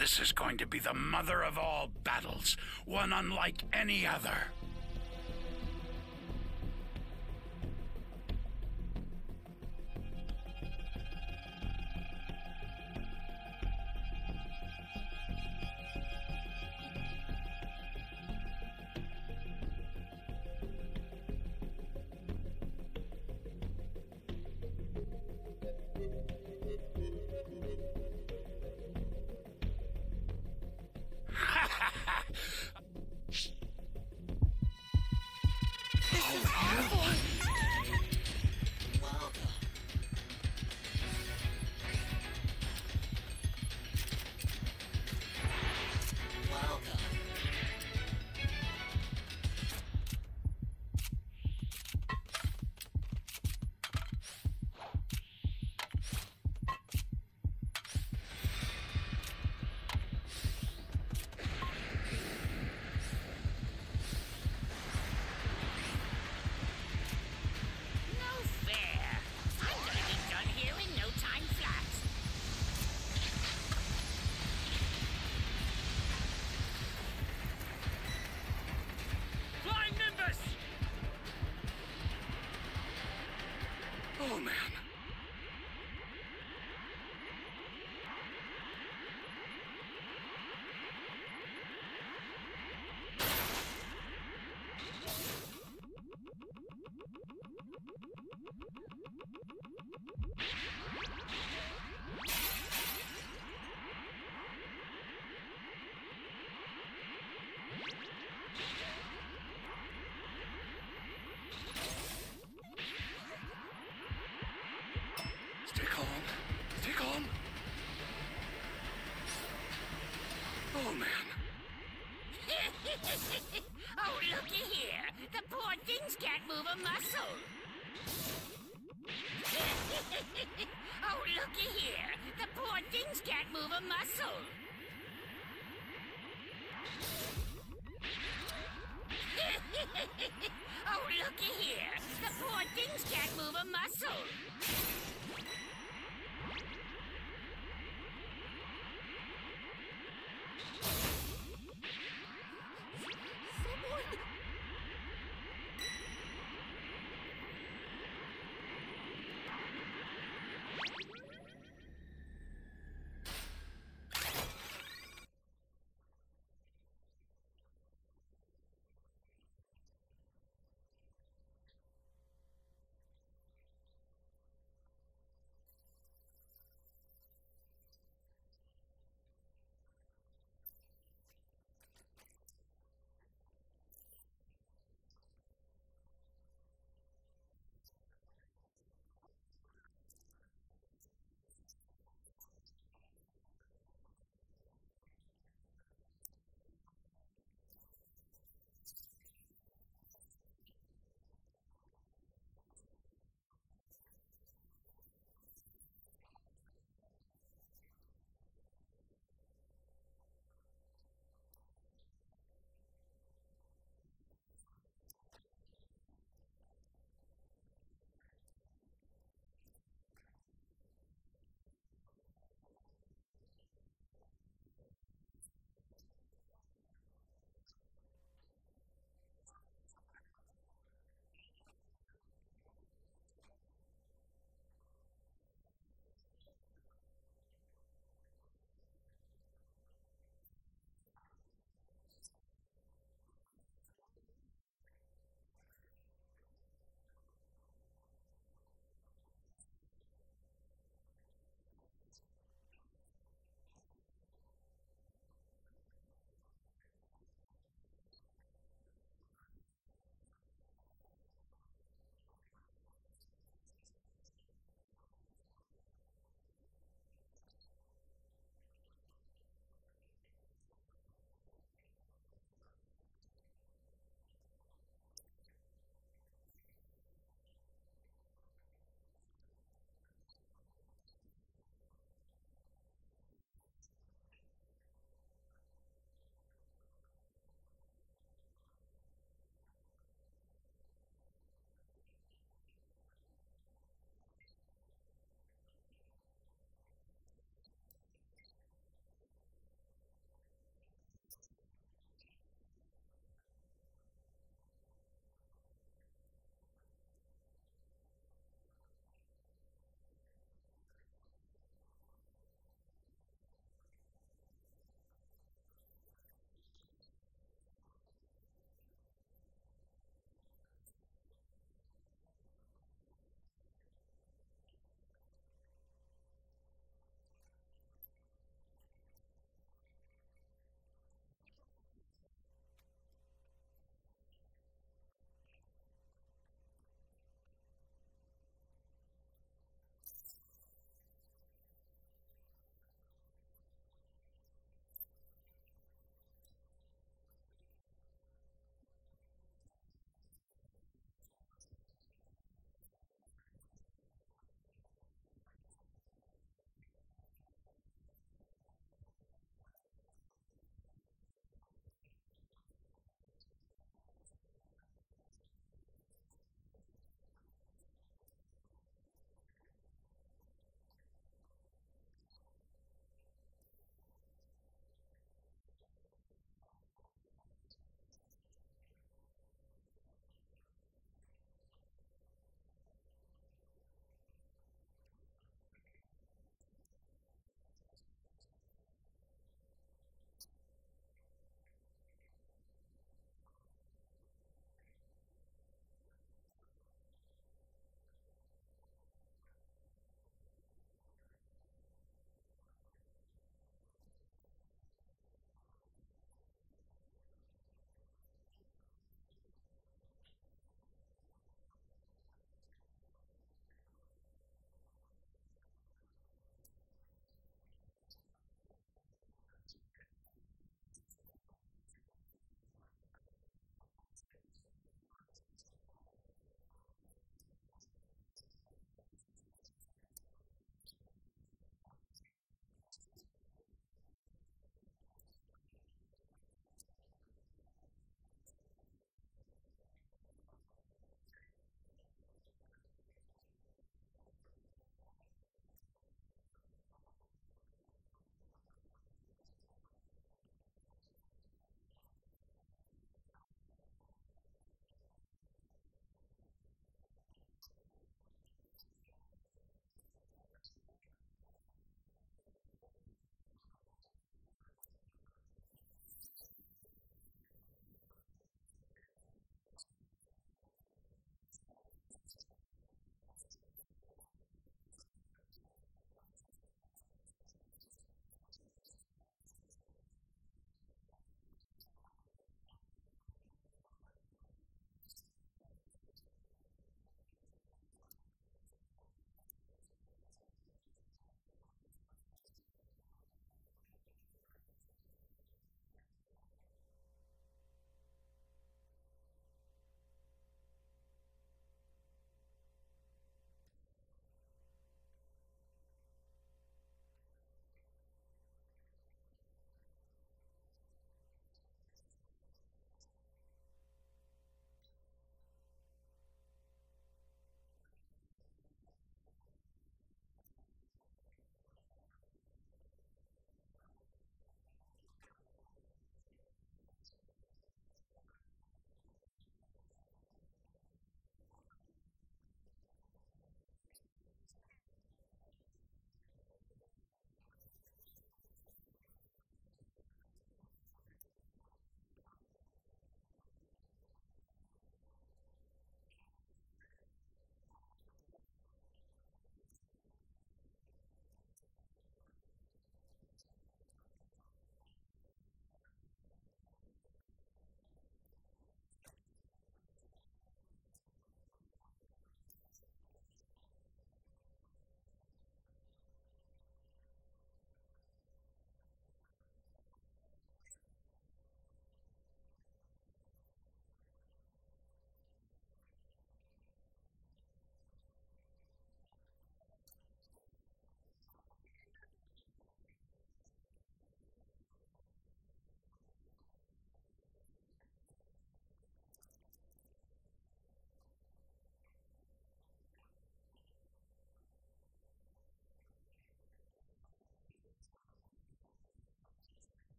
This is going to be the mother of all battles, one unlike any other. Oh, man. Stay calm. Stay calm. Oh, man. Oh, looky here. The poor things can't move a muscle. Oh, looky here. The poor things can't move a muscle. Oh, looky here. The poor things can't move a muscle.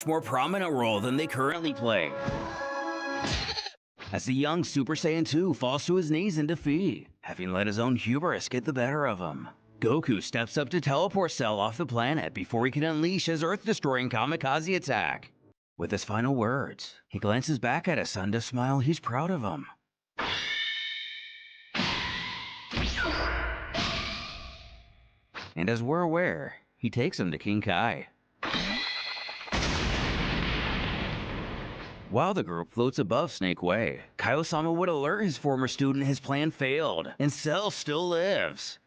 more prominent role than they currently play. As the young Super Saiyan 2 falls to his knees in defeat, having let his own hubris get the better of him. Goku steps up to teleport Cell off the planet before he can unleash his Earth-destroying kamikaze attack. With his final words, he glances back at his son to smile he's proud of him. And as we're aware, he takes him to King Kai. While the group floats above Snake Way, Kaiosama would alert his former student his plan failed, and Cell still lives.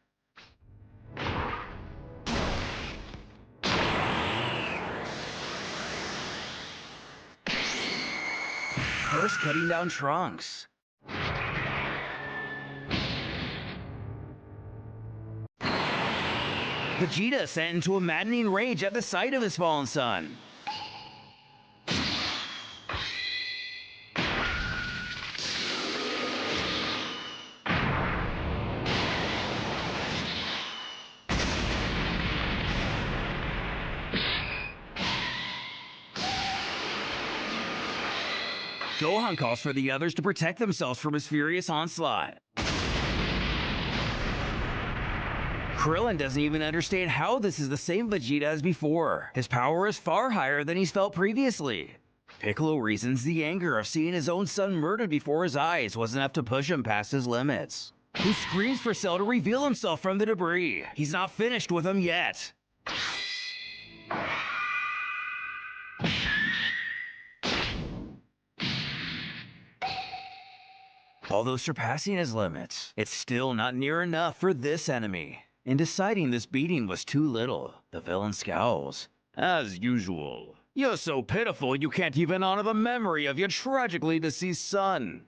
First cutting down Trunks. Vegeta sent into a maddening rage at the sight of his fallen son. Gohan calls for the others to protect themselves from his furious onslaught. Krillin doesn't even understand how this is the same Vegeta as before. His power is far higher than he's felt previously. Piccolo reasons the anger of seeing his own son murdered before his eyes was enough to push him past his limits. He screams for Cell to reveal himself from the debris. He's not finished with him yet. Although surpassing his limits, it's still not near enough for this enemy. In deciding this beating was too little, the villain scowls. As usual, you're so pitiful you can't even honor the memory of your tragically deceased son.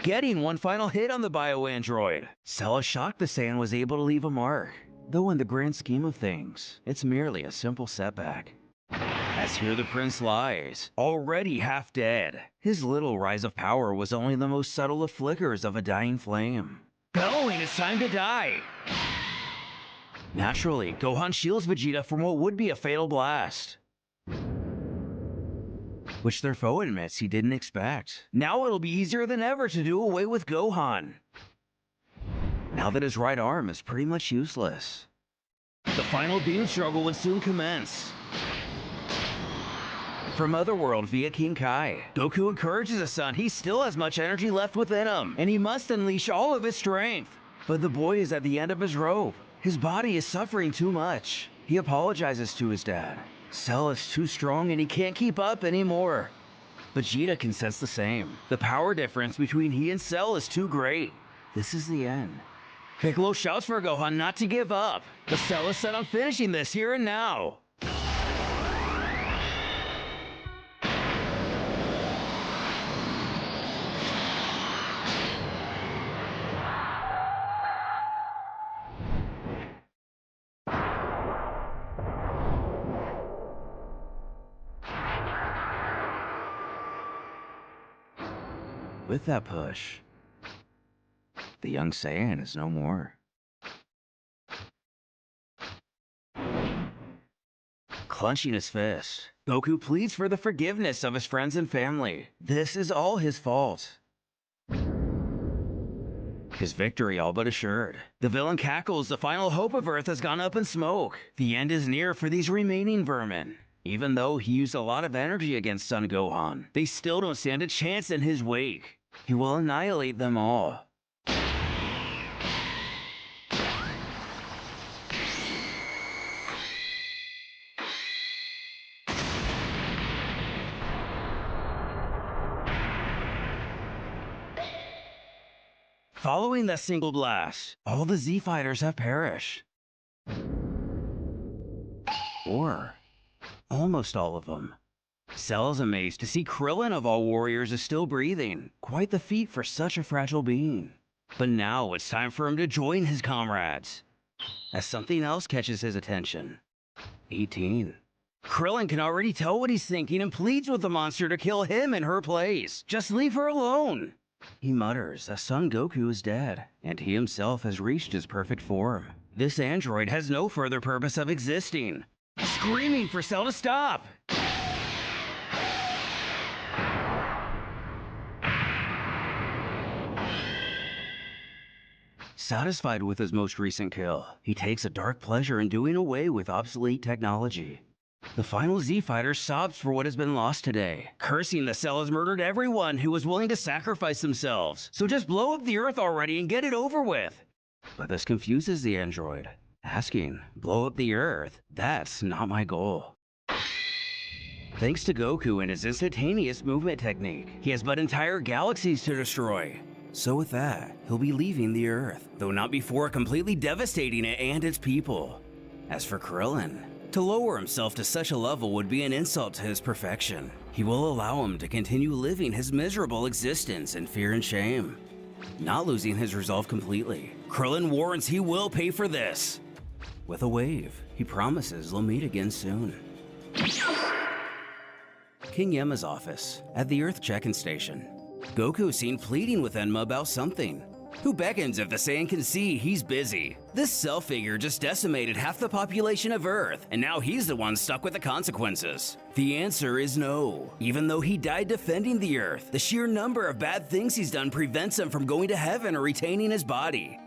Getting one final hit on the bio-android, Cell is shocked the Saiyan was able to leave a mark. Though in the grand scheme of things, it's merely a simple setback. As here the prince lies, already half dead. His little rise of power was only the most subtle of flickers of a dying flame. Bellowing, it's time to die! Naturally, Gohan shields Vegeta from what would be a fatal blast, which their foe admits he didn't expect. Now it'll be easier than ever to do away with Gohan, now that his right arm is pretty much useless. The final beam struggle would soon commence. From Otherworld via King Kai, Goku encourages his son he still has much energy left within him, and he must unleash all of his strength. But the boy is at the end of his rope. His body is suffering too much. He apologizes to his dad. Cell is too strong and he can't keep up anymore. Vegeta can sense the same. The power difference between he and Cell is too great. This is the end. Piccolo shouts for Gohan not to give up, but Cell is set on finishing this here and now. With that push, the young Saiyan is no more. Clenching his fist, Goku pleads for the forgiveness of his friends and family. This is all his fault. His victory all but assured. The villain cackles, the final hope of Earth has gone up in smoke. The end is near for these remaining vermin. Even though he used a lot of energy against Son Gohan, they still don't stand a chance in his wake. He will annihilate them all. Following that single blast, all the Z fighters have perished. Or almost all of them. Cell is amazed to see Krillin of all warriors is still breathing. Quite the feat for such a fragile being. But now it's time for him to join his comrades, as something else catches his attention. 18. Krillin can already tell what he's thinking and pleads with the monster to kill him in her place. Just leave her alone. He mutters that Son Goku is dead, and he himself has reached his perfect form. This android has no further purpose of existing. Screaming for Cell to stop! Satisfied with his most recent kill, he takes a dark pleasure in doing away with obsolete technology. The final Z-Fighter sobs for what has been lost today, cursing that Cell has murdered everyone who was willing to sacrifice themselves. So just blow up the Earth already and get it over with. But this confuses the android, asking, blow up the Earth? That's not my goal. Thanks to Goku and his instantaneous movement technique, he has but entire galaxies to destroy. So with that, he'll be leaving the Earth, though not before completely devastating it and its people. As for Krillin, to lower himself to such a level would be an insult to his perfection. He will allow him to continue living his miserable existence in fear and shame. Not losing his resolve completely, Krillin warns he will pay for this. With a wave, he promises they'll meet again soon. King Yema's office, at the Earth check-in station. Goku is seen pleading with Enma about something. Who beckons if the Saiyan can see he's busy? This Cell figure just decimated half the population of Earth, and now he's the one stuck with the consequences. The answer is no. Even though he died defending the Earth, the sheer number of bad things he's done prevents him from going to heaven or retaining his body.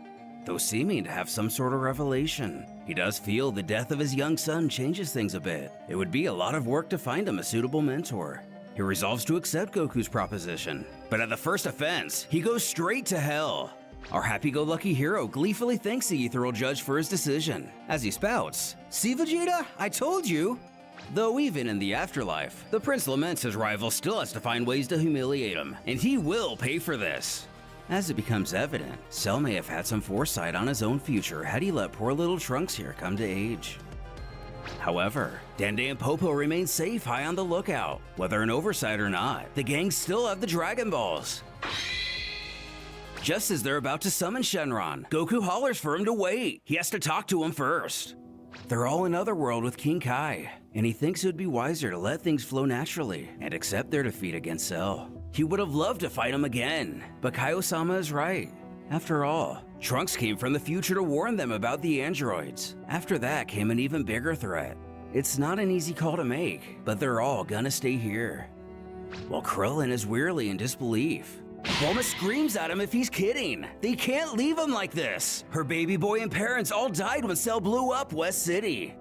Though seeming to have some sort of revelation, he does feel the death of his young son changes things a bit. It would be a lot of work to find him a suitable mentor. He resolves to accept Goku's proposition, but at the first offense, he goes straight to hell. Our happy-go-lucky hero gleefully thanks the ethereal judge for his decision, as he spouts, "See, Vegeta? I told you!" Though even in the afterlife, the prince laments his rival still has to find ways to humiliate him, and he will pay for this. As it becomes evident, Cell may have had some foresight on his own future had he let poor little Trunks here come to age. However, Dende and Popo remain safe high on the lookout. Whether an oversight or not, the gang still have the Dragon Balls. Just as they're about to summon Shenron, Goku hollers for him to wait. He has to talk to him first. They're all in Otherworld with King Kai, and he thinks it would be wiser to let things flow naturally and accept their defeat against Cell. He would have loved to fight him again, but Kaio-sama is right. After all, Trunks came from the future to warn them about the androids. After that came an even bigger threat. It's not an easy call to make, but they're all gonna stay here. While Krillin is wearily in disbelief, Bulma screams at him if he's kidding. They can't leave him like this. Her baby boy and parents all died when Cell blew up West City.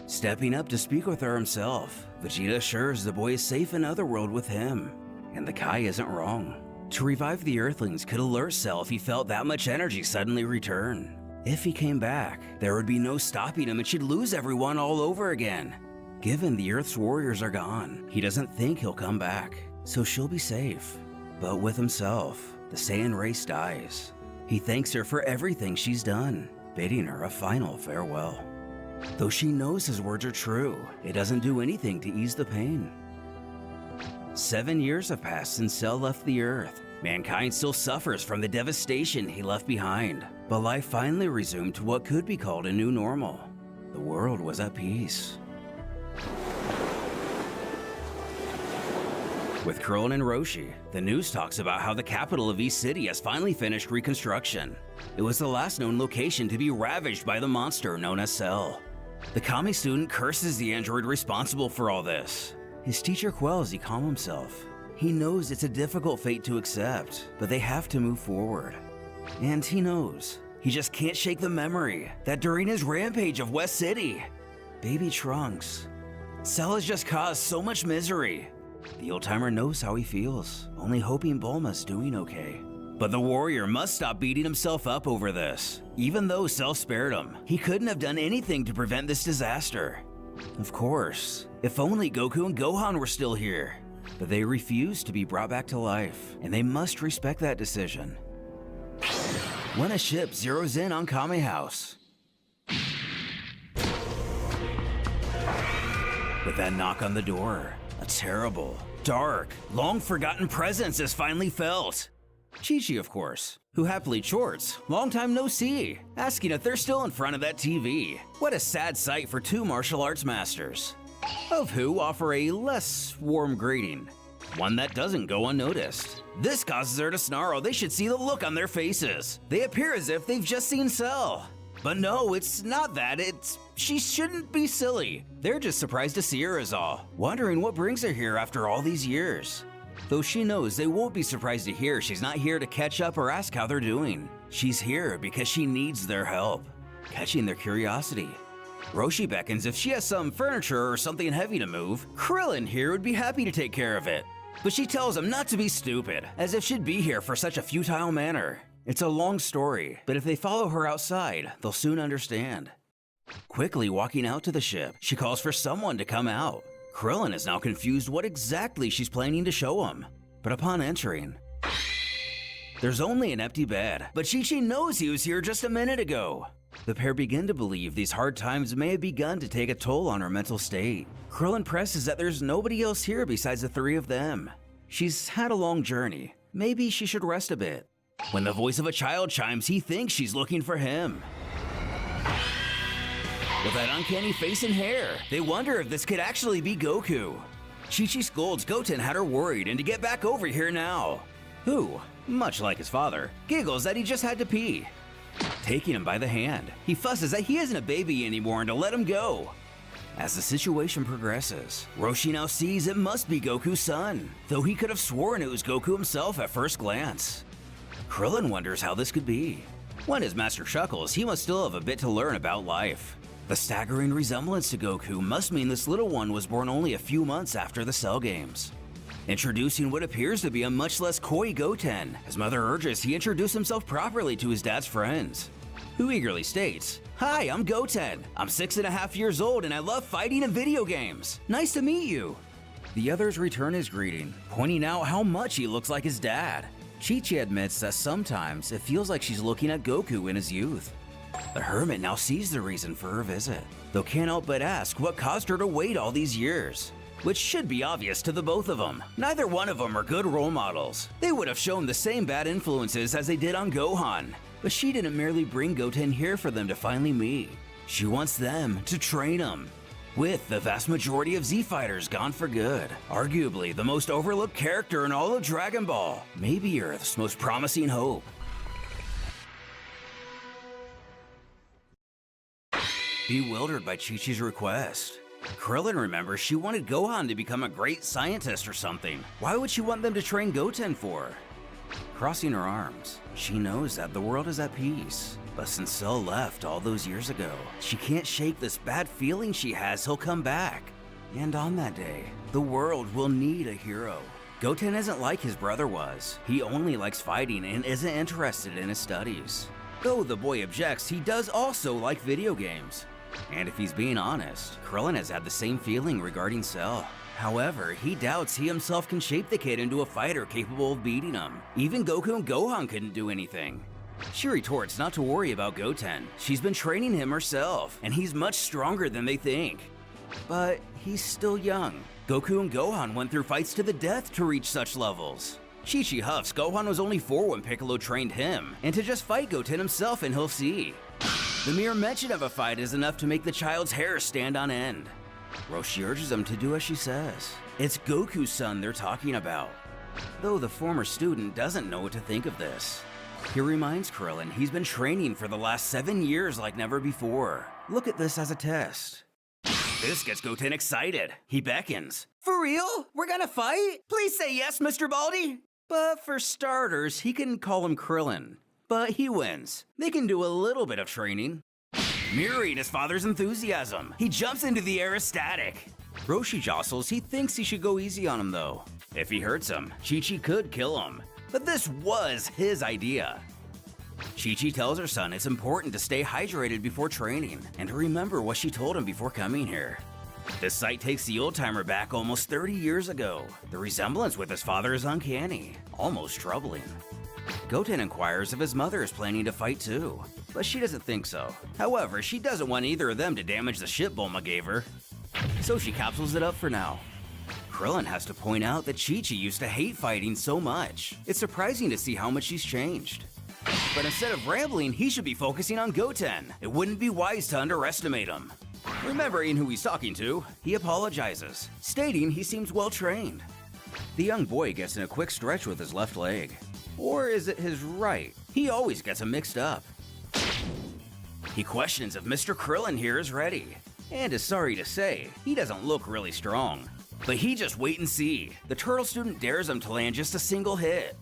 Stepping up to speak with her himself, Vegeta assures the boy is safe in Otherworld with him. And the Kai isn't wrong. To revive the Earthlings could alert Cell if he felt that much energy suddenly return. If he came back, there would be no stopping him and she'd lose everyone all over again. Given the Earth's warriors are gone, he doesn't think he'll come back, so she'll be safe. But with himself, the Saiyan race dies. He thanks her for everything she's done, bidding her a final farewell. Though she knows his words are true, it doesn't do anything to ease the pain. 7 years have passed since Cell left the Earth. Mankind still suffers from the devastation he left behind, but life finally resumed to what could be called a new normal. The world was at peace. With Krillin and Roshi, the news talks about how the capital of East City has finally finished reconstruction. It was the last known location to be ravaged by the monster known as Cell. The Kami student curses the android responsible for all this. His teacher quells he calm himself. He knows it's a difficult fate to accept, but they have to move forward. And he knows, he just can't shake the memory that during his rampage of West City, baby Trunks, Cell has just caused so much misery. The old-timer knows how he feels, only hoping Bulma's doing okay. But the warrior must stop beating himself up over this. Even though Cell spared him, he couldn't have done anything to prevent this disaster. Of course, if only Goku and Gohan were still here. But they refuse to be brought back to life, and they must respect that decision. When a ship zeroes in on Kame House. With that knock on the door, a terrible, dark, long-forgotten presence is finally felt. Chi-Chi, of course, who happily chorts, "Long time no see," asking if they're still in front of that TV. What a sad sight for two martial arts masters. of who offer a less warm greeting, one that doesn't go unnoticed. This causes her to snarl. They should see the look on their faces. They appear as if they've just seen Cell. But no, it's not that. She shouldn't be silly. They're just surprised to see her is all, wondering what brings her here after all these years. Though she knows they won't be surprised to hear she's not here to catch up or ask how they're doing. She's here because she needs their help, catching their curiosity. Roshi beckons if she has some furniture or something heavy to move. Krillin here would be happy to take care of it. But she tells him not to be stupid, as if she'd be here for such a futile manner. It's a long story, but if they follow her outside, they'll soon understand. Quickly walking out to the ship, she calls for someone to come out. Krillin is now confused what exactly she's planning to show him. But upon entering, there's only an empty bed, but Chi-Chi knows he was here just a minute ago. The pair begin to believe these hard times may have begun to take a toll on her mental state. Krillin presses that there's nobody else here besides the three of them. She's had a long journey. Maybe she should rest a bit. When the voice of a child chimes, he thinks she's looking for him. With that uncanny face and hair, they wonder if this could actually be Goku. Chi-Chi scolds Goten had her worried and to get back over here now. Who, much like his father, giggles that he just had to pee. Taking him by the hand, he fusses that he isn't a baby anymore and to let him go. As the situation progresses, Roshi now sees it must be Goku's son, though he could have sworn it was Goku himself at first glance. Krillin wonders how this could be. When his master chuckles, he must still have a bit to learn about life. The staggering resemblance to Goku must mean this little one was born only a few months after the Cell Games. Introducing what appears to be a much less coy Goten, his mother urges he introduce himself properly to his dad's friends, who eagerly states, "Hi, I'm Goten. I'm 6.5 years old and I love fighting and video games. Nice to meet you." The others return his greeting, pointing out how much he looks like his dad. Chi-Chi admits that sometimes it feels like she's looking at Goku in his youth. The hermit now sees the reason for her visit, though can't help but ask what caused her to wait all these years. Which should be obvious to the both of them. Neither one of them are good role models. They would have shown the same bad influences as they did on Gohan. But she didn't merely bring Goten here for them to finally meet. She wants them to train him. With the vast majority of Z-Fighters gone for good, arguably the most overlooked character in all of Dragon Ball, maybe Earth's most promising hope. Bewildered by Chi-Chi's request, Krillin remembers she wanted Gohan to become a great scientist or something. Why would she want them to train Goten for? Crossing her arms, she knows that the world is at peace. But since Cell left all those years ago, she can't shake this bad feeling she has he'll come back. And on that day, the world will need a hero. Goten isn't like his brother was. He only likes fighting and isn't interested in his studies. Though the boy objects, he does also like video games. And if he's being honest, Krillin has had the same feeling regarding Cell. However, he doubts he himself can shape the kid into a fighter capable of beating him. Even Goku and Gohan couldn't do anything. She retorts not to worry about Goten. She's been training him herself, and he's much stronger than they think. But he's still young. Goku and Gohan went through fights to the death to reach such levels. Chi-Chi huffs Gohan was only 4 when Piccolo trained him, and to just fight Goten himself and he'll see. The mere mention of a fight is enough to make the child's hair stand on end. Roshi urges him to do as she says. It's Goku's son they're talking about. Though the former student doesn't know what to think of this. He reminds Krillin he's been training for the last 7 years like never before. Look at this as a test. This gets Goten excited. He beckons. For real? We're gonna fight? Please say yes, Mr. Baldi. But for starters, he can call him Krillin. But he wins. They can do a little bit of training. Mirroring his father's enthusiasm, he jumps into the air ecstatic. Roshi jostles, he thinks he should go easy on him though. If he hurts him, Chi-Chi could kill him. But this was his idea. Chi-Chi tells her son it's important to stay hydrated before training and to remember what she told him before coming here. This sight takes the old-timer back almost 30 years ago. The resemblance with his father is uncanny, almost troubling. Goten inquires if his mother is planning to fight too, but she doesn't think so. However, she doesn't want either of them to damage the ship Bulma gave her, so she capsules it up for now. Krillin has to point out that Chi-Chi used to hate fighting so much. It's surprising to see how much she's changed. But instead of rambling, he should be focusing on Goten. It wouldn't be wise to underestimate him. Remembering who he's talking to, he apologizes, stating he seems well trained. The young boy gets in a quick stretch with his left leg. Or is it his right? He always gets them mixed up. He questions if Mr. Krillin here is ready, and is sorry to say, he doesn't look really strong. But he just wait and see. The turtle student dares him to land just a single hit.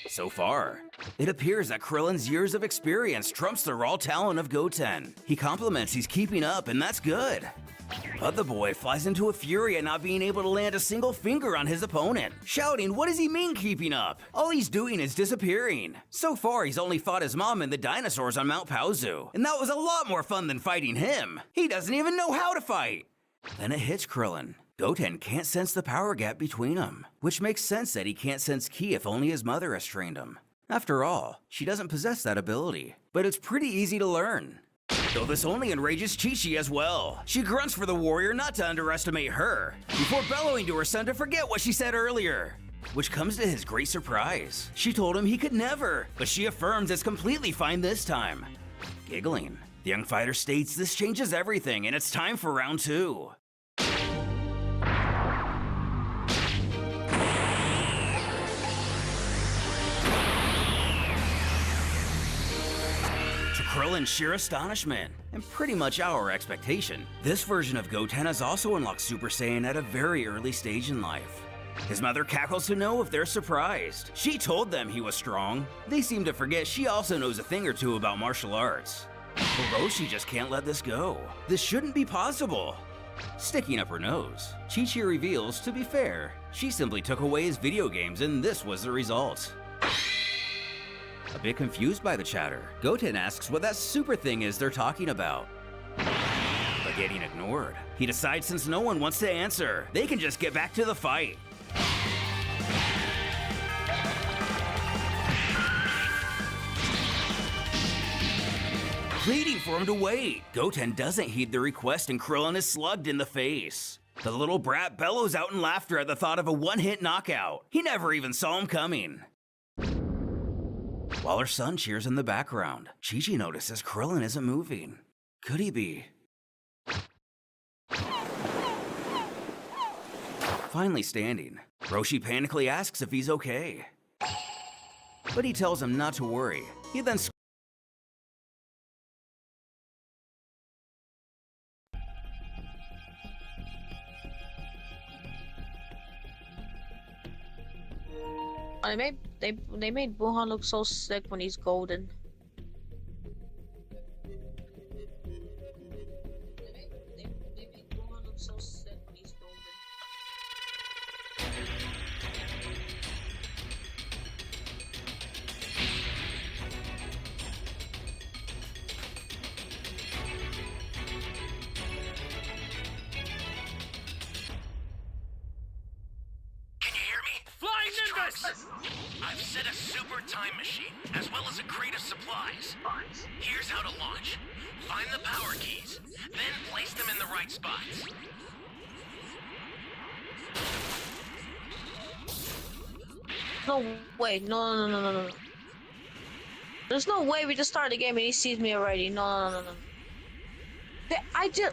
So far, it appears that Krillin's years of experience trumps the raw talent of Goten. He compliments he's keeping up, and that's good. But the boy flies into a fury at not being able to land a single finger on his opponent, shouting, what does he mean keeping up? All he's doing is disappearing. So far, he's only fought his mom and the dinosaurs on Mount Paozu, and that was a lot more fun than fighting him. He doesn't even know how to fight. Then it hits Krillin. Goten can't sense the power gap between them, which makes sense that he can't sense ki if only his mother has trained him. After all, she doesn't possess that ability, but it's pretty easy to learn. Though this only enrages Chi-Chi as well. She grunts for the warrior not to underestimate her, before bellowing to her son to forget what she said earlier. Which comes to his great surprise. She told him he could never, but she affirms it's completely fine this time. Giggling, the young fighter states this changes everything and it's time for round 2. Krillin's sheer astonishment, and pretty much our expectation, this version of Goten has also unlocked Super Saiyan at a very early stage in life. His mother cackles to know if they're surprised. She told them he was strong. They seem to forget she also knows a thing or two about martial arts. Hiroshi just can't let this go. This shouldn't be possible. Sticking up her nose, Chi-Chi reveals, to be fair, she simply took away his video games and this was the result. A bit confused by the chatter, Goten asks what that super thing is they're talking about. But getting ignored, he decides since no one wants to answer, they can just get back to the fight. Pleading for him to wait, Goten doesn't heed the request and Krillin is slugged in the face. The little brat bellows out in laughter at the thought of a one-hit knockout. He never even saw him coming. While her son cheers in the background, Chi-Chi notices Krillin isn't moving. Could he be? Finally standing, Roshi panically asks if he's okay. But he tells him not to worry. He then They made Buhan look so sick when he's golden. They made Buhan look so sick when he's golden. Can you hear me? Flying Nimbus! I've set a super time machine, as well as a crate of supplies. Here's how to launch. Find the power keys, then place them in the right spots. No way, no. There's no way we just started the game and he sees me already. No.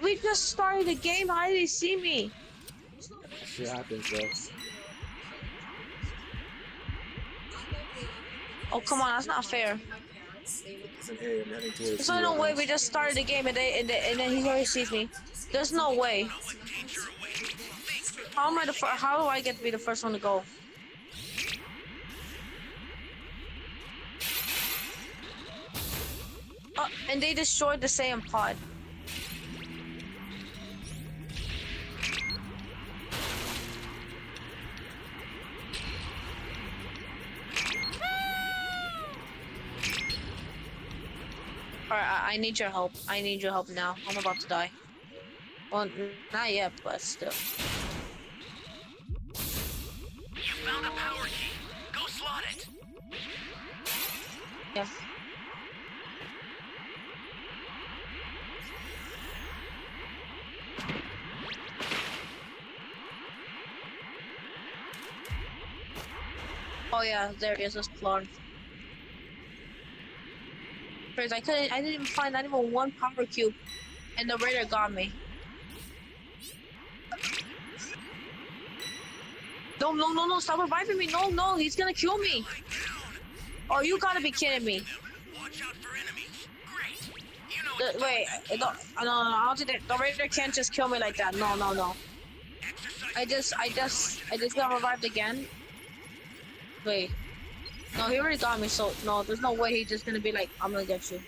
We just started the game, how did he see me? Shit happens, bro. Oh, come on, that's not fair. There's no way we just started the game and then he already sees me. There's no way. How do I get to be the first one to go? And they destroyed the Saiyan pod. Alright, I need your help. I need your help now. I'm about to die. Well, not yet, but still. You found a power key. Go slot it. Yeah. Oh yeah, there it is. This Clark. Cause I didn't even find not even one power cube, and the raider got me. No, no, no, no! Stop reviving me! No, no, he's gonna kill me! Oh, you gotta be kidding me! Watch out for enemies. Great. You know what to Wait, do. no, no, no, I don't think the raider can't just kill me like that. No, no, no. Exercise I just got revived again. Wait. No, he already got me, so no, there's no way he's just gonna be like, I'm gonna get you.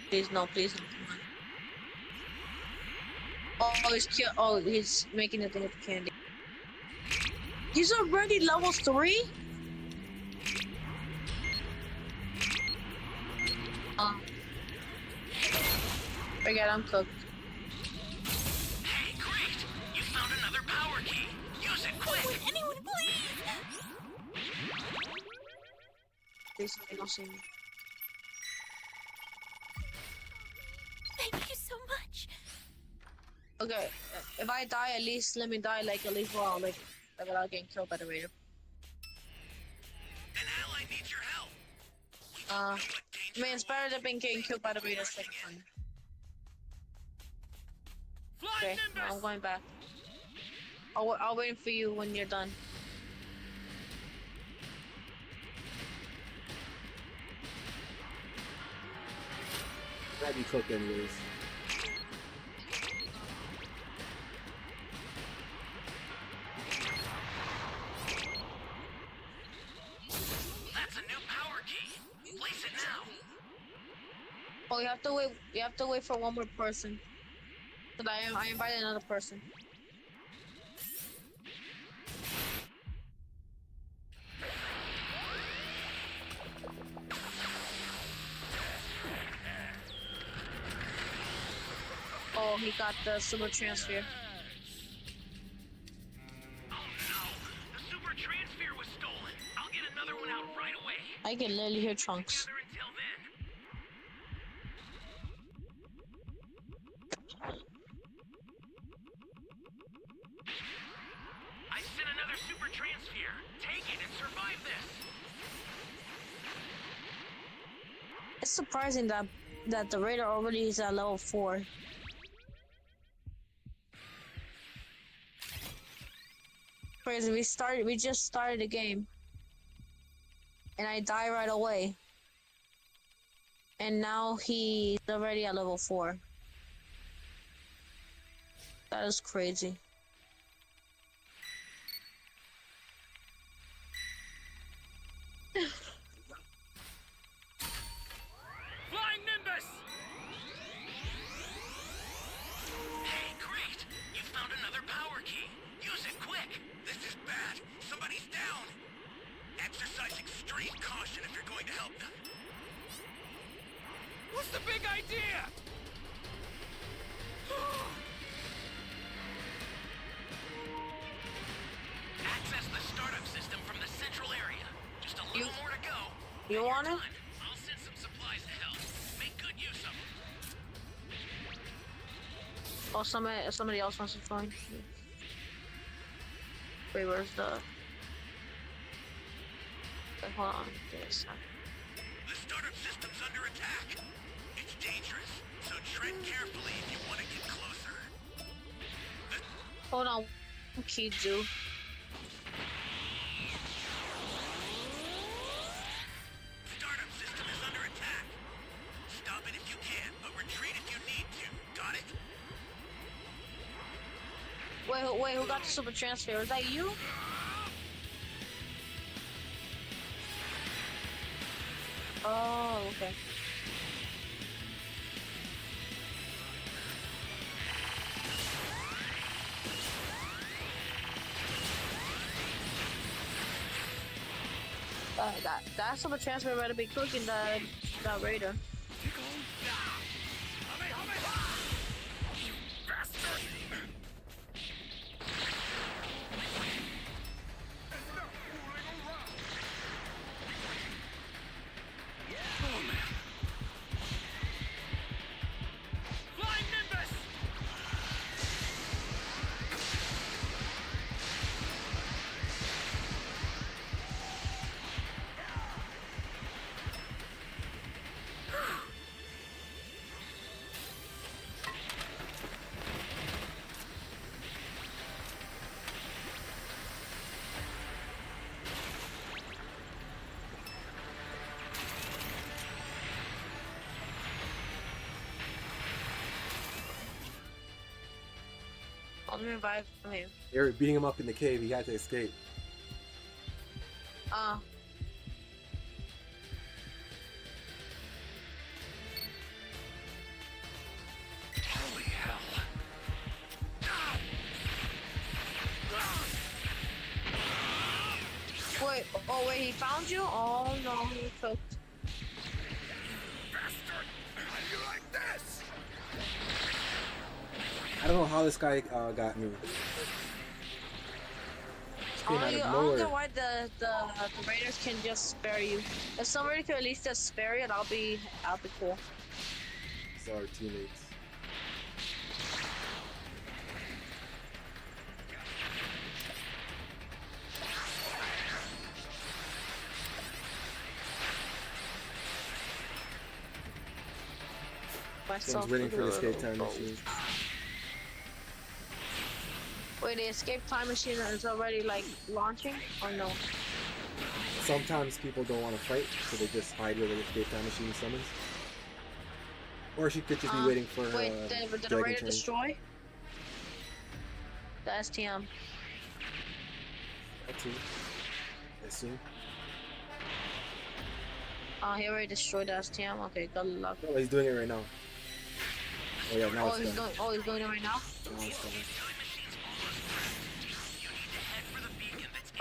Please, no, please, no, come on. Oh, he's making the thing with the candy. He's already level 3? Forget, I'm cooked. Hey, great. You found another power key. Use it quick. Anyone, please! Please, somebody don't see me. Thank you so much. Okay, if I die, at least let me die like at least like without getting killed by the raider. An ally needs your help. I mean, it's better than being getting killed by the raider second time. Okay, no, I'm going back. I'll wait for you when you're done. Glad you cooked anyways. That's a new power key. Place it now. Oh, you have to wait. You have to wait for one more person. But I invited another person. Oh, he got the super transfer. Oh no. The super transfer was stolen. I'll get another one out right away. I can literally hear Trunks. Together until then. I sent another super transfer. Take it and survive this. It's surprising that the raider already is at level 4. Crazy, we just started the game. And I die right away. And now he's already at level 4. That is crazy. Flying Nimbus! Hey, great! You found another power key. Use it quick. This is bad. Somebody's down. Exercise extreme caution if you're going to help them. What's the big idea? Access the startup system from the central area. Just a little more to go. You want it? I'll send some supplies to help. Make good use of them. Oh, somebody else wants to join. Wait, where's the... Wait, hold on. This. The startup system's under attack. It's dangerous, so tread carefully if you want to get closer. Hold on. Kizu. Startup system is under attack. Stop it if you can, but retreat if you need to. Got it? Wait, who got the super transfer? Was that you? Oh, okay. That super transfer better be cooking the raider. Flying Nimbus! let me revive him. They were beating him up in the cave. He had to escape. Holy hell. Wait, oh wait, he found you? Oh no, he cooked. Bastard! How do you like this? I don't know how this guy got me. This came out I of don't nowhere. know why the raiders can just spare you. If somebody could at least just spare you, I'll be cool. These are our teammates. Myself. Someone's waiting for the escape time machine. Wait, the escape time machine is already like launching or no? Sometimes people don't want to fight, so they just hide where the escape time machine summons. Or she could just be waiting for Wait, did the Dragon raider Train. destroy? The STM. That too. I assume. He already destroyed the STM. Okay, good luck. Oh, he's doing it right now. Oh yeah, now Oh, it's he's done. doing. Oh, he's doing it right now. Now it's done.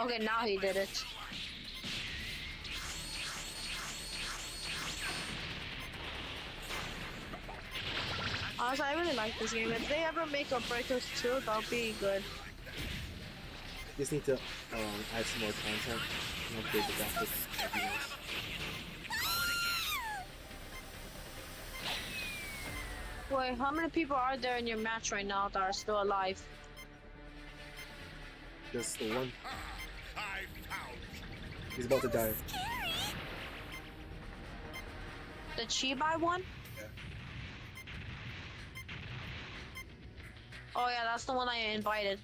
Okay, now he did it. Honestly, I really like this game. If they ever make a Breakers 2, that'll be good. Just need to add some more content and update the graphics. That'd be nice. Wait, how many people are there in your match right now that are still alive? Just the one. I found He's about to die. The Chibai one? Yeah. Oh yeah, that's the one I invited.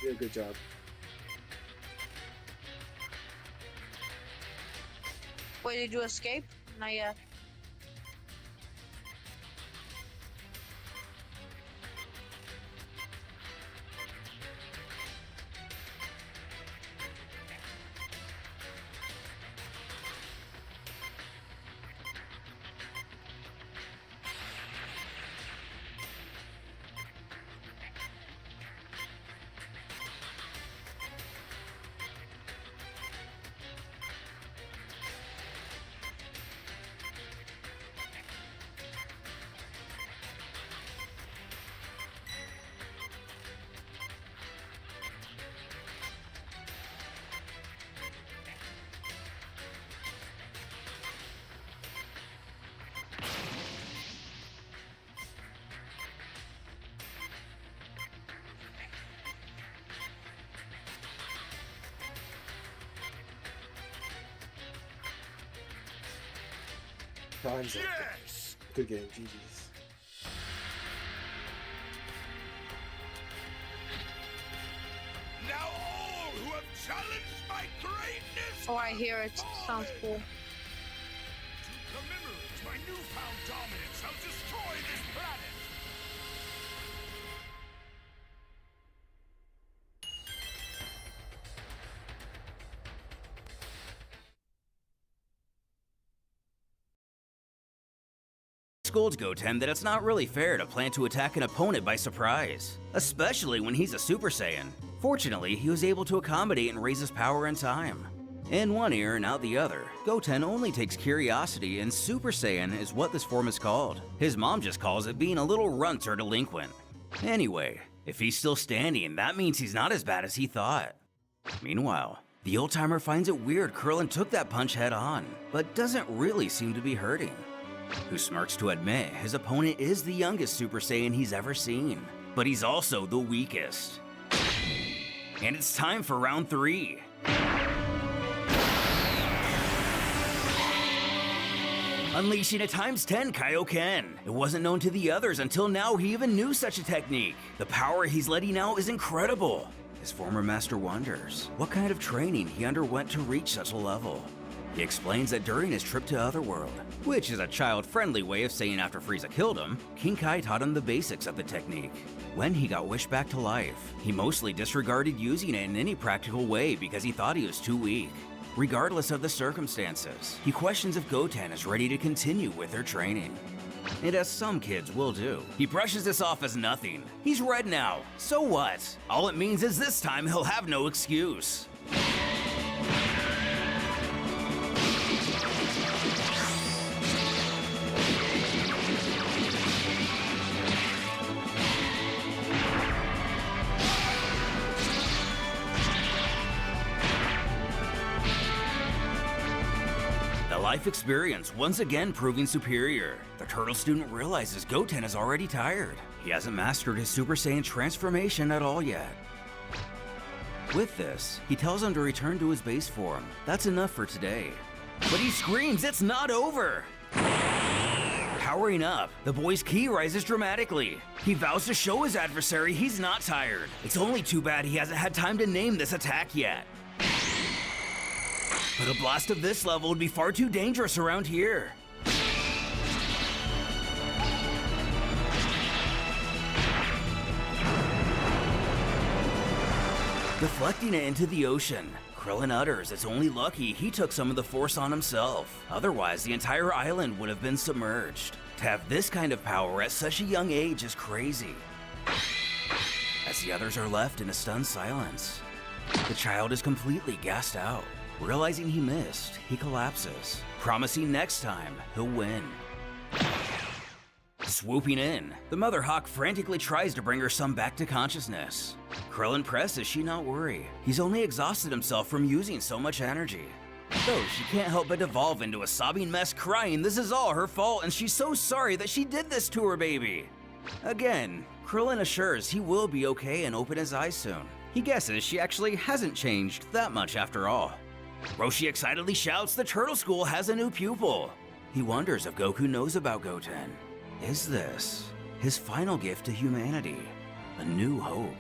You did a good job. Wait, did you escape? Not yet. Time's up. Yes! Good game, GG's. Now all who have challenged my greatness Oh, I hear it. Sounds cool. to commemorate my newfound dominance, I'll destroy this planet! Scolds Goten that it's not really fair to plan to attack an opponent by surprise, especially when he's a Super Saiyan. Fortunately, he was able to accommodate and raise his power in time. In one ear and out the other, Goten only takes curiosity, and Super Saiyan is what this form is called. His mom just calls it being a little runt or delinquent. Anyway, if he's still standing, that means he's not as bad as he thought. Meanwhile, the old-timer finds it weird Krillin took that punch head on, but doesn't really seem to be hurting. Who smirks to admit his opponent is the youngest Super Saiyan he's ever seen, but he's also the weakest. And it's time for round 3. Unleashing a ×10 Kaioken. It wasn't known to the others until now he even knew such a technique. The power he's letting out is incredible. His former master wonders what kind of training he underwent to reach such a level. He explains that during his trip to Otherworld, which is a child-friendly way of saying after Frieza killed him, King Kai taught him the basics of the technique. When he got wished back to life, he mostly disregarded using it in any practical way because he thought he was too weak. Regardless of the circumstances, he questions if Goten is ready to continue with their training. And as some kids will do, he brushes this off as nothing. He's red now, so what? All it means is this time he'll have no excuse. Life experience once again proving superior. The turtle student realizes Goten is already tired. He hasn't mastered his Super Saiyan transformation at all yet. With this, he tells him to return to his base form. That's enough for today. But he screams it's not over! Powering up, the boy's ki rises dramatically. He vows to show his adversary he's not tired. It's only too bad he hasn't had time to name this attack yet. But a blast of this level would be far too dangerous around here. Deflecting it into the ocean, Krillin utters it's only lucky he took some of the force on himself. Otherwise, the entire island would have been submerged. To have this kind of power at such a young age is crazy. As the others are left in a stunned silence, the child is completely gassed out. Realizing he missed, he collapses, promising next time he'll win. Swooping in, the Mother Hawk frantically tries to bring her son back to consciousness. Krillin presses she not worry. He's only exhausted himself from using so much energy. Though she can't help but devolve into a sobbing mess crying this is all her fault and she's so sorry that she did this to her baby. Again, Krillin assures he will be okay and open his eyes soon. He guesses she actually hasn't changed that much after all. Roshi excitedly shouts the Turtle School has a new pupil. He wonders if Goku knows about Goten. Is this his final gift to humanity? A new hope.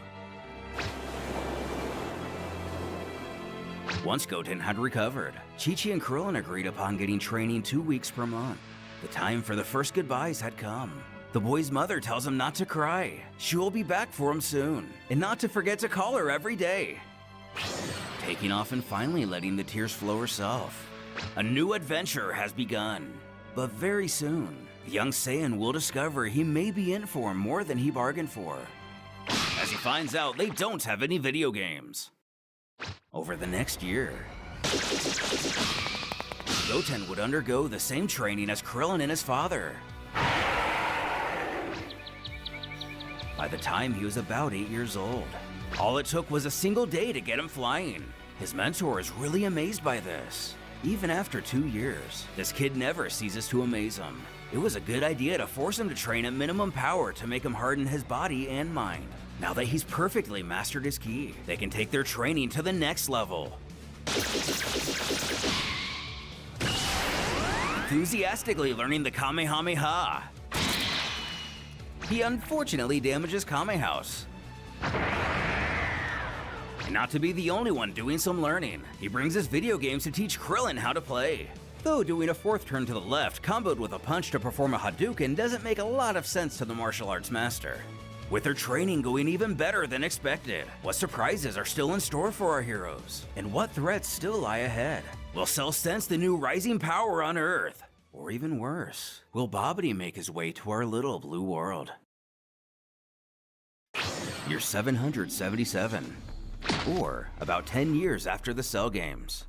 Once Goten had recovered, Chi-Chi and Krillin agreed upon getting training 2 weeks per month. The time for the first goodbyes had come. The boy's mother tells him not to cry. She will be back for him soon, and not to forget to call her every day. Taking off and finally letting the tears flow herself. A new adventure has begun. But very soon, the young Saiyan will discover he may be in for more than he bargained for. As he finds out they don't have any video games. Over the next year, Goten would undergo the same training as Krillin and his father. By the time he was about 8 years old, all it took was a single day to get him flying. His mentor is really amazed by this. Even after 2 years, this kid never ceases to amaze him. It was a good idea to force him to train at minimum power to make him harden his body and mind. Now that he's perfectly mastered his ki, they can take their training to the next level. Enthusiastically learning the Kamehameha. He unfortunately damages Kame House. And not to be the only one doing some learning, he brings his video games to teach Krillin how to play. Though doing a fourth turn to the left comboed with a punch to perform a Hadouken doesn't make a lot of sense to the martial arts master. With their training going even better than expected, what surprises are still in store for our heroes? And what threats still lie ahead? Will Cell sense the new rising power on Earth? Or even worse, will Babidi make his way to our little blue world? Year 777. Or about 10 years after the Cell games.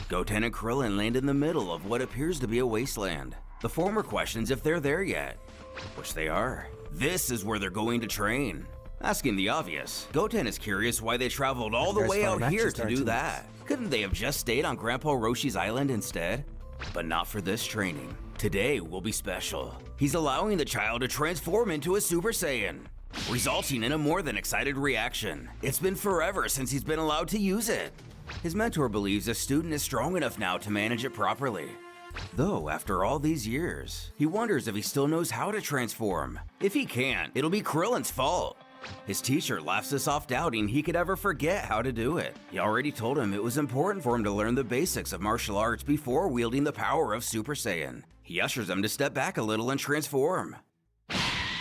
Goten and Krillin land in the middle of what appears to be a wasteland. The former questions if they're there yet, which they are. This is where they're going to train. Asking the obvious, Goten is curious why they traveled all the way out here to do that. Couldn't they have just stayed on Grandpa Roshi's island instead? But not for this training. Today will be special. He's allowing the child to transform into a Super Saiyan, resulting in a more than excited reaction. It's been forever since he's been allowed to use it. His mentor believes the student is strong enough now to manage it properly. Though, after all these years, he wonders if he still knows how to transform. If he can't, it'll be Krillin's fault. His teacher laughs this off, doubting he could ever forget how to do it. He already told him it was important for him to learn the basics of martial arts before wielding the power of Super Saiyan. He ushers him to step back a little and transform.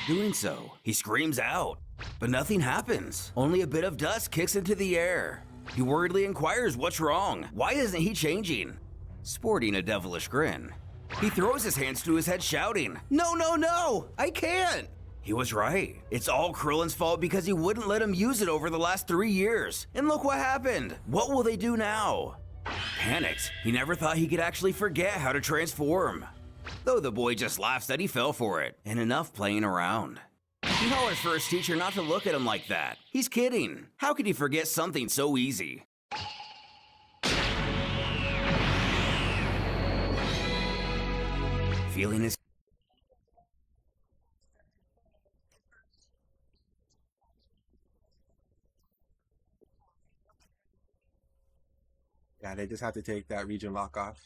Doing so, he screams out, but nothing happens. Only a bit of dust kicks into the air. He worriedly inquires what's wrong. Why isn't he changing? Sporting a devilish grin, he throws his hands to his head shouting, "No, no, no! I can't!" He was right. It's all Krillin's fault because he wouldn't let him use it over the last 3 years. And look what happened. What will they do now? Panicked, he never thought he could actually forget how to transform. Though the boy just laughs that he fell for it, and enough playing around. He hollers for his teacher not to look at him like that. He's kidding. How could he forget something so easy? Feeling his Yeah, they just have to take that region lock off.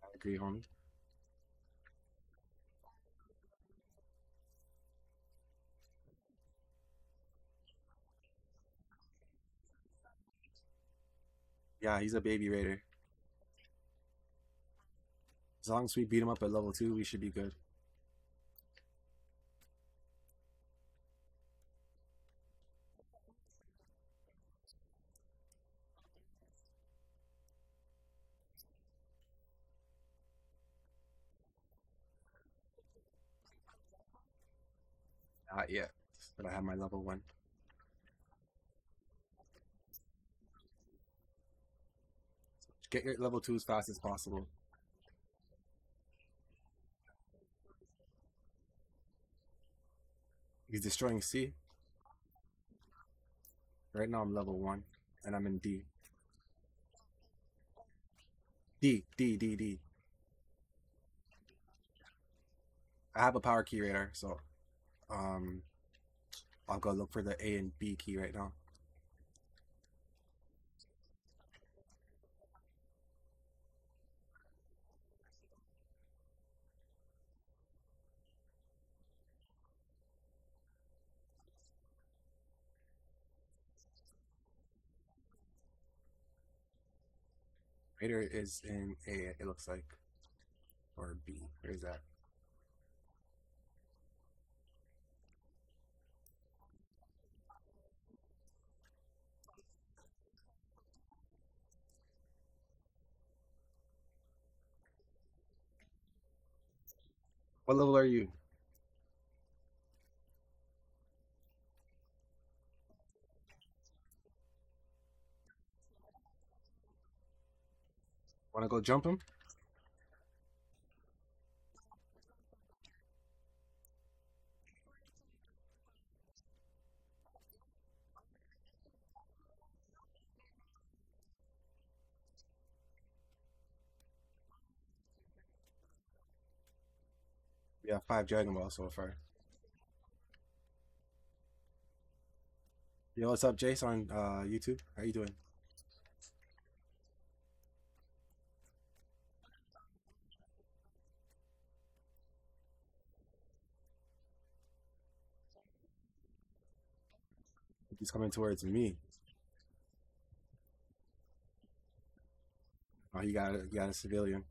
I agree, homie. Yeah, he's a baby raider. As long as we beat him up at level 2, we should be good. Not yet, but I have my level 1. Get your level 2 as fast as possible. He's destroying C. Right now I'm level 1, and I'm in D. D. I have a power key radar, so I'll go look for the A and B key right now. Raider is in A, it looks like. Or B. Where's that? What level are you? Wanna go jump him? We have 5 Dragon Balls so far. Yo, what's up, Jace on YouTube? How you doing? He's coming towards me. Oh, he got a civilian.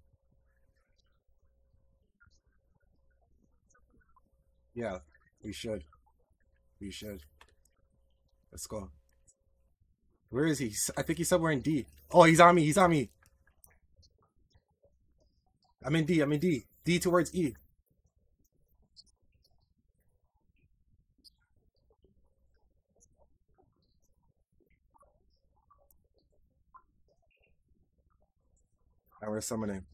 Yeah, we should. We should. Let's go. Where is he? I think he's somewhere in D. Oh, he's on me. He's on me. I'm in D. I'm in D. D towards E. Now we're summoning.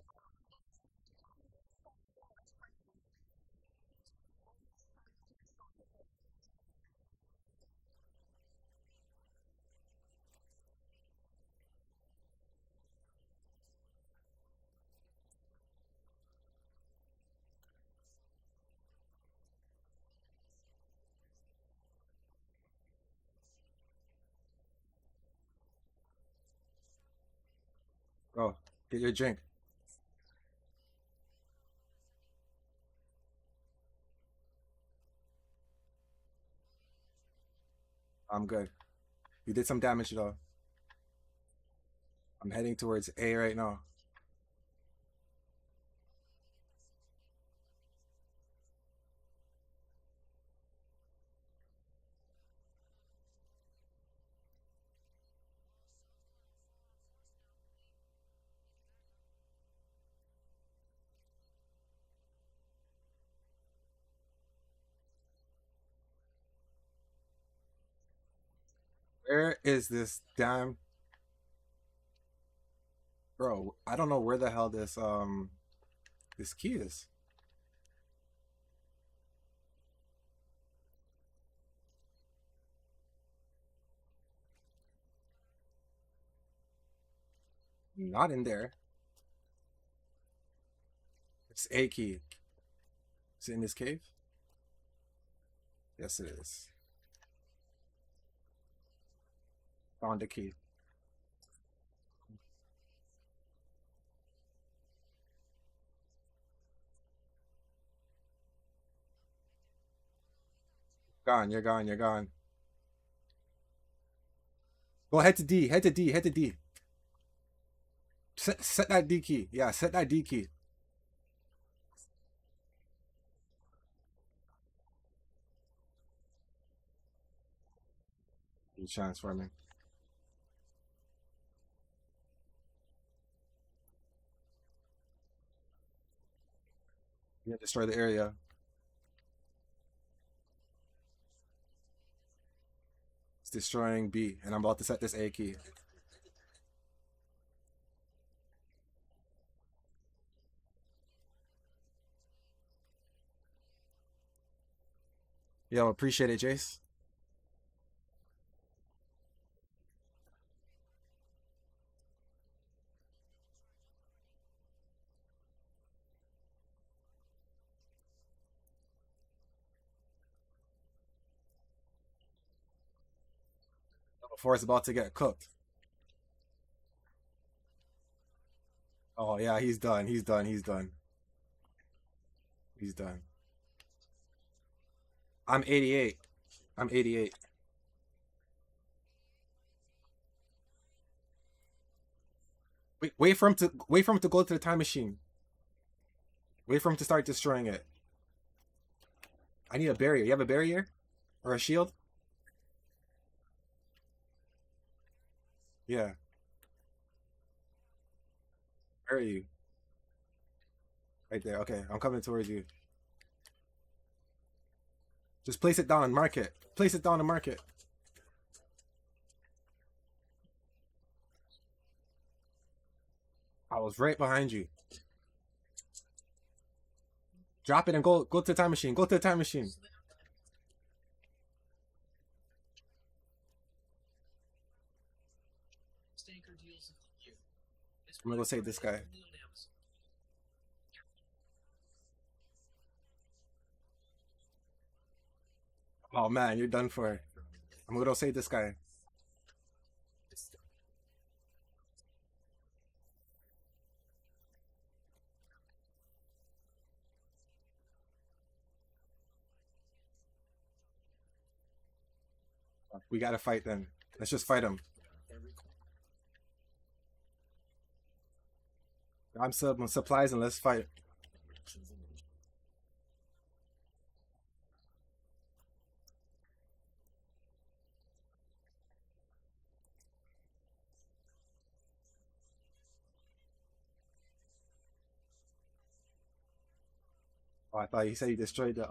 Go. Get your drink. I'm good. You did some damage though. I'm heading towards A right now. Where is this damn bro? I don't know where the hell this key is. Not in there. It's A key. Is it in this cave? Yes, it is. Found the key. Gone, you're gone, you're gone. Go head to D, head to D, head to D. Set that D key. Yeah, set that D key. You transforming. You destroy the area. It's destroying B, and I'm about to set this A key. Yo, appreciate it, Jace. Before it's about to get cooked. Oh yeah, he's done. He's done. He's done. He's done. I'm 88. I'm 88. Wait for him to go to the time machine. Wait for him to start destroying it. I need a barrier. You have a barrier? Or a shield? Yeah. Where are you? Right there. Okay, I'm coming towards you. Just place it down and mark it. Place it down and mark it. I was right behind you. Drop it and go to the time machine. Go to the time machine. I'm gonna go save this guy. Oh man, you're done for. I'm gonna go save this guy. We gotta fight then. Let's just fight him. I'm some supplies and let's fight. Oh, I thought you said you destroyed the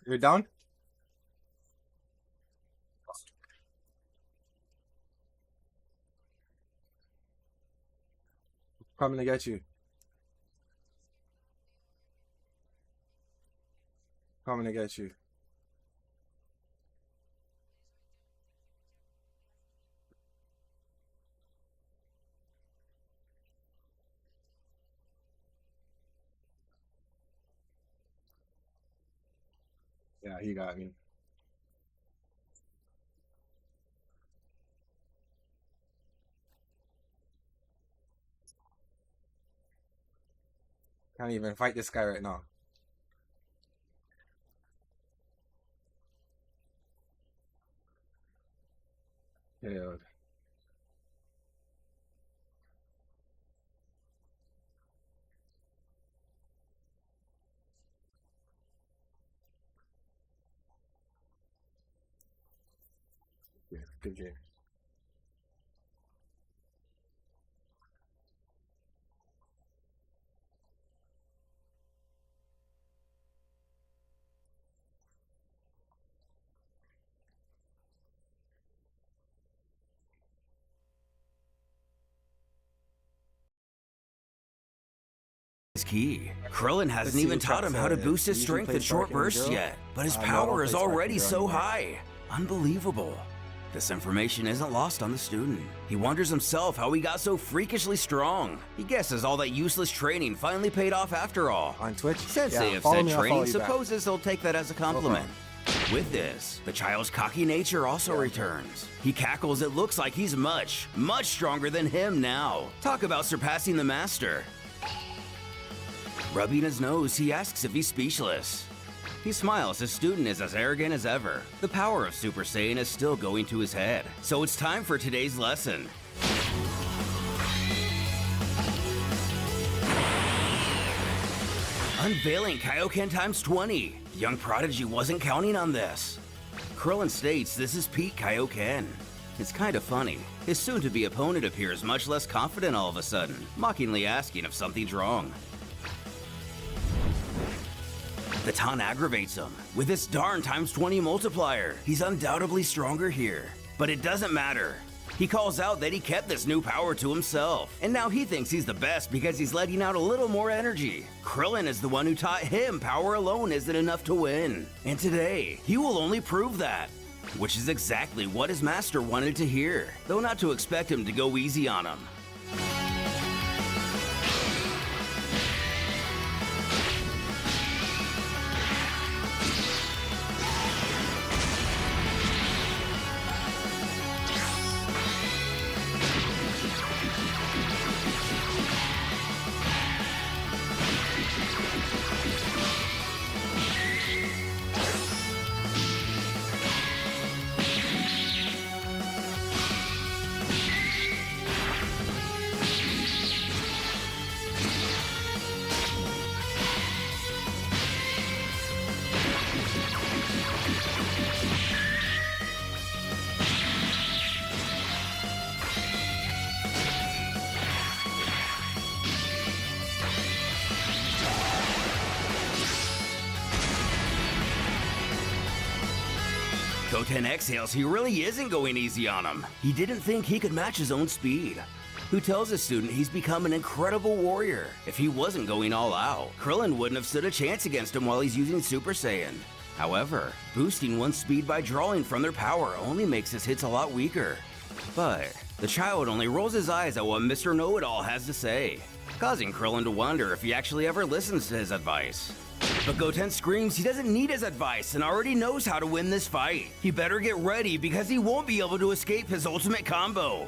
You're down? Coming to get you. Coming to get you. Yeah, he got me. Can't even fight this guy right now. Dude. Yeah, good game. Is key. Krillin hasn't see even what taught Chuck him how to said. boost his He usually strength in plays short Sparking bursts Girl. yet, but his No, power plays is Sparking already Girl so anymore. high. Unbelievable. This information isn't lost on the student. He wonders himself how he got so freakishly strong. He guesses all that useless training finally paid off after all. On Twitch? Sensei Yeah, of follow said me, I'll follow training you back. supposes he'll take that as a compliment. With this, the child's cocky nature also returns. He cackles. It looks like he's much, much stronger than him now. Talk about surpassing the master. Rubbing his nose, he asks if he's speechless. He smiles. His student is as arrogant as ever. The power of Super Saiyan is still going to his head. So it's time for today's lesson. Unveiling Kaioken times 20. The young prodigy wasn't counting on this. Krillin states this is peak Kaioken. It's kind of funny. His soon-to-be opponent appears much less confident all of a sudden, mockingly asking if something's wrong. The taunt aggravates him. With this darn times 20 multiplier, he's undoubtedly stronger here. But it doesn't matter. He calls out that he kept this new power to himself, and now he thinks he's the best because he's letting out a little more energy. Krillin is the one who taught him power alone isn't enough to win. And today, he will only prove that. Which is exactly what his master wanted to hear, though not to expect him to go easy on him. Goten exhales. He really isn't going easy on him. He didn't think he could match his own speed. Who tells his student he's become an incredible warrior. If he wasn't going all out, Krillin wouldn't have stood a chance against him while he's using Super Saiyan. However, boosting one's speed by drawing from their power only makes his hits a lot weaker. But the child only rolls his eyes at what Mr. Know-It-All has to say, causing Krillin to wonder if he actually ever listens to his advice. But Goten screams he doesn't need his advice and already knows how to win this fight. He better get ready because he won't be able to escape his ultimate combo.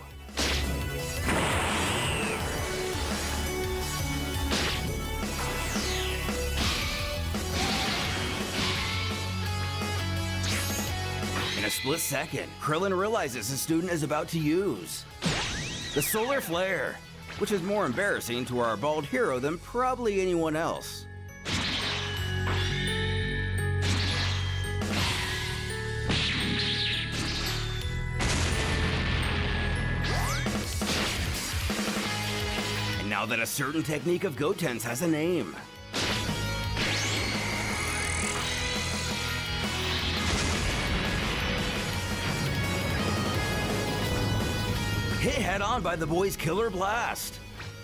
In a split second, Krillin realizes his student is about to use the Solar Flare, which is more embarrassing to our bald hero than probably anyone else. And now that a certain technique of Goten's has a name. Hit head on by the boy's killer blast.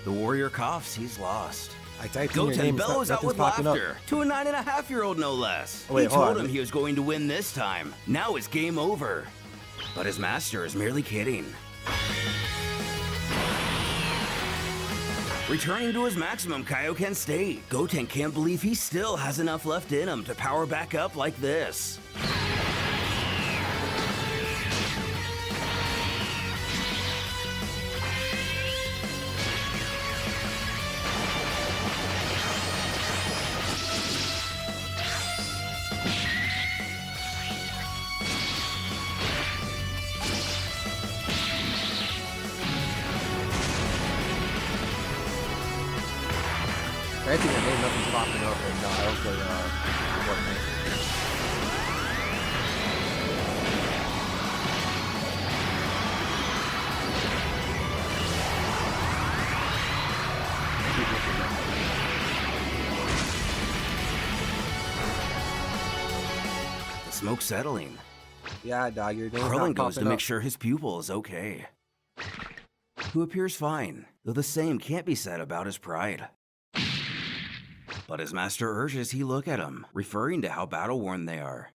The warrior coughs, he's lost. I typed in your Goten name, bellows out nothing's with popping up. laughter to a 9.5-year-old no less. Oh, wait, He hold told on. him he was going to win this time. Now it's game over. But his master is merely kidding. Returning to his maximum Kaioken state, Goten can't believe he still has enough left in him to power back up like this. typing your name, nothing's popping up, and I was like, Fortnite. The smoke's settling. Yeah, dog, your name's Krillin not goes to popping make up. sure his pupil is okay. Who appears fine, though the same can't be said about his pride. But his master urges he look at him, referring to how battle-worn they are.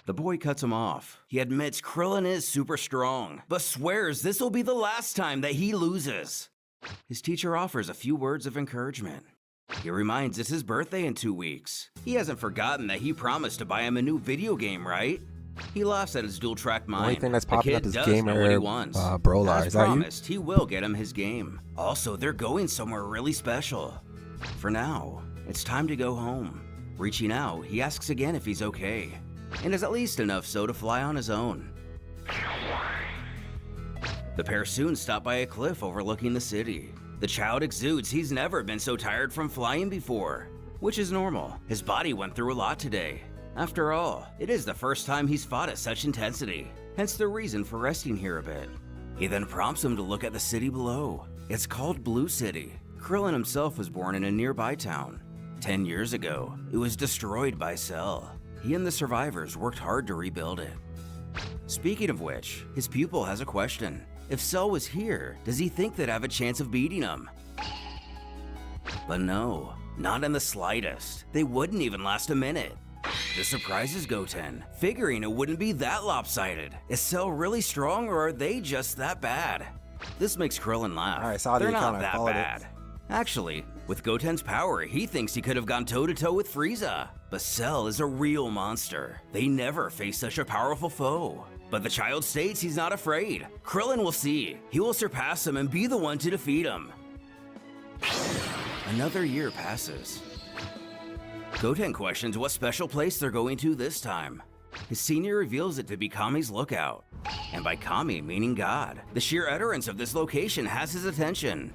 The boy cuts him off. He admits Krillin is super strong, but swears this will be the last time that he loses. His teacher offers a few words of encouragement. He reminds it's his birthday in 2 weeks. He hasn't forgotten that he promised to buy him a new video game, right? He laughs at his dual-track mind. only thing that's The popping kid up is does know what he gamer, wants. Brolar. As Is that you? promised, he will get him his game. Also, they're going somewhere really special. For now, it's time to go home. Reaching out, he asks again if he's okay, and is at least enough so to fly on his own. The pair soon stop by a cliff overlooking the city. The child exudes he's never been so tired from flying before, which is normal. His body went through a lot today. After all, it is the first time he's fought at such intensity, hence the reason for resting here a bit. He then prompts him to look at the city below. It's called Blue City. Krillin himself was born in a nearby town. 10 years ago, it was destroyed by Cell. He and the survivors worked hard to rebuild it. Speaking of which, his pupil has a question. If Cell was here, does he think they'd have a chance of beating him? But no, not in the slightest. They wouldn't even last a minute. This surprises Goten, figuring it wouldn't be that lopsided. Is Cell really strong or are they just that bad? This makes Krillin laugh. Alright, saw the They're account, not I that followed it. bad. Actually, with Goten's power, he thinks he could have gone toe-to-toe with Frieza. But Cell is a real monster. They never face such a powerful foe. But the child states he's not afraid. Krillin will see. He will surpass him and be the one to defeat him. Another year passes. Goten questions what special place they're going to this time. His senior reveals it to be Kami's lookout. And by Kami meaning God, the sheer utterance of this location has his attention.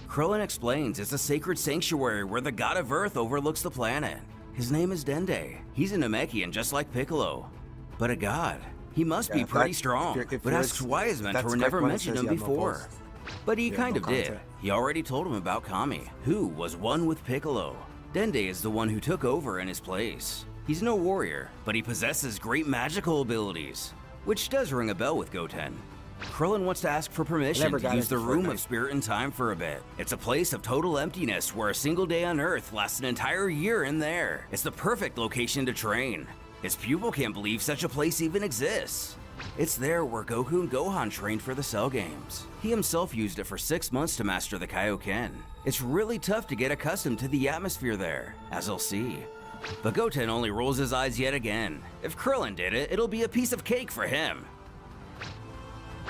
Krillin explains it's a sacred sanctuary where the god of Earth overlooks the planet. His name is Dende. He's a Namekian just like Piccolo. But a god. He must be if pretty that- strong, if but you're- asks why his if that's mentor the never correct one, it mentioned says him you have no before. posts. But he You have kind no of did. content. He already told him about Kami, who was one with Piccolo. Dende is the one who took over in his place. He's no warrior, but he possesses great magical abilities, which does ring a bell with Goten. Krillin wants to ask for permission Never to got use the into Room Fortnite. of Spirit and Time for a bit. It's a place of total emptiness where a single day on Earth lasts an entire year in there. It's the perfect location to train. His pupil can't believe such a place even exists. It's there where Goku and Gohan trained for the Cell Games. He himself used it for 6 months to master the Kaioken. It's really tough to get accustomed to the atmosphere there, as he'll see. But Goten only rolls his eyes yet again. If Krillin did it, it'll be a piece of cake for him.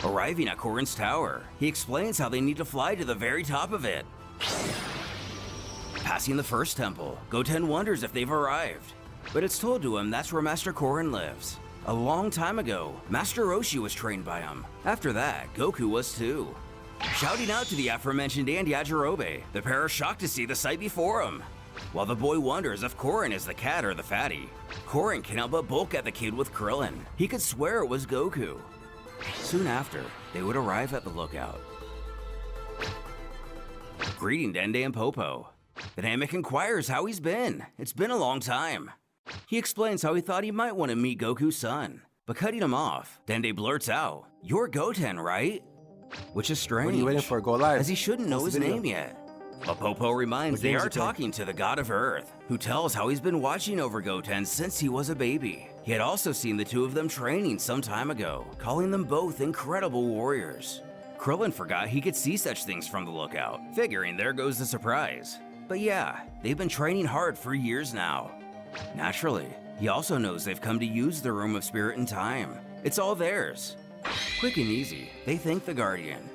Arriving at Korin's tower, he explains how they need to fly to the very top of it. Passing the first temple, Goten wonders if they've arrived. But it's told to him that's where Master Korin lives. A long time ago, Master Roshi was trained by him. After that, Goku was too. Shouting out to the aforementioned and Yajirobe, the pair are shocked to see the sight before him. While the boy wonders if Korin is the cat or the fatty, Korin cannot but bulk at the kid with Krillin. He could swear it was Goku. Soon after, they would arrive at the lookout. Greeting Dende and Popo. The Namek inquires how he's been. It's been a long time. He explains how he thought he might want to meet Goku's son. But cutting him off, Dende blurts out, "You're Goten, right?" Which is strange, What are you waiting for? Go live. as he shouldn't know Post his the video. name yet. But Popo reminds What they games are you play? talking to the god of Earth, who tells how he's been watching over Goten since he was a baby. He had also seen the two of them training some time ago, calling them both incredible warriors. Krillin forgot he could see such things from the lookout, figuring there goes the surprise. But yeah, they've been training hard for years now. Naturally, he also knows they've come to use the Room of Spirit and Time. It's all theirs. Quick and easy, they thank the Guardian.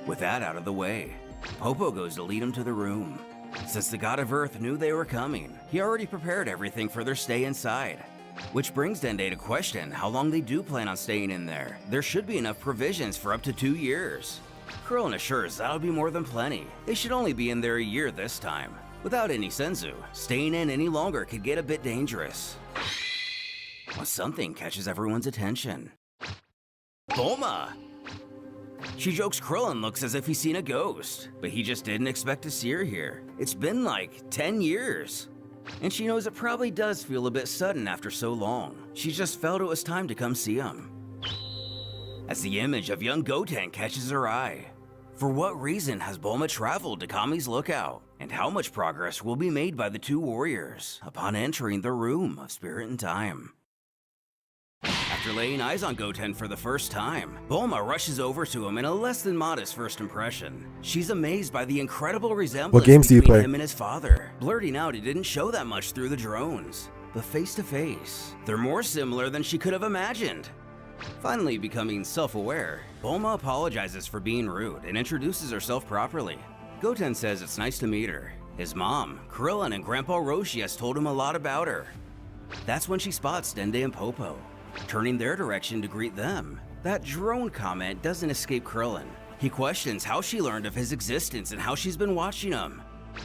With that out of the way, Popo goes to lead him to the room. Since the god of Earth knew they were coming, he already prepared everything for their stay inside. Which brings Dende to question how long they do plan on staying in there. There should be enough provisions for up to 2 years. Krillin assures that'll be more than plenty. They should only be in there a year this time. Without any senzu, staying in any longer could get a bit dangerous. When something catches everyone's attention. Bulma! She jokes Krillin looks as if he's seen a ghost, but he just didn't expect to see her here. It's been like 10 years. And she knows it probably does feel a bit sudden after so long. She just felt it was time to come see him. As the image of young Goten catches her eye. For what reason has Bulma traveled to Kami's Lookout? And how much progress will be made by the two warriors upon entering the Room of Spirit and Time? After laying eyes on Goten for the first time, Bulma rushes over to him in a less than modest first impression. She's amazed by the incredible resemblance games do you between play? him and his father, blurting out it didn't show that much through the drones. But face to face, they're more similar than she could have imagined. Finally becoming self-aware, Bulma apologizes for being rude and introduces herself properly. Goten says it's nice to meet her. His mom, Krillin, and Grandpa Roshi has told him a lot about her. That's when she spots Dende and Popo, turning their direction to greet them. That drone comment doesn't escape Krillin. He questions how she learned of his existence and how she's been watching him.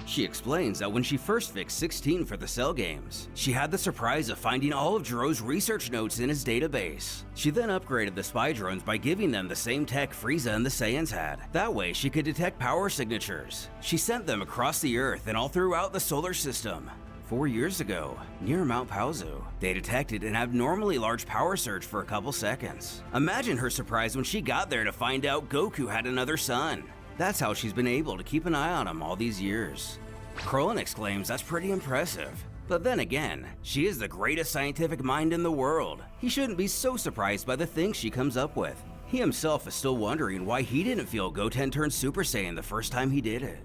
She explains that when she first fixed 16 for the Cell games, she had the surprise of finding all of Jiro's research notes in his database. She then upgraded the spy drones by giving them the same tech Frieza and the Saiyans had. That way she could detect power signatures. She sent them across the Earth and all throughout the solar system. 4 years ago, near Mount Pauzu, they detected an abnormally large power surge for a couple seconds. Imagine her surprise when she got there to find out Goku had another son. That's how she's been able to keep an eye on him all these years. Krillin exclaims that's pretty impressive. But then again, she is the greatest scientific mind in the world. He shouldn't be so surprised by the things she comes up with. He himself is still wondering why he didn't feel Goten turn Super Saiyan the first time he did it.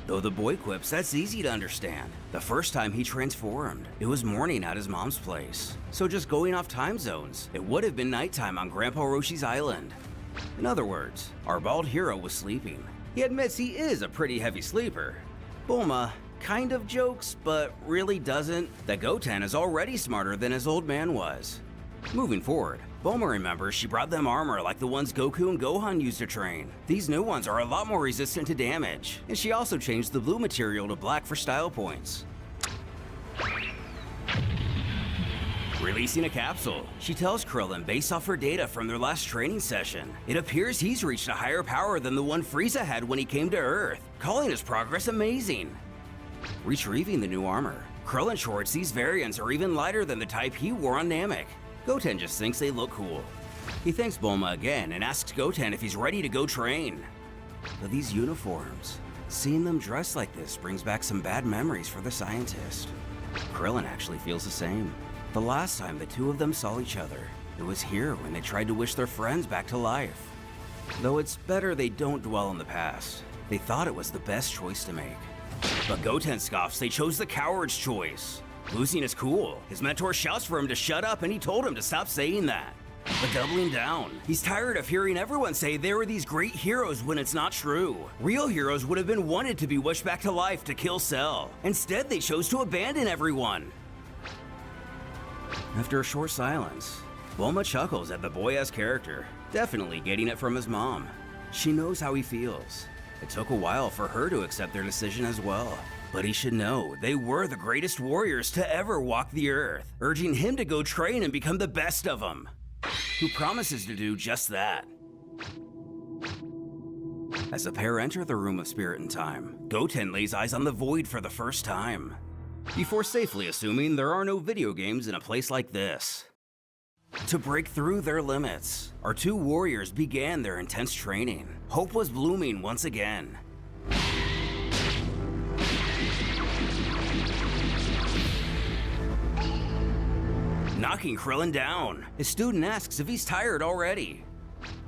Though the boy quips that's easy to understand. The first time he transformed, it was morning at his mom's place. So just going off time zones, it would have been nighttime on Grandpa Roshi's island. In other words, our bald hero was sleeping. He admits he is a pretty heavy sleeper. Bulma kind of jokes, but really doesn't, that Goten is already smarter than his old man was. Moving forward, Bulma remembers she brought them armor like the ones Goku and Gohan used to train. These new ones are a lot more resistant to damage, and she also changed the blue material to black for style points. Releasing a capsule, she tells Krillin based off her data from their last training session, it appears he's reached a higher power than the one Frieza had when he came to Earth, calling his progress amazing. Retrieving the new armor, Krillin shorts these variants are even lighter than the type he wore on Namek. Goten just thinks they look cool. He thanks Bulma again and asks Goten if he's ready to go train. But these uniforms, seeing them dressed like this brings back some bad memories for the scientist. Krillin actually feels the same. The last time the two of them saw each other, it was here when they tried to wish their friends back to life. Though it's better they don't dwell in the past. They thought it was the best choice to make. But Goten scoffs they chose the coward's choice. Losing is cool. His mentor shouts for him to shut up and he told him to stop saying that. But doubling down, he's tired of hearing everyone say they were these great heroes when it's not true. Real heroes would have been wanted to be wished back to life to kill Cell. Instead, they chose to abandon everyone. After a short silence, Bulma chuckles at the boy-ass character, definitely getting it from his mom. She knows how he feels. It took a while for her to accept their decision as well. But he should know they were the greatest warriors to ever walk the earth, urging him to go train and become the best of them. Who promises to do just that. As the pair enter the Room of Spirit and Time, Goten lays eyes on the Void for the first time, before safely assuming there are no video games in a place like this. To break through their limits, our two warriors began their intense training. Hope was blooming once again. Knocking Krillin down, his student asks if he's tired already.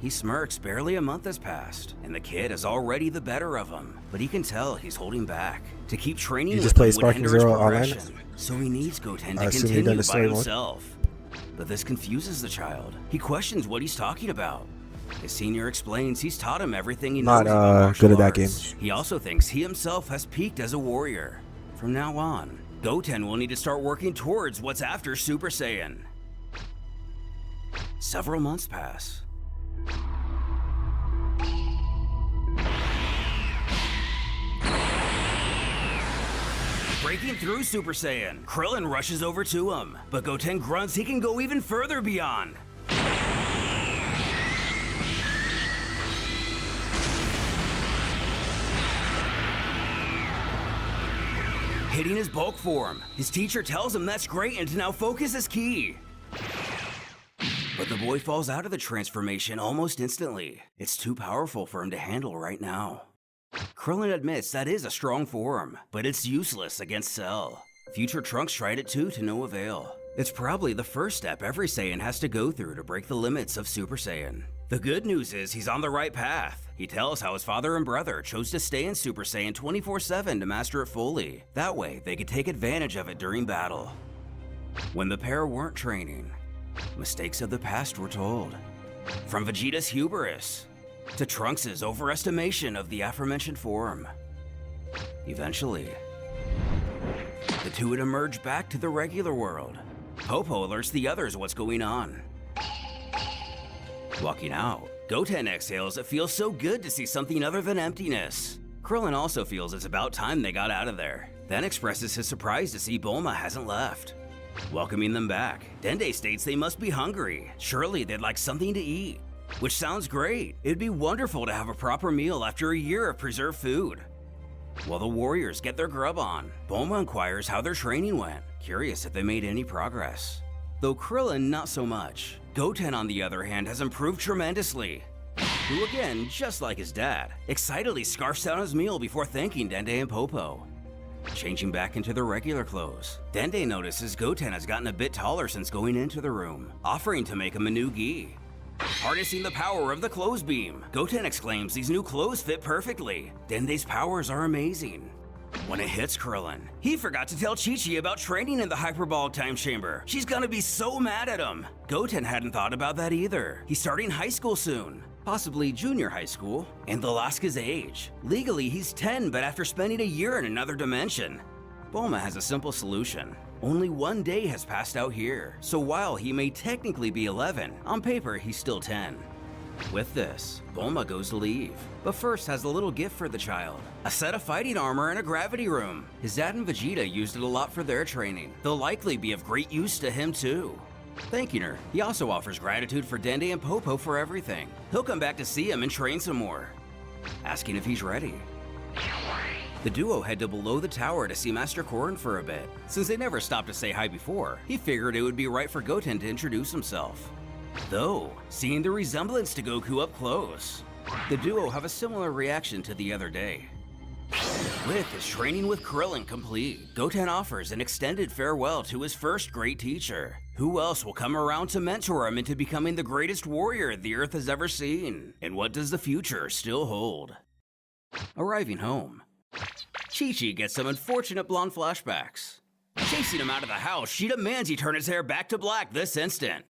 He smirks. Barely a month has passed, and the kid is already the better of him. But he can tell he's holding back. To keep training You with just play him would Sparking hinder his Zero online? progression. So he needs Goten to I assume you've done continue the by story mode? himself. But this confuses the child. He questions what he's talking about. His senior explains he's taught him everything he knows Not about martial good at that arts. He also thinks he himself has peaked as a warrior. From now on, Goten will need to start working towards what's after Super Saiyan. Several months pass. breaking through Super Saiyan. Krillin rushes over to him, but Goten grunts he can go even further beyond. Hitting his bulk form. His teacher tells him that's great and to now focus is key. But the boy falls out of the transformation almost instantly. It's too powerful for him to handle right now. Krillin admits that is a strong form, but it's useless against Cell. Future Trunks tried it too to no avail. It's probably the first step every Saiyan has to go through to break the limits of Super Saiyan. The good news is he's on the right path. He tells how his father and brother chose to stay in Super Saiyan 24/7 to master it fully. That way, they could take advantage of it during battle. When the pair weren't training, mistakes of the past were told. From Vegeta's hubris to Trunks' overestimation of the aforementioned form. Eventually, the two would emerge back to the regular world. Popo alerts the others what's going on. Walking out, Goten exhales it feels so good to see something other than emptiness. Krillin also feels it's about time they got out of there, then expresses his surprise to see Bulma hasn't left. Welcoming them back, Dende states they must be hungry. Surely they'd like something to eat. Which sounds great. It'd be wonderful to have a proper meal after a year of preserved food. While the warriors get their grub on, Bulma inquires how their training went, curious if they made any progress. Though Krillin not so much. Goten on the other hand has improved tremendously. Who again, just like his dad, excitedly scarfs down his meal before thanking Dende and Popo. Changing back into their regular clothes, Dende notices Goten has gotten a bit taller since going into the room, offering to make him a new gi. Harnessing the power of the clothes beam, Goten exclaims these new clothes fit perfectly. Dende's powers are amazing. When it hits Krillin, he forgot to tell Chi-Chi about training in the hyperbolic time chamber. She's gonna be so mad at him. Goten hadn't thought about that either. He's starting high school soon. Possibly junior high school, and Alaska's age. Legally, he's 10, but after spending a year in another dimension. Bulma has a simple solution. Only one day has passed out here, so while he may technically be 11, on paper he's still 10. With this, Bulma goes to leave, but first has a little gift for the child. A set of fighting armor and a gravity room. His dad and Vegeta used it a lot for their training. They'll likely be of great use to him too. Thanking her, he also offers gratitude for Dende and Popo for everything. He'll come back to see him and train some more. Asking if he's ready. The duo head to below the tower to see Master Korin for a bit. Since they never stopped to say hi before, he figured it would be right for Goten to introduce himself. Though, seeing the resemblance to Goku up close, the duo have a similar reaction to the other day. With his training with Krillin complete, Goten offers an extended farewell to his first great teacher. Who else will come around to mentor him into becoming the greatest warrior the Earth has ever seen? And what does the future still hold? Arriving home, Chi-Chi gets some unfortunate blonde flashbacks. Chasing him out of the house, she demands he turn his hair back to black this instant.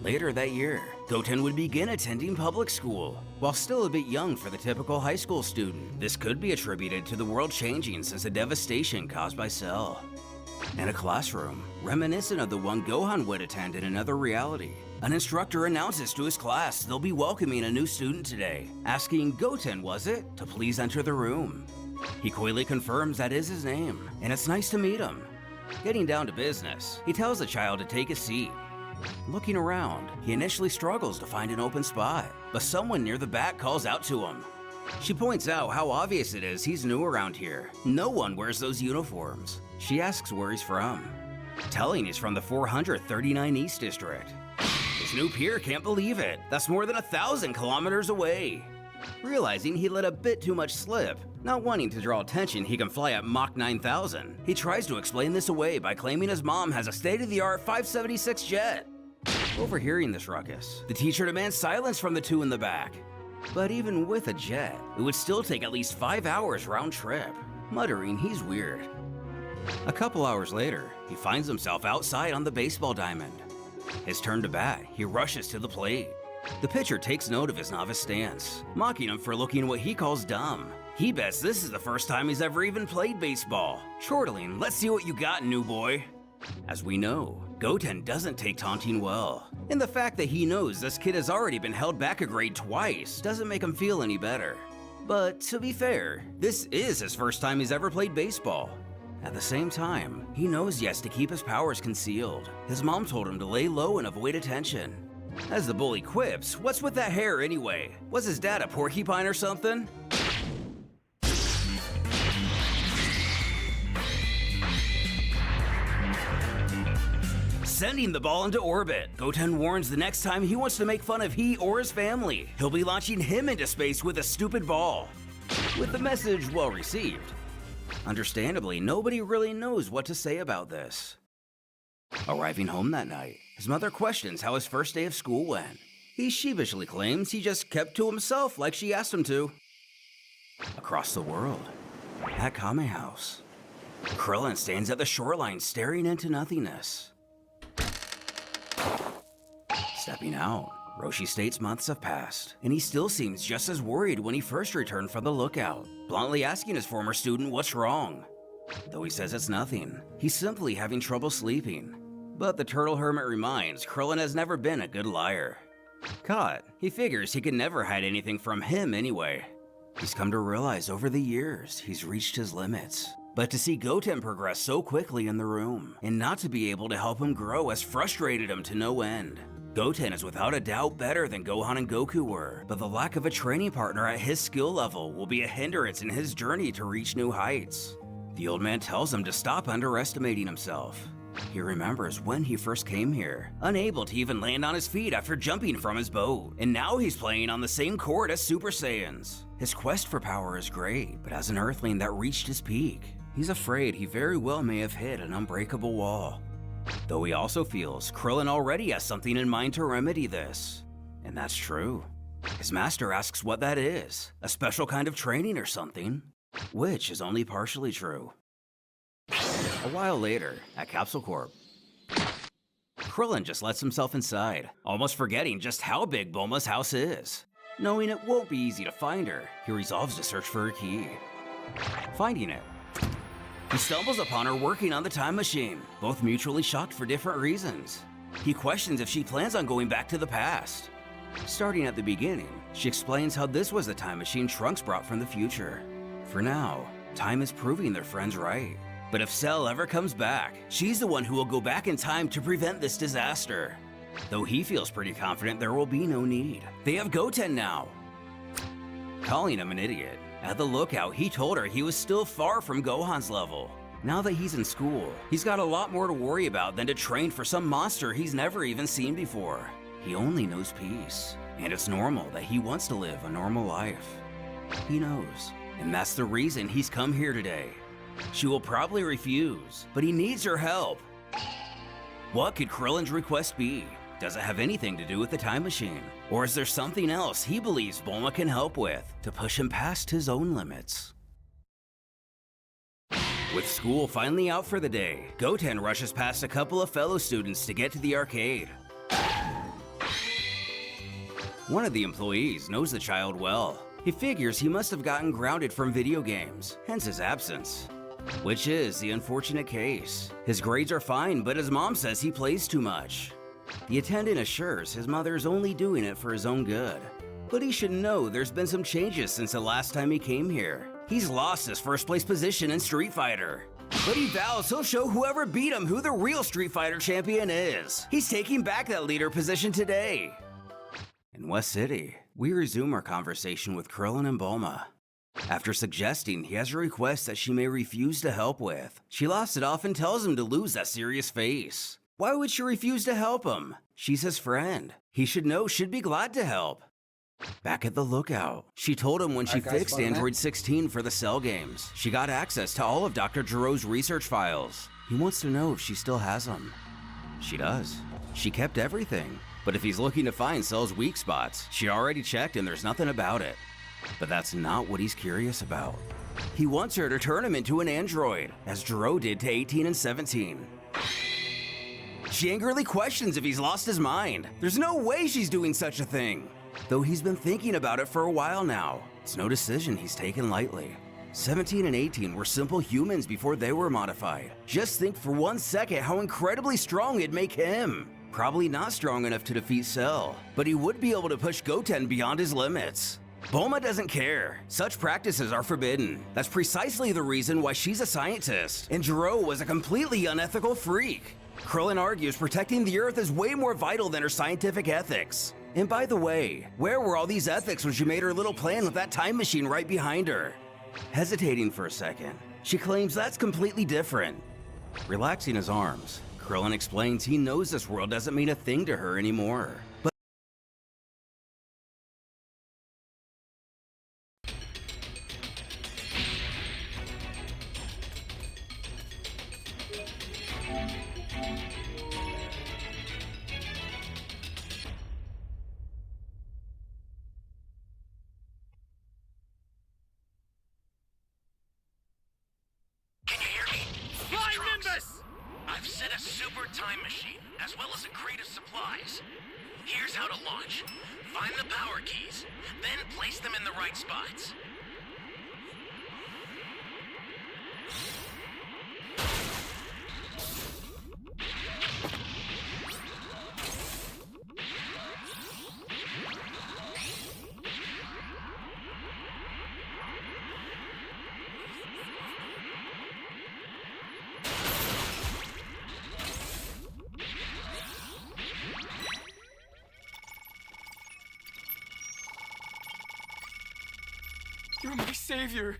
Later that year, Goten would begin attending public school. While still a bit young for the typical high school student, this could be attributed to the world changing since the devastation caused by Cell. In a classroom, reminiscent of the one Gohan would attend in another reality, an instructor announces to his class they'll be welcoming a new student today, asking Goten, was it, to please enter the room. He coyly confirms that is his name, and it's nice to meet him. Getting down to business, he tells the child to take a seat. Looking around, he initially struggles to find an open spot, but someone near the back calls out to him. She points out how obvious it is he's new around here. No one wears those uniforms. She asks where he's from, telling he's from the 439 East District. His new peer can't believe it. That's more than 1,000 kilometers away. Realizing he let a bit too much slip, not wanting to draw attention he can fly at Mach 9,000, he tries to explain this away by claiming his mom has a state-of-the-art 576 jet. Overhearing this ruckus, the teacher demands silence from the two in the back. But even with a jet, it would still take at least 5 hours round trip, muttering he's weird. A couple hours later, he finds himself outside on the baseball diamond. His turn to bat, he rushes to the plate. The pitcher takes note of his novice stance, mocking him for looking what he calls dumb. He bets this is the first time he's ever even played baseball. Chortling, let's see what you got, new boy. As we know, Goten doesn't take taunting well, and the fact that he knows this kid has already been held back a grade twice doesn't make him feel any better. But to be fair, this is his first time he's ever played baseball. At the same time, he knows he has to keep his powers concealed. His mom told him to lay low and avoid attention. As the bully quips, what's with that hair anyway? Was his dad a porcupine or something? Sending the ball into orbit, Goten warns the next time he wants to make fun of he or his family, he'll be launching him into space with a stupid ball. With the message well received. Understandably, nobody really knows what to say about this. Arriving home that night, his mother questions how his first day of school went. He sheepishly claims he just kept to himself like she asked him to. Across the world, at Kame House, Krillin stands at the shoreline staring into nothingness. Stepping out, Roshi states months have passed, and he still seems just as worried when he first returned from the lookout, bluntly asking his former student what's wrong. Though he says it's nothing, he's simply having trouble sleeping. But the Turtle Hermit reminds Krillin has never been a good liar. Caught, he figures he can never hide anything from him anyway. He's come to realize over the years he's reached his limits. But to see Goten progress so quickly in the room, and not to be able to help him grow has frustrated him to no end. Goten is without a doubt better than Gohan and Goku were, but the lack of a training partner at his skill level will be a hindrance in his journey to reach new heights. The old man tells him to stop underestimating himself. He remembers when he first came here, unable to even land on his feet after jumping from his boat, and now he's playing on the same court as Super Saiyans. His quest for power is great, but as an Earthling that reached his peak, he's afraid he very well may have hit an unbreakable wall. Though he also feels Krillin already has something in mind to remedy this. And that's true. His master asks what that is, a special kind of training or something, which is only partially true. A while later, at Capsule Corp, Krillin just lets himself inside, almost forgetting just how big Bulma's house is. Knowing it won't be easy to find her, he resolves to search for her key. Finding it, he stumbles upon her working on the time machine, both mutually shocked for different reasons. He questions if she plans on going back to the past. Starting at the beginning, she explains how this was the time machine Trunks brought from the future. For now, time is proving their friends right. But if Cell ever comes back, she's the one who will go back in time to prevent this disaster. Though he feels pretty confident there will be no need. They have Goten now. Calling him an idiot, at the lookout he told her he was still far from Gohan's level. Now that he's in school, he's got a lot more to worry about than to train for some monster he's never even seen before. He only knows peace, and it's normal that he wants to live a normal life. He knows, and that's the reason he's come here today. She will probably refuse, but he needs her help. What could Krillin's request be? Does it have anything to do with the time machine? Or is there something else he believes Bulma can help with to push him past his own limits? With school finally out for the day, Goten rushes past a couple of fellow students to get to the arcade. One of the employees knows the child well. He figures he must have gotten grounded from video games, hence his absence. Which is the unfortunate case. His grades are fine, but his mom says he plays too much. The attendant assures his mother is only doing it for his own good. But he should know there's been some changes since the last time he came here. He's lost his first place position in Street Fighter. But he vows he'll show whoever beat him who the real Street Fighter champion is. He's taking back that leader position today. In West City, we resume our conversation with Krillin and Bulma. After suggesting he has a request that she may refuse to help with, she laughs it off and tells him to lose that serious face. Why would she refuse to help him? She's his friend. He should know she'd be glad to help. Back at the lookout, she told him when she fixed Android 16 for the Cell games, she got access to all of Dr. Gero's research files. He wants to know if she still has them. She does. She kept everything. But if he's looking to find Cell's weak spots, she already checked and there's nothing about it. But that's not what he's curious about. He wants her to turn him into an android, as Gero did to 18 and 17. She angrily questions if he's lost his mind. There's no way she's doing such a thing. Though he's been thinking about it for a while now, it's no decision he's taken lightly. 17 and 18 were simple humans before they were modified. Just think for 1 second how incredibly strong it'd make him. Probably not strong enough to defeat Cell, but he would be able to push Goten beyond his limits. Bulma doesn't care. Such practices are forbidden. That's precisely the reason why she's a scientist, and Gero was a completely unethical freak. Krillin argues protecting the Earth is way more vital than her scientific ethics. And by the way, where were all these ethics when she made her little plan with that time machine right behind her? Hesitating for a second, she claims that's completely different. Relaxing his arms, Krillin explains he knows this world doesn't mean a thing to her anymore. But Can you hear me? Fly, Trunks. Nimbus! I've set a super time machine, as well as a crate of supplies. Here's how to launch. Find the power keys, then place them in the right spots. You're my savior.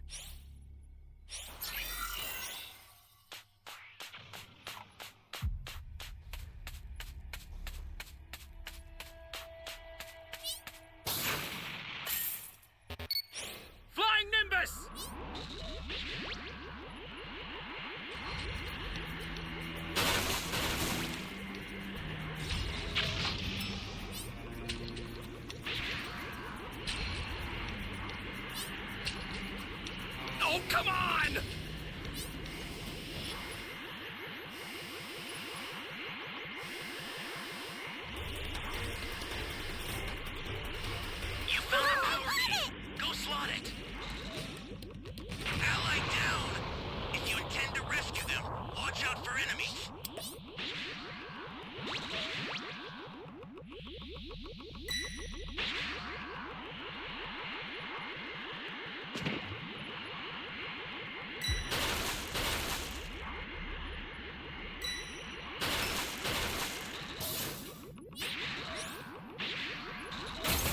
Flying Nimbus! Oh, come on! You found the power key. Go slot it. Ally down. If you intend to rescue them, watch out for enemies.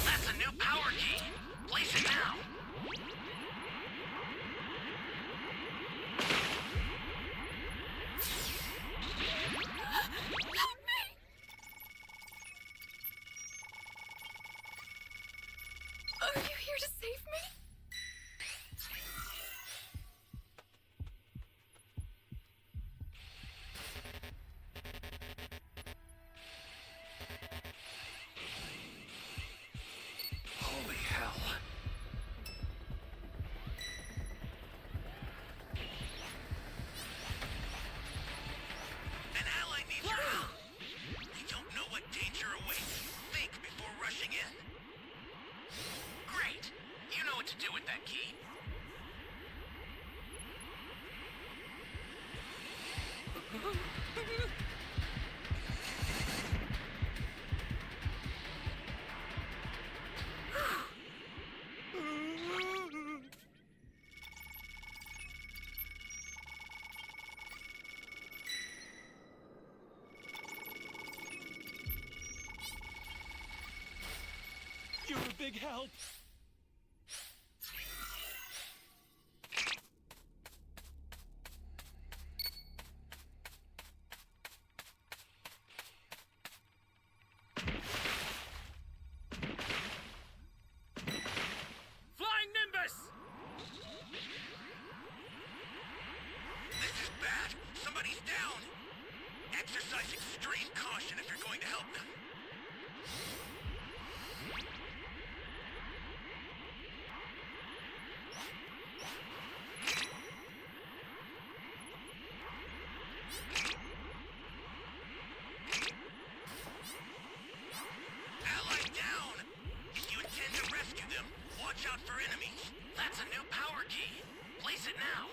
That's a new power key. Place it now. Are you here to save me? Holy hell. An ally needs your help. You don't know what danger awaits. Think before rushing in. Great. You know what to do with that key. You're a big help. Flying Nimbus! This is bad. Somebody's down. Exercise extreme caution if you're going to help them. Ally down! If you intend to rescue them, watch out for enemies. That's a new power key. Place it now.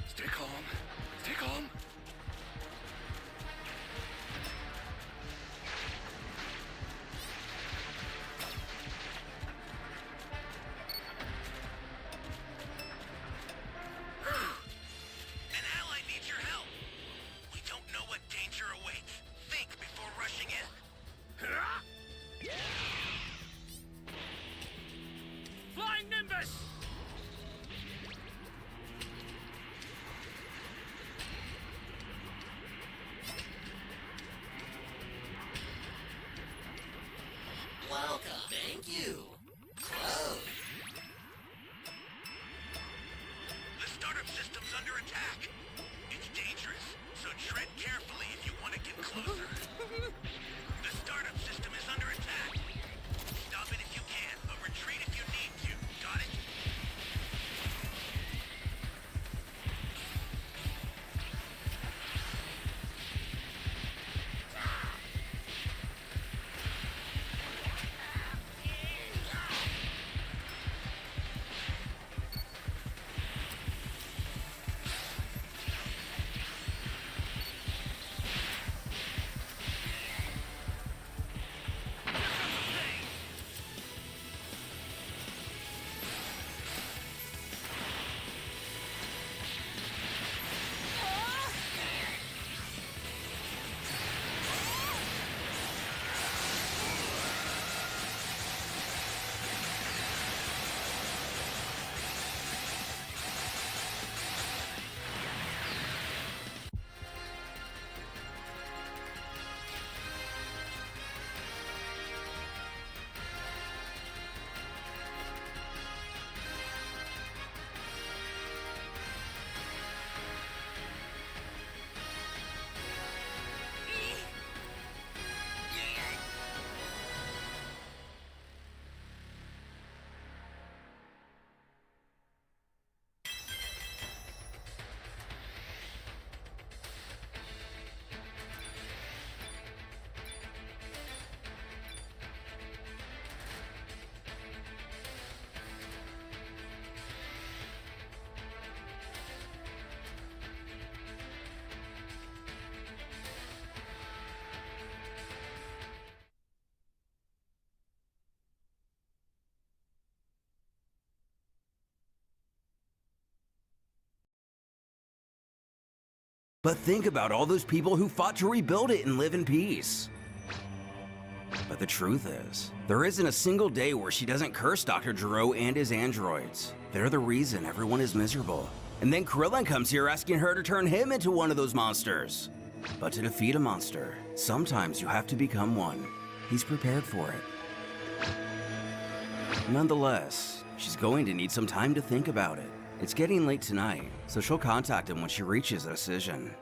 Stay calm. Stay calm. An ally needs your help. We don't know what danger awaits. Think before rushing in. Flying Nimbus! Welcome. Thank you. The startup system's under attack. It's dangerous, so tread carefully if you want to get closer. The startup system is under attack. Stop it if you can, but retreat if you need to. Got it? But think about all those people who fought to rebuild it and live in peace. But the truth is, there isn't a single day where she doesn't curse Dr. Gero and his androids. They're the reason everyone is miserable. And then Krillin comes here asking her to turn him into one of those monsters. But to defeat a monster, sometimes you have to become one. He's prepared for it. Nonetheless, she's going to need some time to think about it. It's getting late tonight, so she'll contact him when she reaches a decision.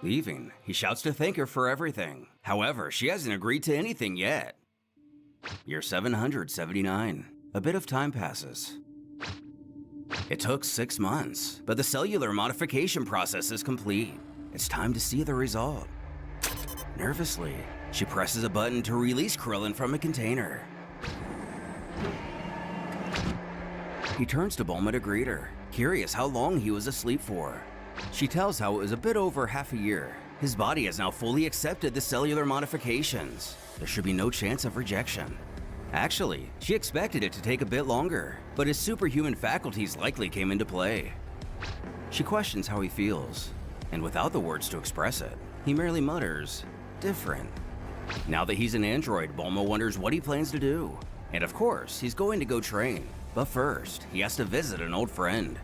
Leaving, he shouts to thank her for everything. However, she hasn't agreed to anything yet. Year 779. A bit of time passes. It took 6 months, but the cellular modification process is complete. It's time to see the result. Nervously, she presses a button to release Krillin from a container. He turns to Bulma to greet her, curious how long he was asleep for. She tells how it was a bit over half a year. His body has now fully accepted the cellular modifications. There should be no chance of rejection. Actually, she expected it to take a bit longer, but his superhuman faculties likely came into play. She questions how he feels, and without the words to express it, he merely mutters, "Different." Now that he's an android, Bulma wonders what he plans to do. And of course, he's going to go train. But first, he has to visit an old friend.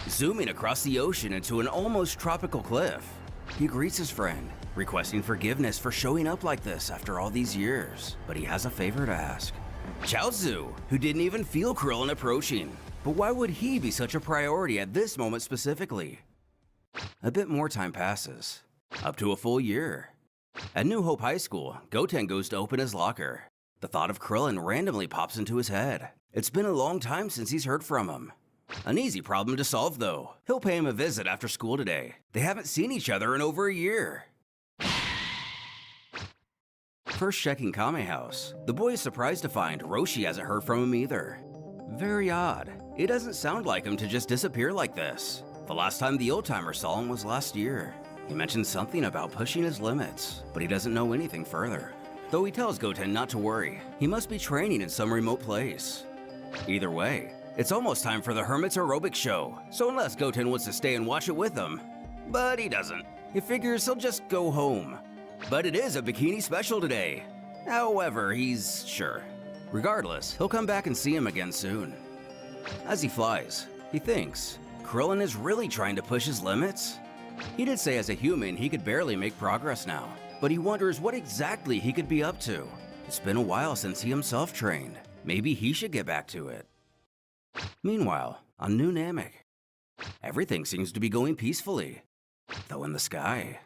Zooming across the ocean into an almost tropical cliff, he greets his friend, requesting forgiveness for showing up like this after all these years. But he has a favor to ask. Chaozu, who didn't even feel Krillin approaching. But why would he be such a priority at this moment specifically? A bit more time passes. Up to a full year. At New Hope High School, Goten goes to open his locker. The thought of Krillin randomly pops into his head. It's been a long time since he's heard from him. An easy problem to solve, though. He'll pay him a visit after school today. They haven't seen each other in over a year. First checking Kame house, the boy is surprised to find Roshi hasn't heard from him either. Very odd. It doesn't sound like him to just disappear like this. The last time the old-timer saw him was last year. He mentioned something about pushing his limits, but he doesn't know anything further. Though he tells Goten not to worry, he must be training in some remote place. Either way, it's almost time for the Hermit's aerobic show, so unless Goten wants to stay and watch it with him, but he doesn't. He figures he'll just go home. But it is a bikini special today. However, he's sure. Regardless, he'll come back and see him again soon. As he flies, he thinks, Krillin is really trying to push his limits? He did say as a human he could barely make progress now, but he wonders what exactly he could be up to. It's been a while since he himself trained. Maybe he should get back to it. Meanwhile, on New Namek, everything seems to be going peacefully, though in the sky.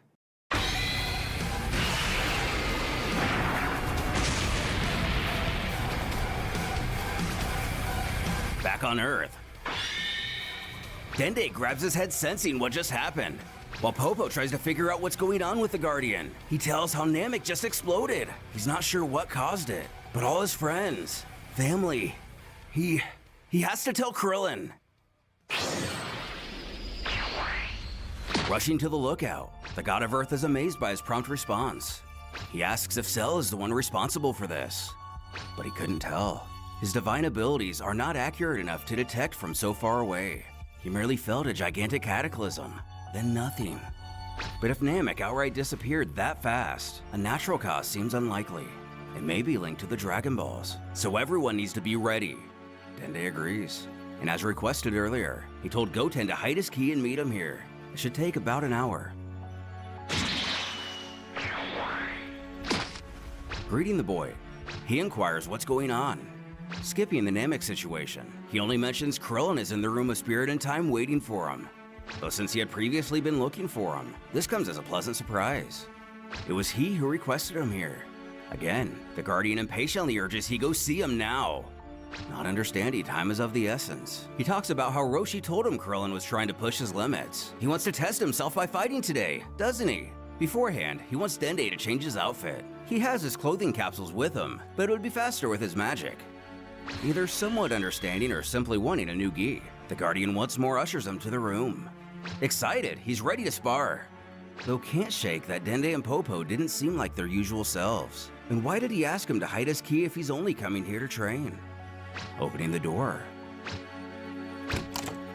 Back on Earth, Dende grabs his head sensing what just happened, while Popo tries to figure out what's going on with the Guardian. He tells how Namek just exploded. He's not sure what caused it, but all his friends, family, he has to tell Krillin. Rushing to the lookout, the God of Earth is amazed by his prompt response. He asks if Cell is the one responsible for this, but he couldn't tell. His divine abilities are not accurate enough to detect from so far away. He merely felt a gigantic cataclysm, then nothing. But if Namek outright disappeared that fast, a natural cause seems unlikely. It may be linked to the Dragon Balls, so everyone needs to be ready. Dende agrees, and as requested earlier, he told Goten to hide his ki and meet him here. It should take about an hour. Greeting the boy, he inquires what's going on. Skipping the Namek situation, he only mentions Krillin is in the Room of Spirit and Time waiting for him. Though since he had previously been looking for him, this comes as a pleasant surprise. It was he who requested him here. Again, the Guardian impatiently urges he go see him now. Not understanding time is of the essence, he talks about how Roshi told him Krillin was trying to push his limits. He wants to test himself by fighting today, doesn't he? Beforehand, he wants Dende to change his outfit. He has his clothing capsules with him, but it would be faster with his magic. Either somewhat understanding or simply wanting a new gi, the Guardian once more ushers him to the room. Excited, he's ready to spar. Though can't shake that Dende and Popo didn't seem like their usual selves. And why did he ask him to hide his ki if he's only coming here to train? Opening the door,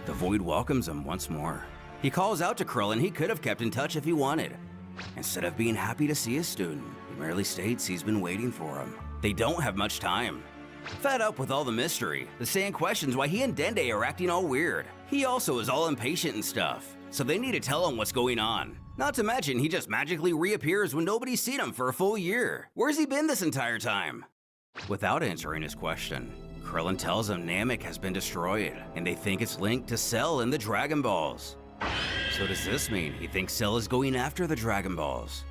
the Void welcomes him once more. He calls out to Krillin he could have kept in touch if he wanted. Instead of being happy to see his student, he merely states he's been waiting for him. They don't have much time. Fed up with all the mystery, the Saiyan questions why he and Dende are acting all weird. He also is all impatient and stuff, so they need to tell him what's going on. Not to mention, he just magically reappears when nobody's seen him for a full year. Where's he been this entire time? Without answering his question, Krillin tells him Namek has been destroyed, and they think it's linked to Cell and the Dragon Balls. So does this mean he thinks Cell is going after the Dragon Balls?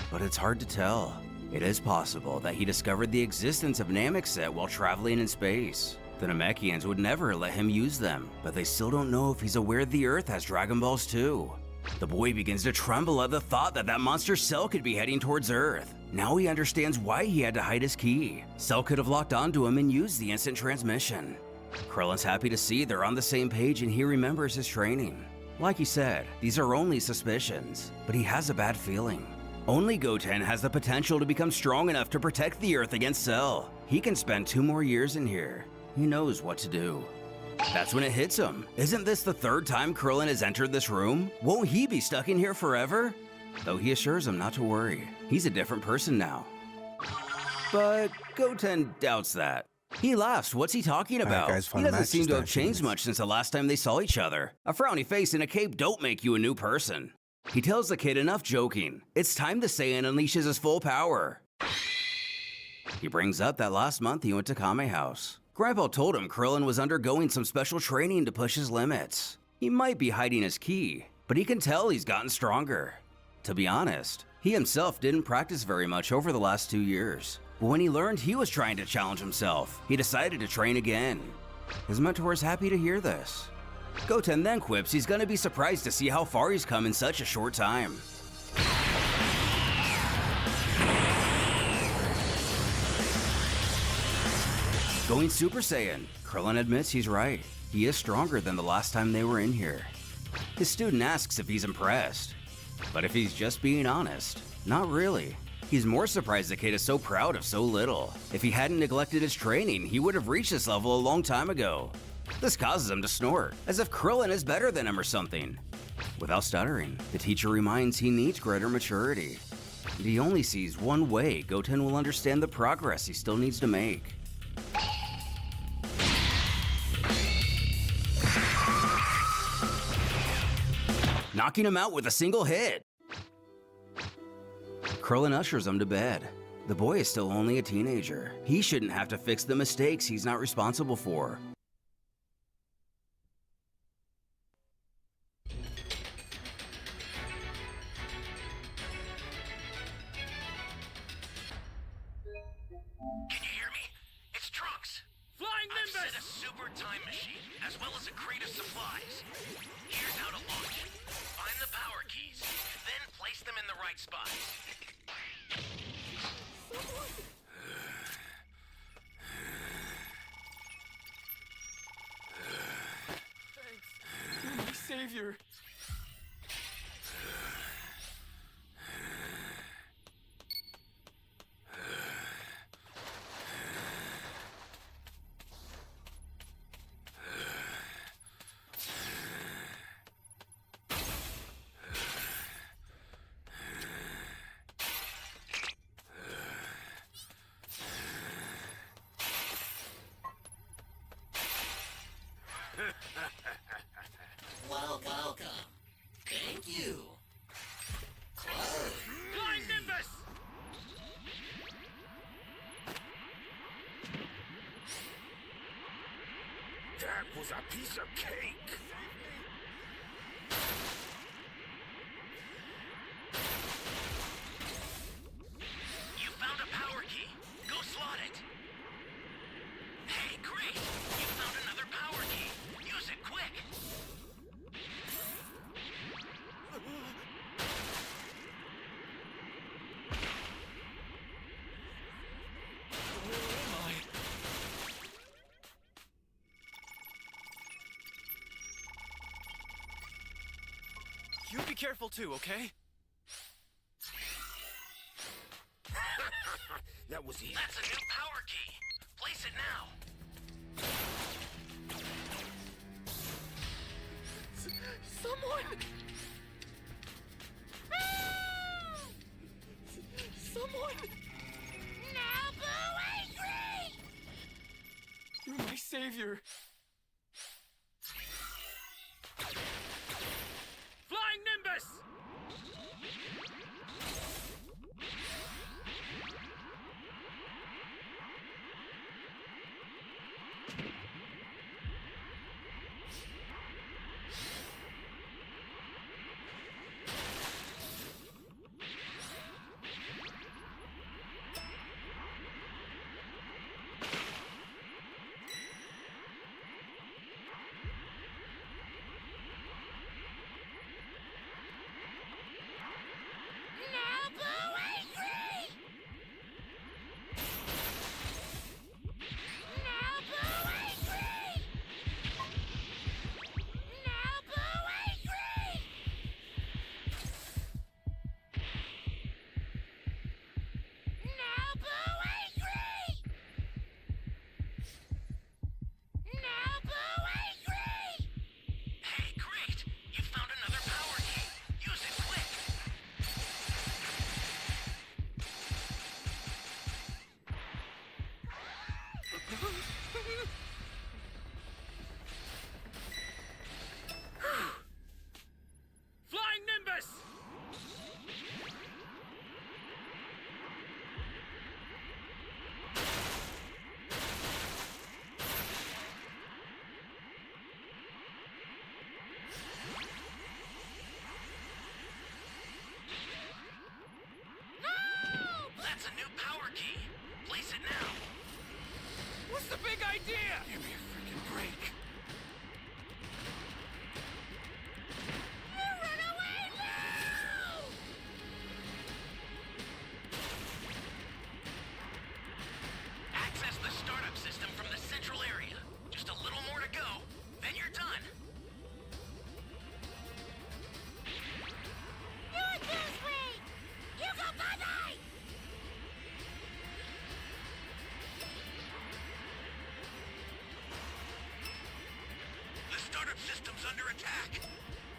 But it's hard to tell. It is possible that he discovered the existence of Namek Set while traveling in space. The Namekians would never let him use them, but they still don't know if he's aware the Earth has Dragon Balls too. The boy begins to tremble at the thought that that monster Cell could be heading towards Earth. Now he understands why he had to hide his ki. Cell could have locked onto him and used the instant transmission. Krillin's happy to see they're on the same page and he remembers his training. Like he said, these are only suspicions, but he has a bad feeling. Only Goten has the potential to become strong enough to protect the Earth against Cell. He can spend 2 more years in here. He knows what to do. That's when it hits him. Isn't this the 3rd time Krillin has entered this room? Won't he be stuck in here forever? Though he assures him not to worry. He's a different person now. But Goten doubts that. He laughs. What's he talking about? guys, He doesn't seem to have changed much since the last time they saw each other. A frowny face and a cape don't make you a new person. He tells the kid enough joking. It's time the Saiyan unleashes his full power. He brings up that last month he went to Kame House. Grandpa told him Krillin was undergoing some special training to push his limits. He might be hiding his ki, but he can tell he's gotten stronger. To be honest, he himself didn't practice very much over the last 2 years. But when he learned he was trying to challenge himself, he decided to train again. His mentor is happy to hear this. Goten then quips he's gonna be surprised to see how far he's come in such a short time. Going Super Saiyan, Krillin admits he's right. He is stronger than the last time they were in here. His student asks if he's impressed. But if he's just being honest, not really. He's more surprised the kid is so proud of so little. If he hadn't neglected his training, he would have reached this level a long time ago. This causes him to snort, as if Krillin is better than him or something. Without stuttering, the teacher reminds he needs greater maturity. And he only sees one way Goten will understand the progress he still needs to make. Knocking him out with a single hit. Krillin ushers him to bed. The boy is still only a teenager. He shouldn't have to fix the mistakes he's not responsible for. Can you hear me? It's Trunks. Flying I've Nimbus! set a super time machine, as well as a crate of supplies. Here's how to launch. Find the power keys, then place them in the right spots. You're my savior. Welcome. Thank you. Flying Nimbus! That was a piece of cake. You found a power key. Go slot it. Hey, great. You found another power key. Use it quick. Where am I? You be careful too, okay? That was easy. That's a new power key. Place it now. Someone! Someone! Nabu Angry! You're my savior. Flying Nimbus! Hey, great. You found another power key. Use it quick. Flying Nimbus! That's a new power key. Place it now. What's the big idea? Give me a freaking break. attack.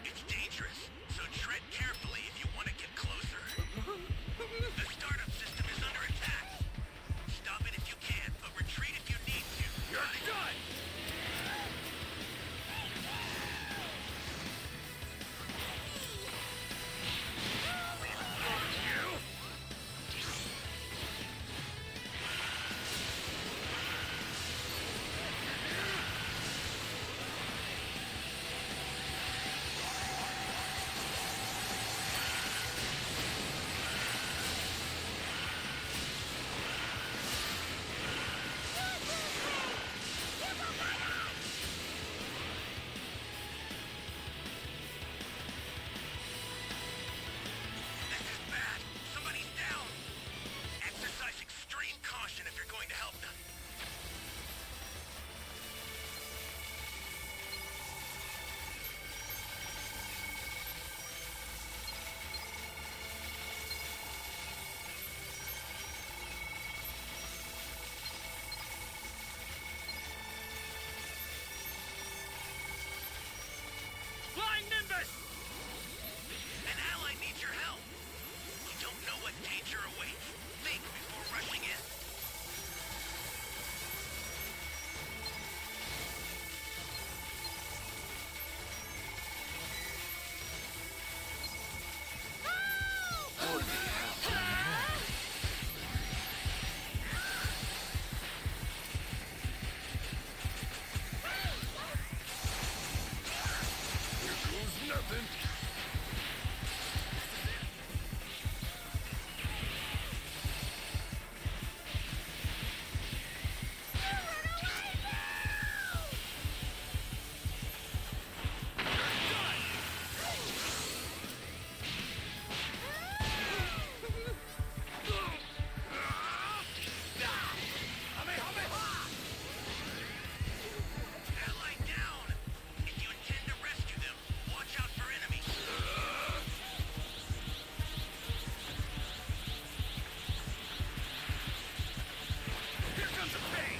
It's dangerous, so tread carefully if you want to get closer. The startup system is under attack. Stop it if you can, but retreat if you need to. You're done! This is bad. Somebody's down. Exercise extreme caution if you're going to help them. Flying Nimbus! An ally needs your help. You don't know what danger awaits. Think before rushing in. Ally down. If you intend to rescue them, watch out for enemies. Here comes the pain.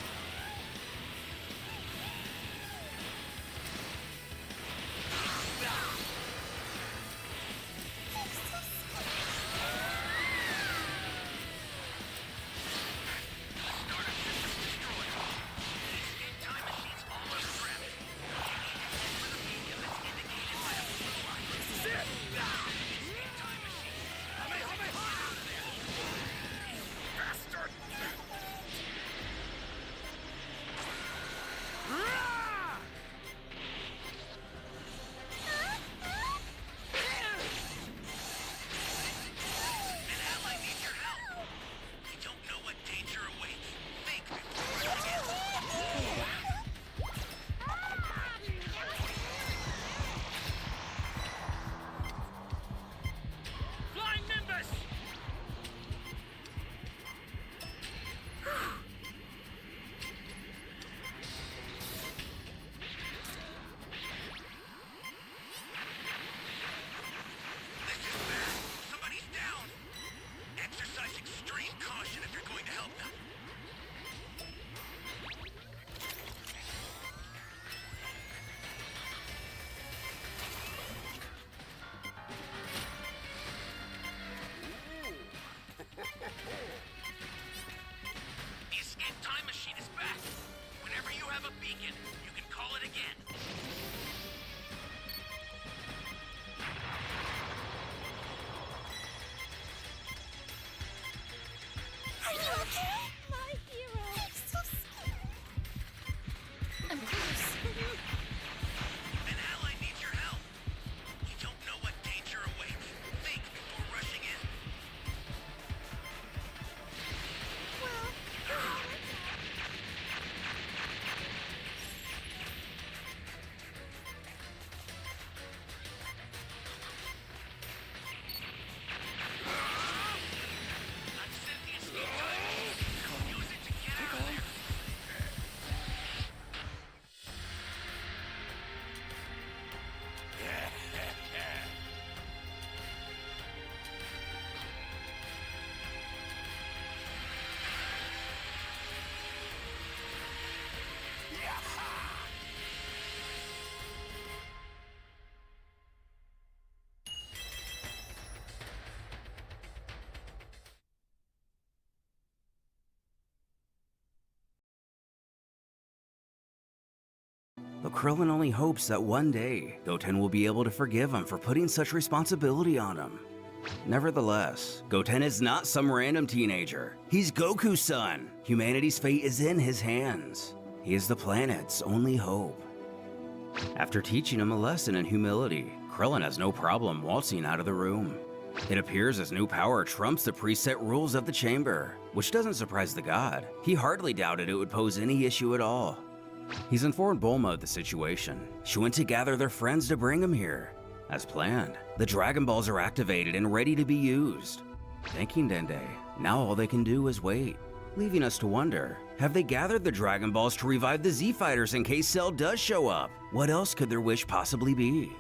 Startup system destroyed. Escape time machines almost trapped. You need to head for the beacon that's indicated by a blue light. This is it! Escape time machine. Out of there. Bastard! An ally needs your help. You don't know what danger awaits. Think before rushing in. Flying Nimbus! This is bad. Somebody's down. Exercise extreme caution if you're going to help them. The escape time machine is back. Whenever you have a beacon, you can call it again. Are you okay? My hero. I'm so scared. I'm close. An ally needs your help. You don't know what danger awaits. Think before rushing in. Well, But Krillin only hopes that one day, Goten will be able to forgive him for putting such responsibility on him. Nevertheless, Goten is not some random teenager. He's Goku's son. Humanity's fate is in his hands. He is the planet's only hope. After teaching him a lesson in humility, Krillin has no problem waltzing out of the room. It appears his new power trumps the preset rules of the chamber, which doesn't surprise the god. He hardly doubted it would pose any issue at all. He's informed Bulma of the situation. She went to gather their friends to bring him here. As planned, the Dragon Balls are activated and ready to be used. Thanking Dende, now all they can do is wait. Leaving us to wonder, have they gathered the Dragon Balls to revive the Z-Fighters in case Cell does show up? What else could their wish possibly be?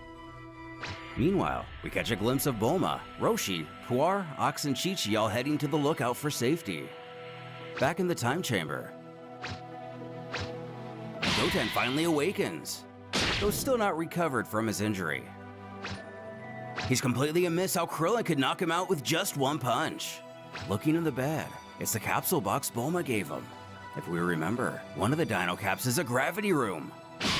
Meanwhile, we catch a glimpse of Bulma, Roshi, Puar, Ox, and Chi-Chi all heading to the lookout for safety. Back in the time chamber, Goten finally awakens, though still not recovered from his injury. He's completely amiss how Krillin could knock him out with just one punch. Looking in the bed, it's the capsule box Bulma gave him. If we remember, one of the Dino Caps is a gravity room,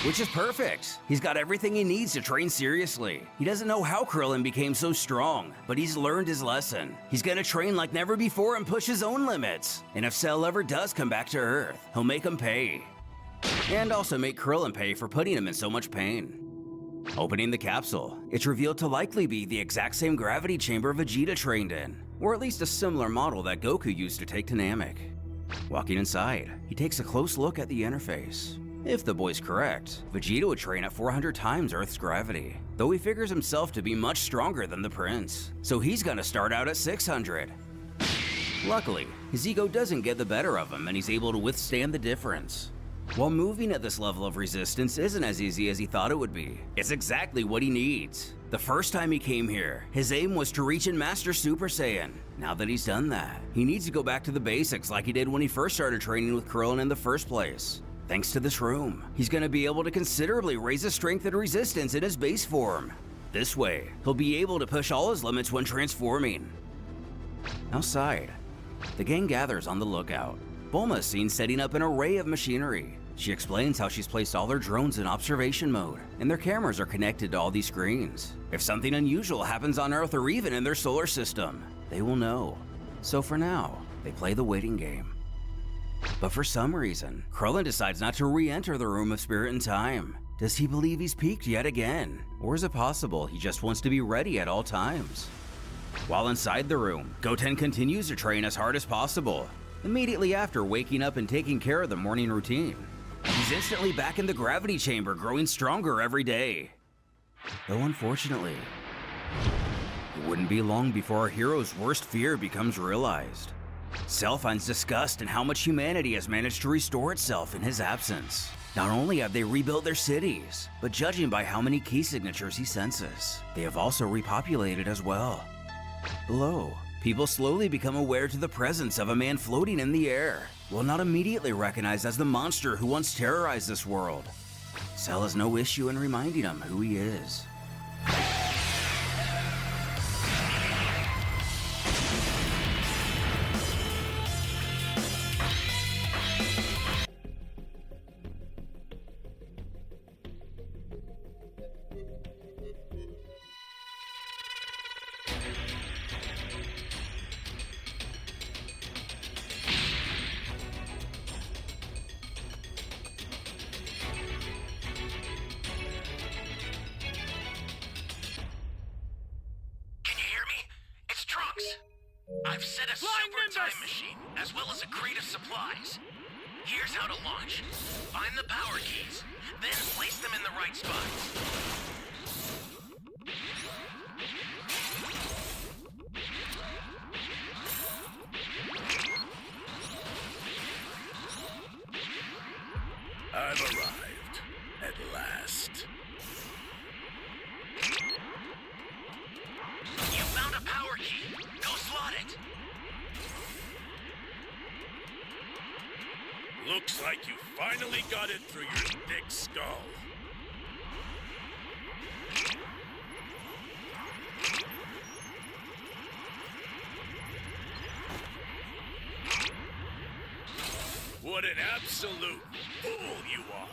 which is perfect. He's got everything he needs to train seriously. He doesn't know how Krillin became so strong, but he's learned his lesson. He's gonna train like never before and push his own limits. And if Cell ever does come back to Earth, he'll make him pay. And also make Krillin pay for putting him in so much pain. Opening the capsule, it's revealed to likely be the exact same gravity chamber Vegeta trained in, or at least a similar model that Goku used to take to Namek. Walking inside, he takes a close look at the interface. If the boy's correct, Vegeta would train at 400 times Earth's gravity, though he figures himself to be much stronger than the prince, so he's gonna start out at 600. Luckily, his ego doesn't get the better of him and he's able to withstand the difference. While moving at this level of resistance isn't as easy as he thought it would be, it's exactly what he needs. The first time he came here, his aim was to reach and master Super Saiyan. Now that he's done that, he needs to go back to the basics like he did when he first started training with Krillin in the first place. Thanks to this room, he's going to be able to considerably raise his strength and resistance in his base form. This way, he'll be able to push all his limits when transforming. Outside, the gang gathers on the lookout. Bulma is seen setting up an array of machinery. She explains how she's placed all her drones in observation mode, and their cameras are connected to all these screens. If something unusual happens on Earth or even in their solar system, they will know. So for now, they play the waiting game. But for some reason, Krillin decides not to re-enter the Room of Spirit and Time. Does he believe he's peaked yet again? Or is it possible he just wants to be ready at all times? While inside the room, Goten continues to train as hard as possible. Immediately after waking up and taking care of the morning routine, he's instantly back in the gravity chamber, growing stronger every day. Though unfortunately, it wouldn't be long before our hero's worst fear becomes realized. Cell finds disgust in how much humanity has managed to restore itself in his absence. Not only have they rebuilt their cities, but judging by how many key signatures he senses, they have also repopulated as well. Below, people slowly become aware to the presence of a man floating in the air, while not immediately recognized as the monster who once terrorized this world. Cell has no issue in reminding him who he is. I've set a super time machine, as well as a crate of supplies. Here's how to launch. Find the power keys, then place them in the right spots. I've arrived, at last. You found a power key. Go slot it. Looks like you finally got it through your thick skull. What an absolute fool you are!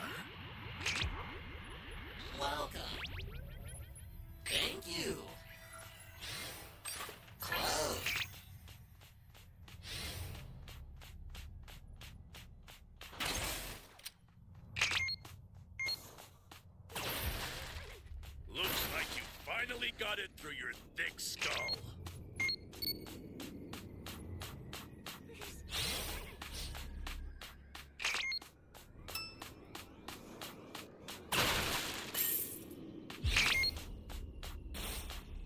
finally got it through your thick skull.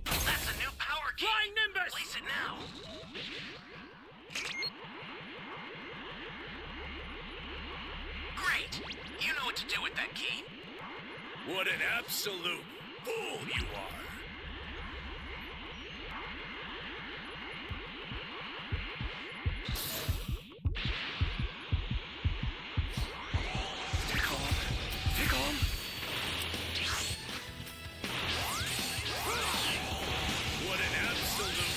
That's a new power key. Flying Nimbus! Place it now. Great. You know what to do with that key. What an absolute fool you are! Tickle. Tickle. What an absolute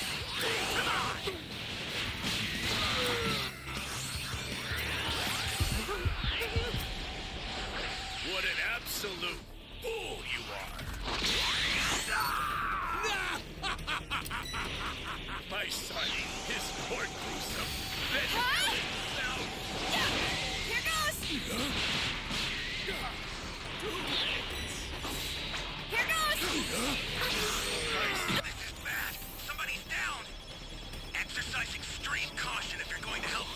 What an absolute fool you are! My son, his poor gruesome. Here goes! Here goes! This is bad. Somebody's down. Exercise extreme caution if you're going to help them.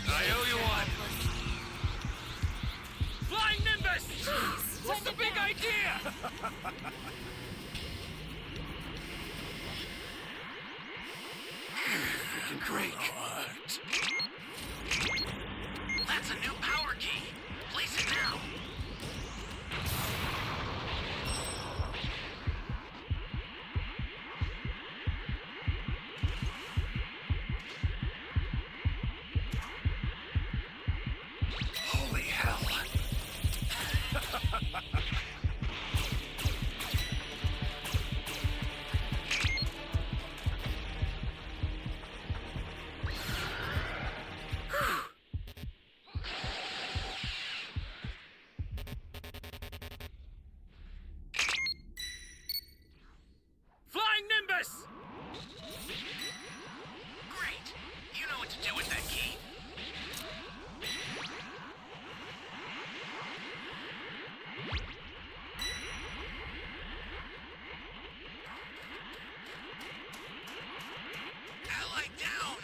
I owe you one. Flying Nimbus! What's the big idea? Freaking great. That's a new power key. Place it now. Holy hell. Flying Nimbus! Great. You know what to do with that key. Ally down!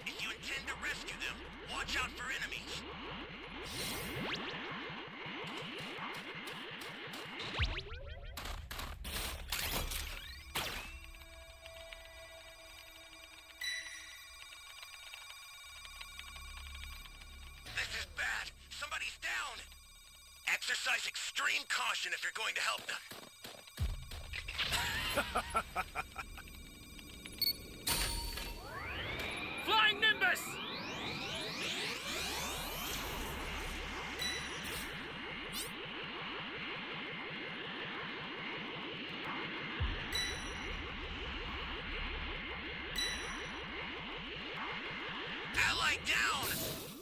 If you intend to rescue them, watch out for enemies. This is bad. Somebody's down. Exercise extreme caution if you're going to help them. Flying Nimbus! Ally down!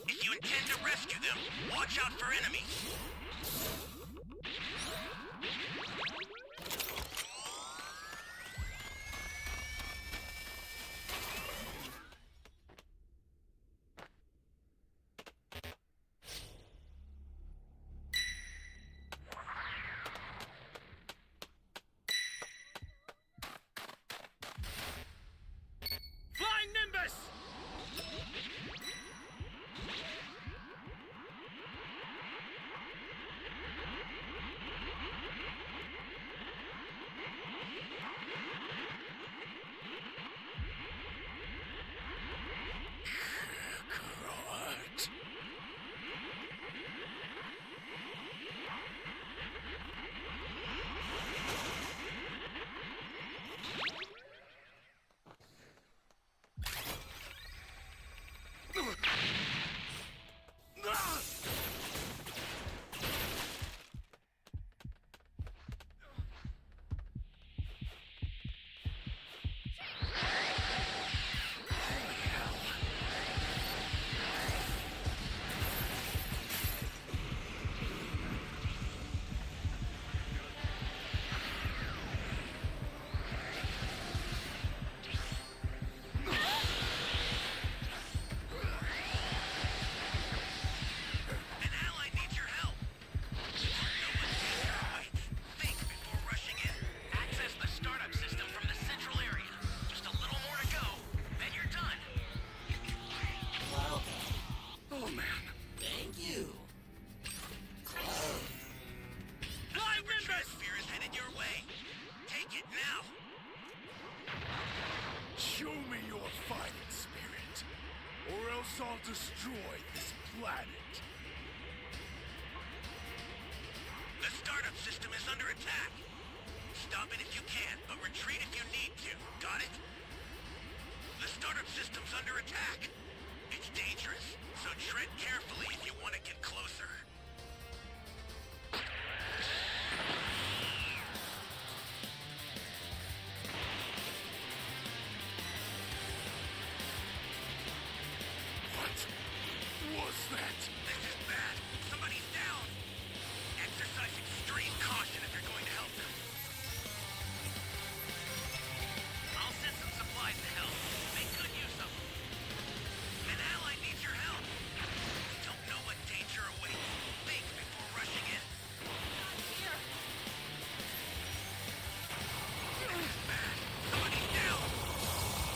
If you intend to rescue them, watch out for enemies. Flying Nimbus! Let's all destroy this planet. The startup system is under attack. Stop it if you can, but retreat if you need to. Got it? The startup system's under attack. It's dangerous, so tread carefully if you want to get closer. What was that? This is bad. Somebody's down. Exercise extreme caution if you're going to help them. I'll send some supplies to help. Make good use of them. An ally needs your help. We don't know what danger awaits. Think before rushing in. Here. This is bad. Somebody's down.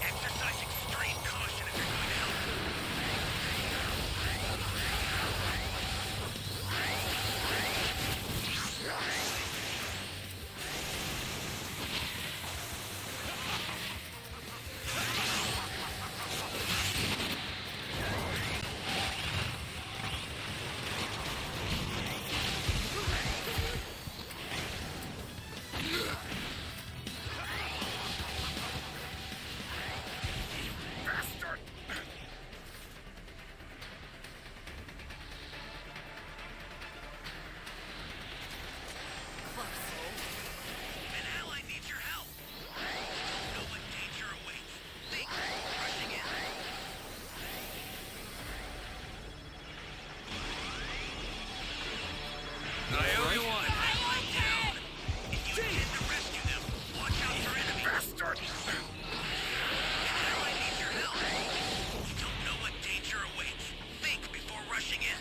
Exercise extreme caution if you're going to help them. Bastard! An ally needs your help. Don't know what danger awaits. Think before rushing in. I owe you one. Down. If you intend to rescue them, watch out for enemies. Bastard! An ally needs your help. You don't know what danger awaits. Think before rushing in.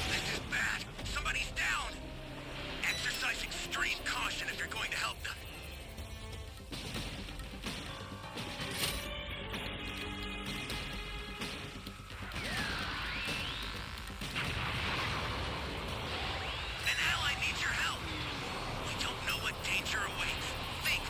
This is bad. Somebody's down. Exercise extreme caution if you're going to help them. An ally needs your help. We don't know what danger awaits. Think.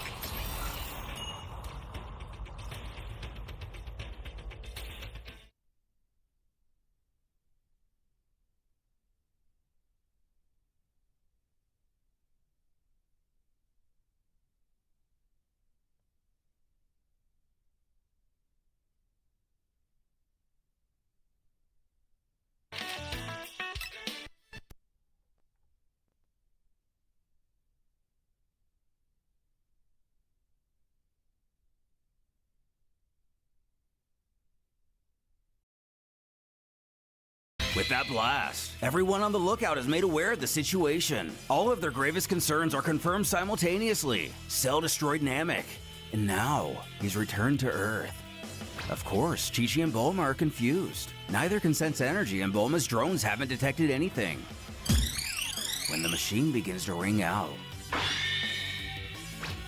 With that blast, everyone on the lookout is made aware of the situation. All of their gravest concerns are confirmed simultaneously. Cell destroyed Namek, and now he's returned to Earth. Of course, Chi-Chi and Bulma are confused. Neither can sense energy, and Bulma's drones haven't detected anything. When the machine begins to ring out,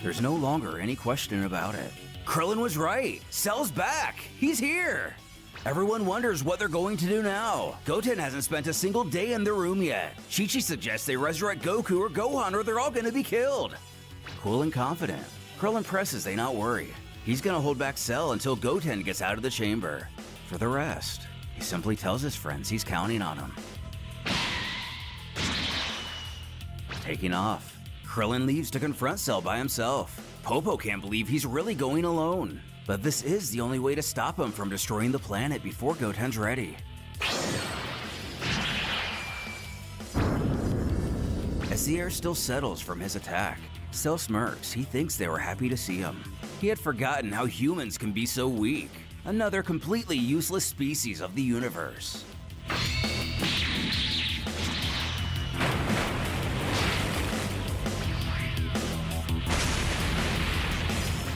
there's no longer any question about it. Krillin was right. Cell's back. He's here. Everyone wonders what they're going to do now. Goten hasn't spent a single day in the room yet. Chi-Chi suggests they resurrect Goku or Gohan or they're all going to be killed. Cool and confident, Krillin presses they not worry. He's going to hold back Cell until Goten gets out of the chamber. For the rest, he simply tells his friends he's counting on them. Taking off, Krillin leaves to confront Cell by himself. Popo can't believe he's really going alone. But this is the only way to stop him from destroying the planet before Goten's ready. As the air still settles from his attack, Cell smirks. He thinks they were happy to see him. He had forgotten how humans can be so weak. Another completely useless species of the universe.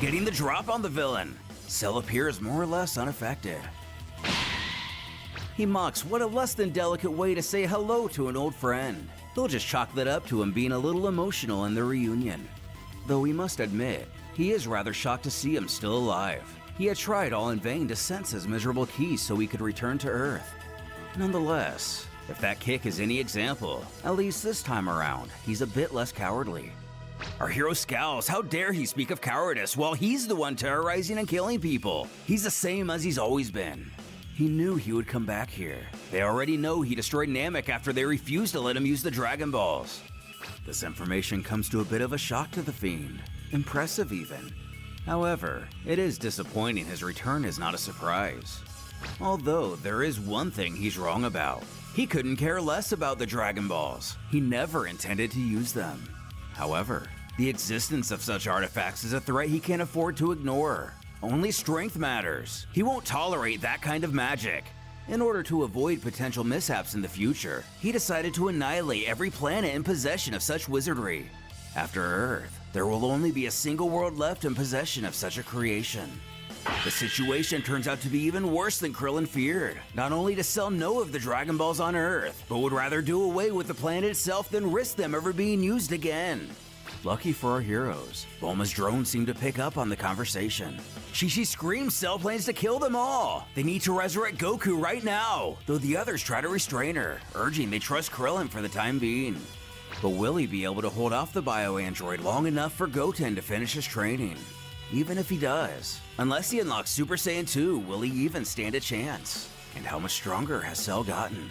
Getting the drop on the villain, Cell appears more or less unaffected. He mocks what a less than delicate way to say hello to an old friend. They'll just chalk that up to him being a little emotional in the reunion. Though we must admit, he is rather shocked to see him still alive. He had tried all in vain to sense his miserable keys so he could return to Earth. Nonetheless, if that kick is any example, at least this time around, he's a bit less cowardly. Our hero scowls. How dare he speak of cowardice while he's the one terrorizing and killing people? He's the same as he's always been. He knew he would come back here. They already know he destroyed Namek after they refused to let him use the Dragon Balls. This information comes to a bit of a shock to the Fiend. Impressive even. However, it is disappointing his return is not a surprise. Although there is one thing he's wrong about. He couldn't care less about the Dragon Balls. He never intended to use them. However, the existence of such artifacts is a threat he can't afford to ignore. Only strength matters. He won't tolerate that kind of magic. In order to avoid potential mishaps in the future, he decided to annihilate every planet in possession of such wizardry. After Earth, there will only be a single world left in possession of such a creation. The situation turns out to be even worse than Krillin feared. Not only does Cell know of the Dragon Balls on Earth, but would rather do away with the planet itself than risk them ever being used again. Lucky for our heroes, Bulma's drone seemed to pick up on the conversation. She screams Cell plans to kill them all. They need to resurrect Goku right now, though the others try to restrain her, urging they trust Krillin for the time being. But will he be able to hold off the bio-android long enough for Goten to finish his training? Even if he does, unless he unlocks Super Saiyan 2, will he even stand a chance? And how much stronger has Cell gotten?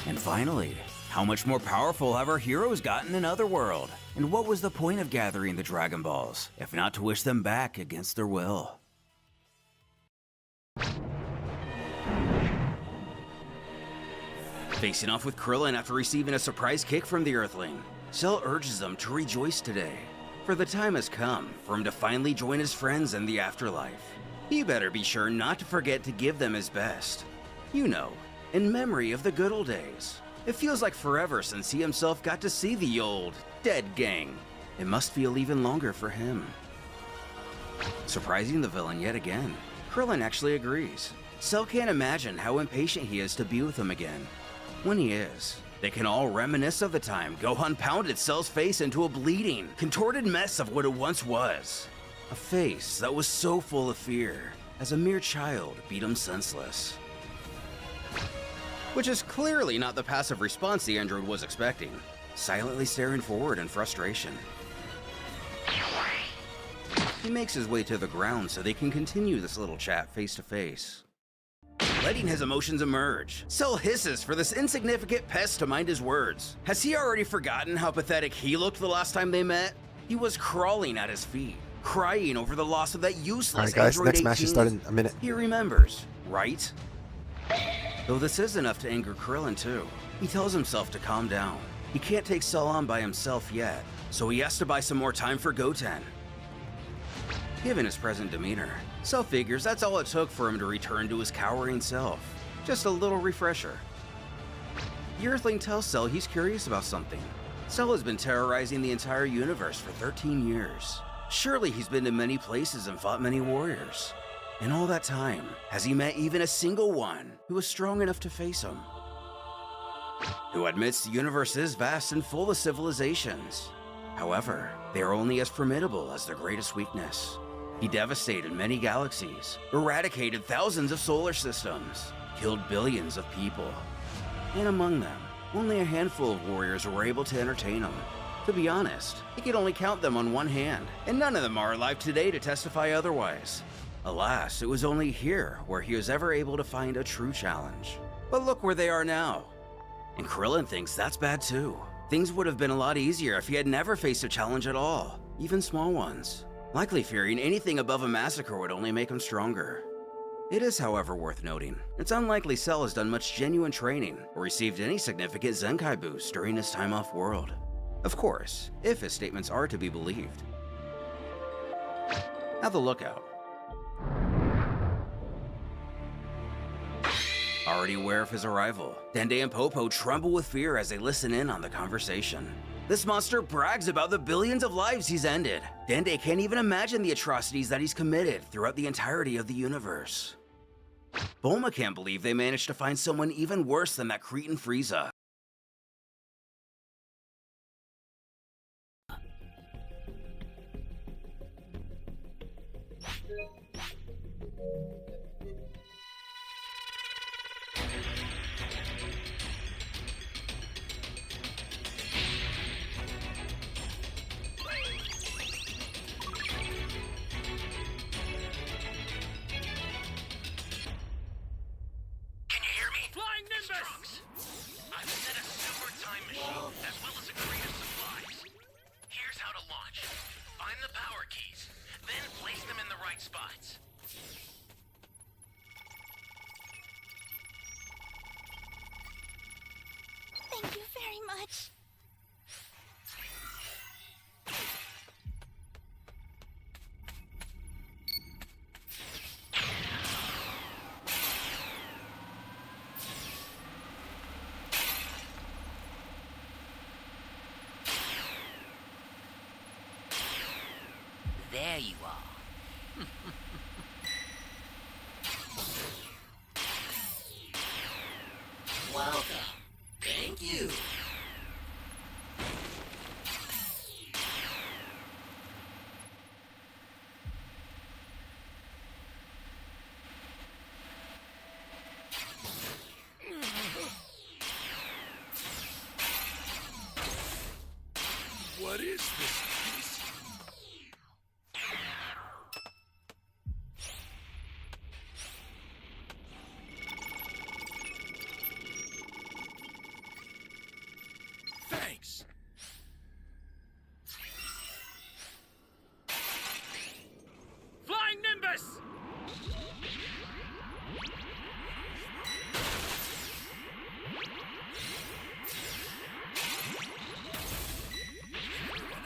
And finally, how much more powerful have our heroes gotten in Otherworld? And what was the point of gathering the Dragon Balls, if not to wish them back against their will? Facing off with Krillin after receiving a surprise kick from the Earthling, Cell urges them to rejoice today. For the time has come for him to finally join his friends in the afterlife. He better be sure not to forget to give them his best. You know, in memory of the good old days. It feels like forever since he himself got to see the old, dead gang. It must feel even longer for him. Surprising the villain yet again, Krillin actually agrees. Cell can't imagine how impatient he is to be with him again. When he is, they can all reminisce of the time Gohan pounded Cell's face into a bleeding, contorted mess of what it once was. A face that was so full of fear, as a mere child beat him senseless. Which is clearly not the passive response the android was expecting, silently staring forward in frustration. He makes his way to the ground so they can continue this little chat face to face. Letting his emotions emerge, Cell hisses for this insignificant pest to mind his words. Has he already forgotten how pathetic he looked the last time they met? He was crawling at his feet, crying over the loss of that useless Alright guys, Android next 18. match should start in a minute. He remembers, right? Though this is enough to anger Krillin too. He tells himself to calm down. He can't take Cell on by himself yet, so he has to buy some more time for Goten. Given his present demeanor, Cell figures that's all it took for him to return to his cowering self. Just a little refresher. The Earthling tells Cell he's curious about something. Cell has been terrorizing the entire universe for 13 years. Surely he's been to many places and fought many warriors. In all that time, has he met even a single one who was strong enough to face him? Who admits the universe is vast and full of civilizations. However, they are only as formidable as their greatest weakness. He devastated many galaxies, eradicated thousands of solar systems, killed billions of people. And among them, only a handful of warriors were able to entertain him. To be honest, he could only count them on one hand, and none of them are alive today to testify otherwise. Alas, it was only here where he was ever able to find a true challenge. But look where they are now. And Krillin thinks that's bad too. Things would have been a lot easier if he had never faced a challenge at all, even small ones. Likely fearing anything above a massacre would only make him stronger. It is, however, worth noting, it's unlikely Cell has done much genuine training or received any significant Zenkai boost during his time off world. Of course, if his statements are to be believed. Have a lookout. Already aware of his arrival, Dende and Popo tremble with fear as they listen in on the conversation. This monster brags about the billions of lives he's ended. Dende can't even imagine the atrocities that he's committed throughout the entirety of the universe. Bulma can't believe they managed to find someone even worse than that cretin Frieza. tight spots. Thank you very much. There you are. Welcome. Thank you. What is this place? Thanks. Flying Nimbus!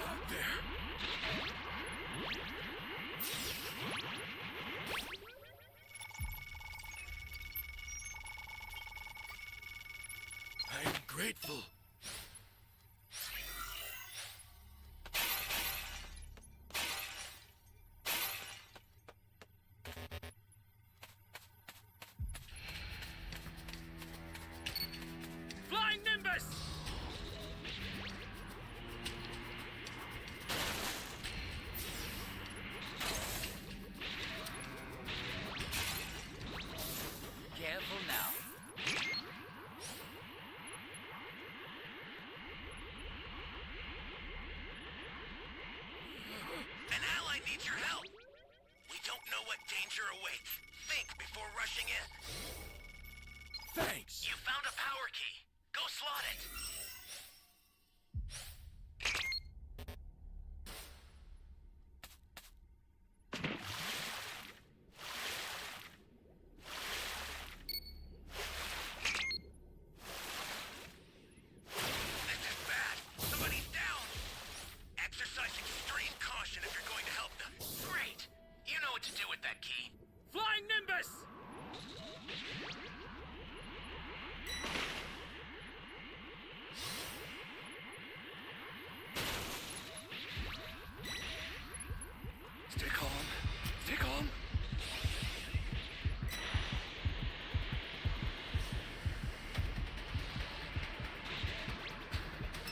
Out there. I'm grateful. Flying Nimbus! Careful now. An ally needs your help. We don't know what danger awaits. Think before rushing in. Thanks. You found a power key. Go slot it. This is bad. Somebody's down. Exercise extreme caution if you're going to help them. Great. You know what to do with that key. Flying Nimbus! Stay calm. Stay calm.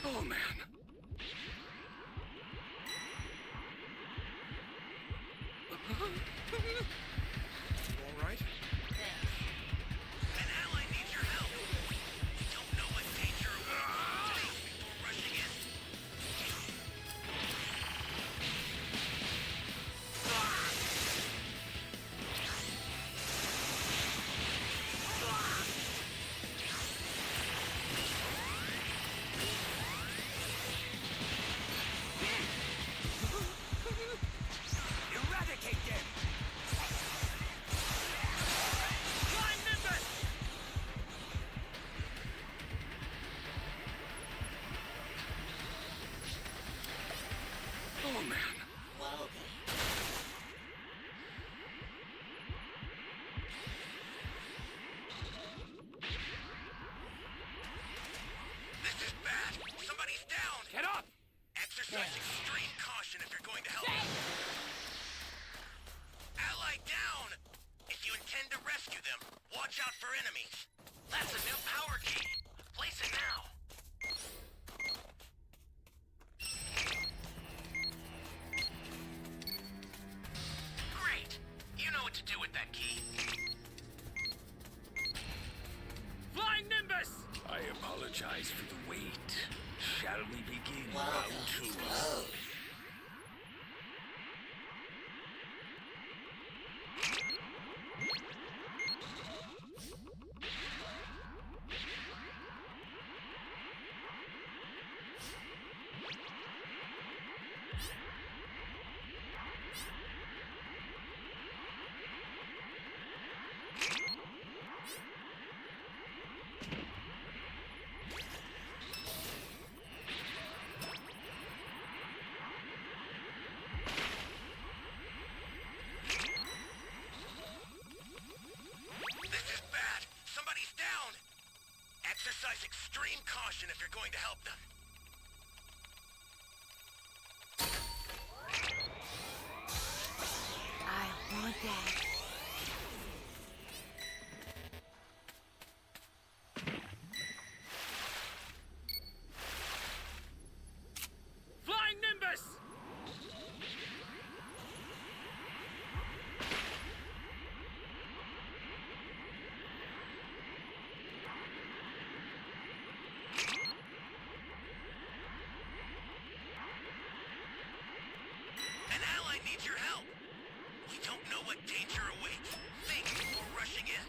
Oh, man. All right? An ally needs your help. We don't know what danger awaits. Think before rushing in. Eradicate them! Flying Nimbus! Oh, man. This is bad. Somebody's down. Get up! Exercise extreme caution if you're going to help. Ally down! If you intend to rescue them, watch out for enemies. That's a new power key. Place it now. Great. You know what to do with that key. Flying Nimbus! I apologize for the wait. Shall we begin round two? bad. Flying Nimbus! An ally needs your help. We don't know what danger awaits. Think before rushing in.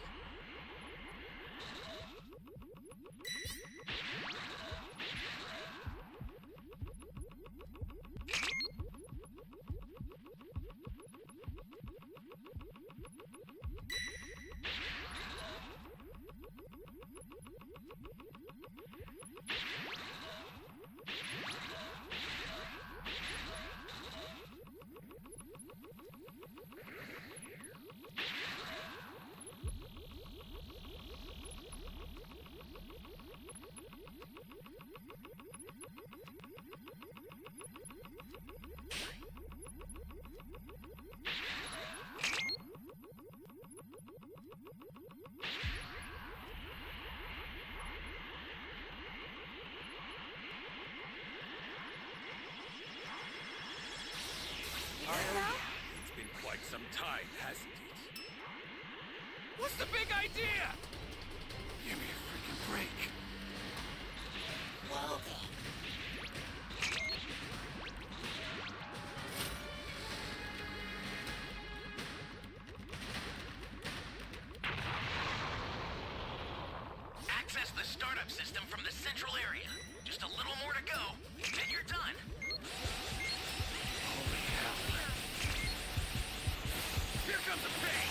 It's been quite some time, hasn't it? What's the big idea? Give me a freaking break. Whoa. Access the startup system from the central area. Just a little more to go, and you're done. Holy hell. Here comes the pain!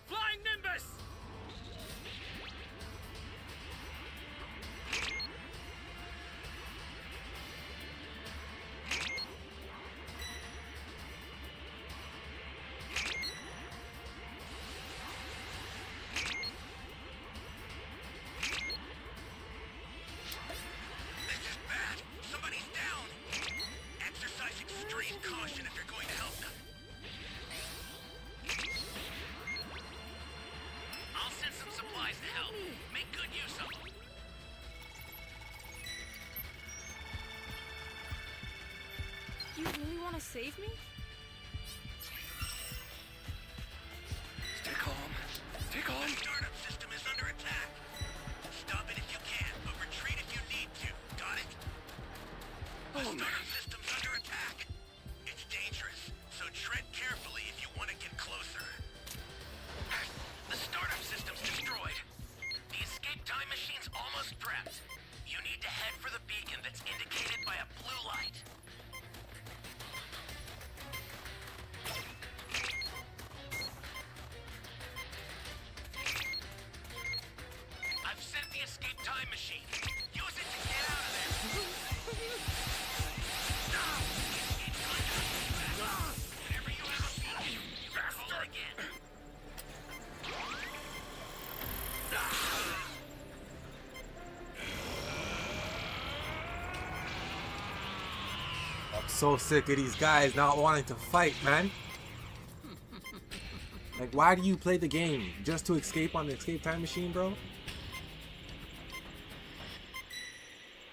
Flying Nimbus! This is bad. Somebody's down. Exercise extreme caution if you're going to help them. I'll send some supplies to help. Make good use of them. You really want to save me? Stay calm. Stay calm. The startup system is under attack. Stop it if you can, but retreat if you need to. Got it? The Oh, man. startup system's under attack. It's dangerous, so tread carefully if you want to get closer. The startup system's destroyed. The escape time machine's almost prepped. You need to head for the beacon that's indicated by a blue light. I've sent the escape time machine. Use it to get out of there. Whenever you have a beacon, you can call it again. I'm so sick of these guys not wanting to fight, man. Like, why do you play the game? Just to escape on the escape time machine, bro?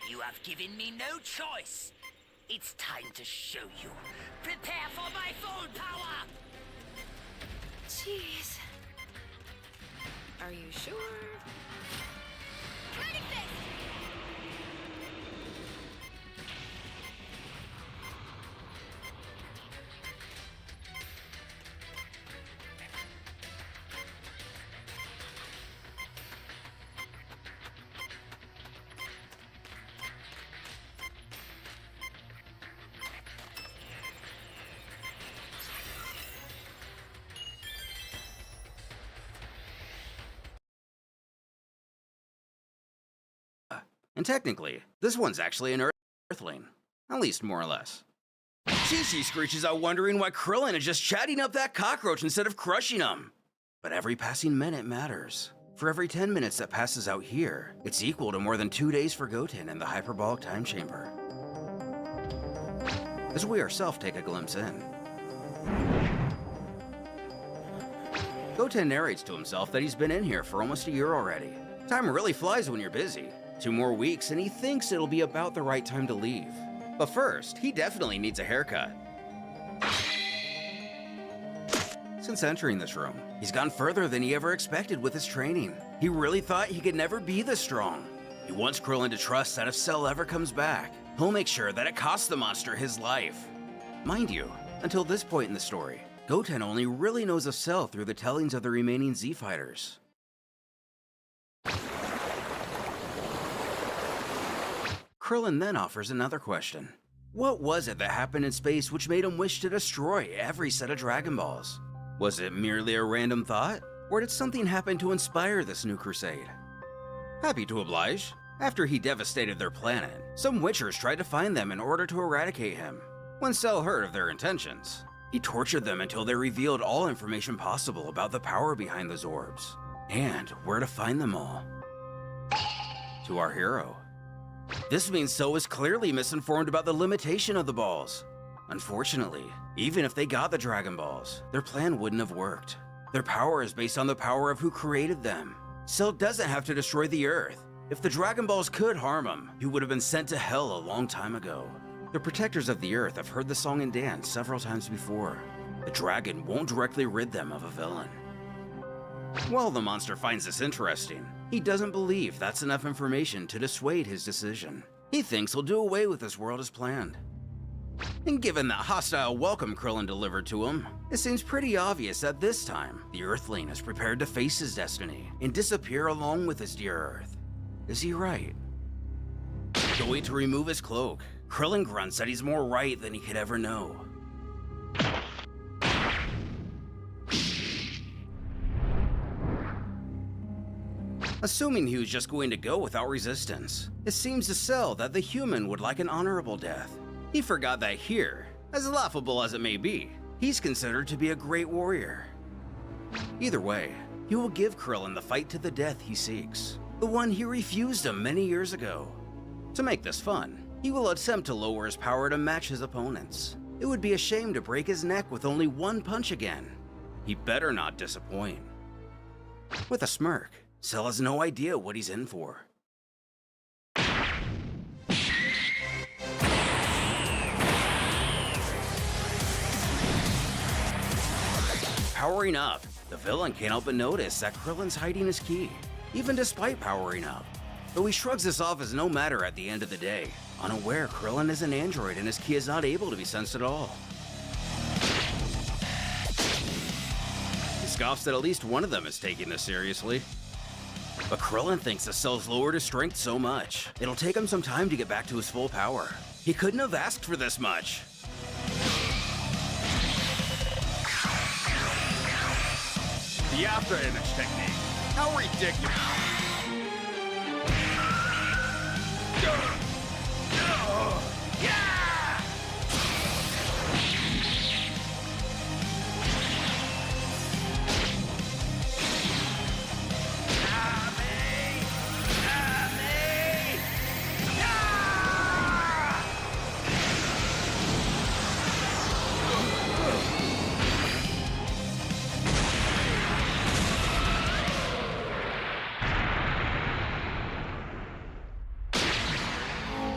You have given me no choice. It's time to show you. Prepare for my full power! Jeez. Are you sure? Ready, fist! And technically, this one's actually an Earthling. At least more or less. Chi-Chi screeches out wondering why Krillin is just chatting up that cockroach instead of crushing him. But every passing minute matters. For every 10 minutes that passes out here, it's equal to more than 2 days for Goten in the hyperbolic time chamber. As we ourselves take a glimpse in. Goten narrates to himself that he's been in here for almost a year already. Time really flies when you're busy. 2 more weeks and he thinks it'll be about the right time to leave. But first, he definitely needs a haircut. Since entering this room, he's gone further than he ever expected with his training. He really thought he could never be this strong. He wants Krillin to trust that if Cell ever comes back, he'll make sure that it costs the monster his life. Mind you, until this point in the story, Goten only really knows of Cell through the tellings of the remaining Z Fighters. Krillin then offers another question. What was it that happened in space which made him wish to destroy every set of Dragon Balls? Was it merely a random thought? Or did something happen to inspire this new crusade? Happy to oblige. After he devastated their planet, some Witchers tried to find them in order to eradicate him. When Cell heard of their intentions, he tortured them until they revealed all information possible about the power behind those orbs, and where to find them all. To our hero. This means Cell was clearly misinformed about the limitation of the balls. Unfortunately, even if they got the Dragon Balls, their plan wouldn't have worked. Their power is based on the power of who created them. Cell doesn't have to destroy the Earth. If the Dragon Balls could harm him, he would have been sent to hell a long time ago. The protectors of the Earth have heard the song and dance several times before. The dragon won't directly rid them of a villain. While the monster finds this interesting, he doesn't believe that's enough information to dissuade his decision. He thinks he'll do away with this world as planned. And given that hostile welcome Krillin delivered to him, it seems pretty obvious that this time, the Earthling is prepared to face his destiny and disappear along with his dear Earth. Is he right? Going to remove his cloak, Krillin grunts that he's more right than he could ever know. Assuming he was just going to go without resistance, it seems to Cell that the human would like an honorable death. He forgot that here, as laughable as it may be, he's considered to be a great warrior. Either way, he will give Krillin the fight to the death he seeks, the one he refused him many years ago. To make this fun, he will attempt to lower his power to match his opponents. It would be a shame to break his neck with only one punch again. He better not disappoint. With a smirk, Cell has no idea what he's in for. Powering up, the villain can't help but notice that Krillin's hiding his key, even despite powering up. Though he shrugs this off as no matter at the end of the day, unaware Krillin is an android and his key is not able to be sensed at all. He scoffs that at least one of them is taking this seriously. But Krillin thinks the Cell's lowered his strength so much, it'll take him some time to get back to his full power. He couldn't have asked for this much. The after image technique. How ridiculous.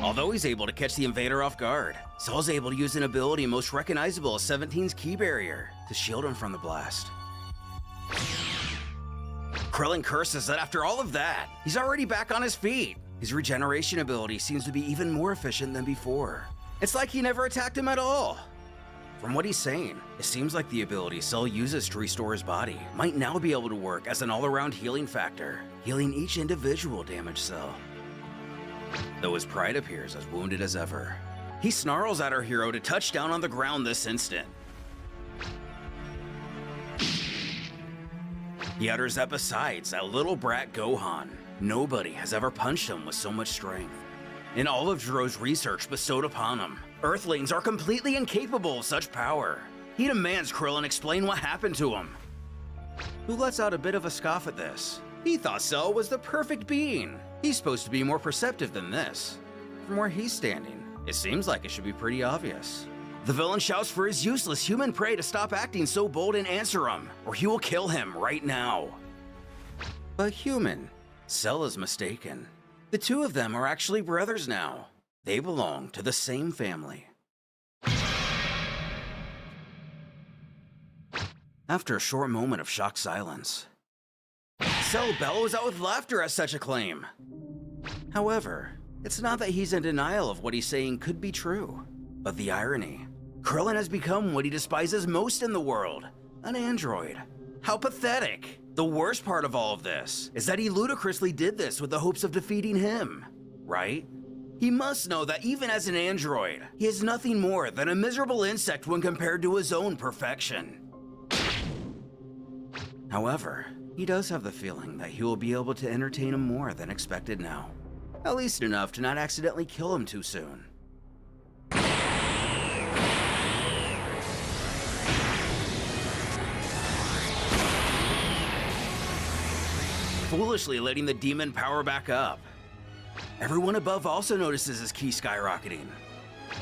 Although he's able to catch the invader off guard, Cell's able to use an ability most recognizable as 17's Ki Barrier to shield him from the blast. Krillin curses that after all of that, he's already back on his feet. His regeneration ability seems to be even more efficient than before. It's like he never attacked him at all. From what he's saying, it seems like the ability Cell uses to restore his body might now be able to work as an all-around healing factor, healing each individual damaged cell. Though his pride appears as wounded as ever, he snarls at our hero to touch down on the ground this instant. He utters that besides that little brat Gohan, Nobody has ever punched him with so much strength. In all of Jiro's research bestowed upon him, Earthlings are completely incapable of such power. He demands Krillin explain what happened to him, who lets out a bit of a scoff at this. He thought Cell was the perfect being. He's supposed to be more perceptive than this. From where he's standing, it seems like it should be pretty obvious. The villain shouts for his useless human prey to stop acting so bold and answer him, or he will kill him right now. But human, Cell is mistaken. The two of them are actually brothers now. They belong to the same family. After a short moment of shocked silence, Cell bellows out with laughter at such a claim. However, it's not that he's in denial of what he's saying could be true, but the irony. Krillin has become what he despises most in the world, an android. How pathetic! The worst part of all of this is that he ludicrously did this with the hopes of defeating him, right? He must know that even as an android, he is nothing more than a miserable insect when compared to his own perfection. However, he does have the feeling that he will be able to entertain him more than expected now. At least enough to not accidentally kill him too soon. Foolishly letting the demon power back up. Everyone above also notices his ki skyrocketing.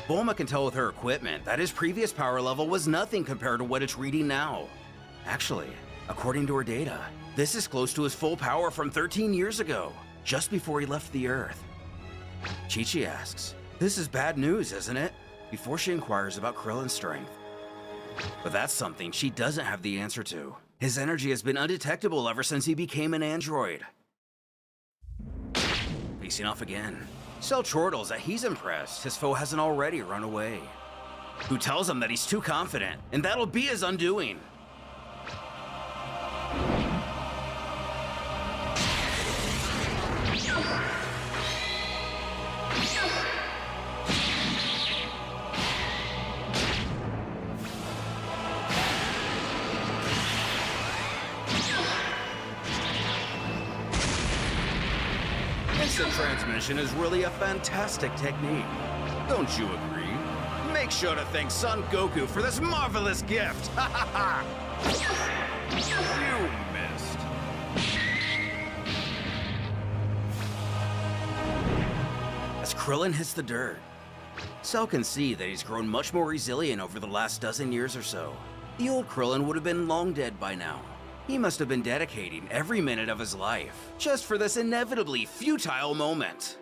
Bulma can tell with her equipment that his previous power level was nothing compared to what it's reading now. Actually, according to her data, this is close to his full power from 13 years ago, just before he left the Earth. Chi-Chi asks, "This is bad news, isn't it?" before she inquires about Krillin's strength. But that's something she doesn't have the answer to. His energy has been undetectable ever since he became an android. Facing off again, Cell chortles that he's impressed his foe hasn't already run away. Who tells him that he's too confident, and that'll be his undoing. Instant transmission is really a fantastic technique. Don't you agree? Make sure to thank Son Goku for this marvelous gift! Ha ha ha! You missed. As Krillin hits the dirt, Cell can see that he's grown much more resilient over the last dozen years or so. The old Krillin would have been long dead by now. He must have been dedicating every minute of his life just for this inevitably futile moment.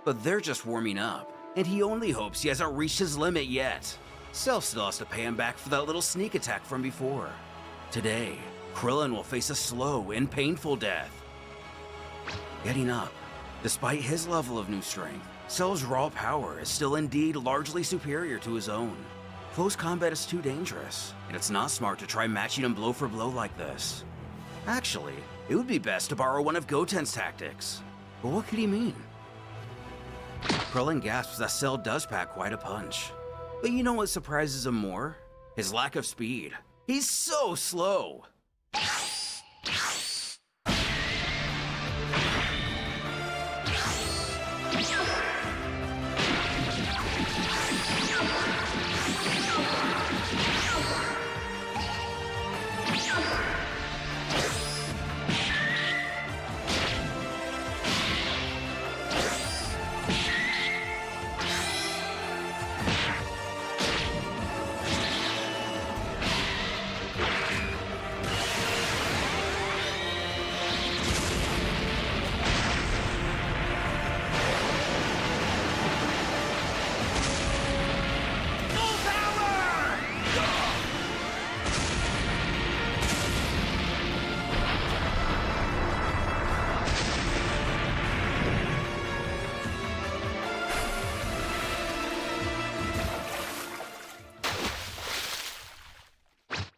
But they're just warming up, and he only hopes he hasn't reached his limit yet. Cell still has to pay him back for that little sneak attack from before. Today, Krillin will face a slow and painful death. Getting up, despite his level of new strength, Cell's raw power is still indeed largely superior to his own. Close combat is too dangerous, and it's not smart to try matching him blow for blow like this. Actually, it would be best to borrow one of Goten's tactics. But what could he mean? Krillin gasps that Cell does pack quite a punch. But you know what surprises him more? His lack of speed. He's so slow.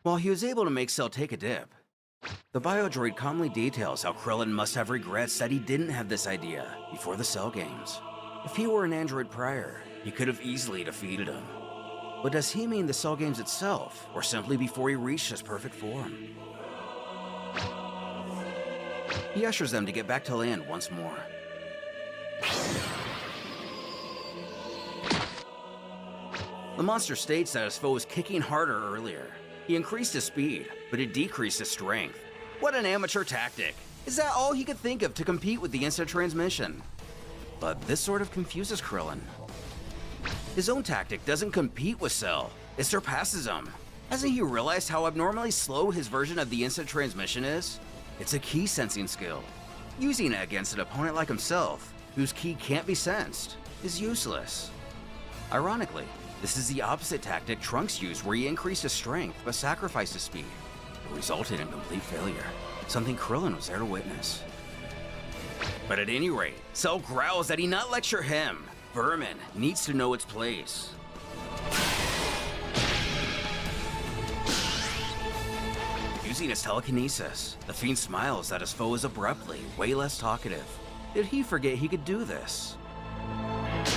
While he was able to make Cell take a dip, the Biodroid calmly details how Krillin must have regrets that he didn't have this idea before the Cell games. If he were an android prior, he could have easily defeated him. But does he mean the Cell games itself, or simply before he reached his perfect form? He ushers them to get back to land once more. The monster states that his foe was kicking harder earlier. He increased his speed, but it decreased his strength. What an amateur tactic! Is that all he could think of to compete with the instant transmission? But this sort of confuses Krillin. His own tactic doesn't compete with Cell, it surpasses him. Hasn't he realized how abnormally slow his version of the instant transmission is? It's a ki sensing skill. Using it against an opponent like himself, whose ki can't be sensed, is useless. Ironically, this is the opposite tactic Trunks used, where he increased his strength but sacrificed his speed. It resulted in complete failure, something Krillin was there to witness. But at any rate, Cell growls that he not lecture him. Vermin needs to know its place. Using his telekinesis, the Fiend smiles at his foe is abruptly way less talkative. Did he forget he could do this?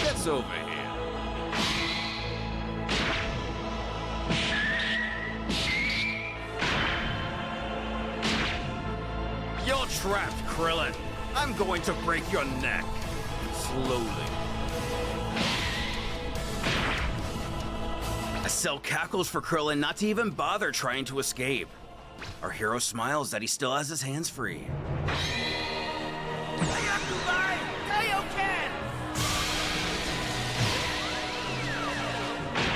Gets over here. You're trapped, Krillin. I'm going to break your neck. Slowly. As Cell cackles for Krillin not to even bother trying to escape. Our hero smiles that he still has his hands free.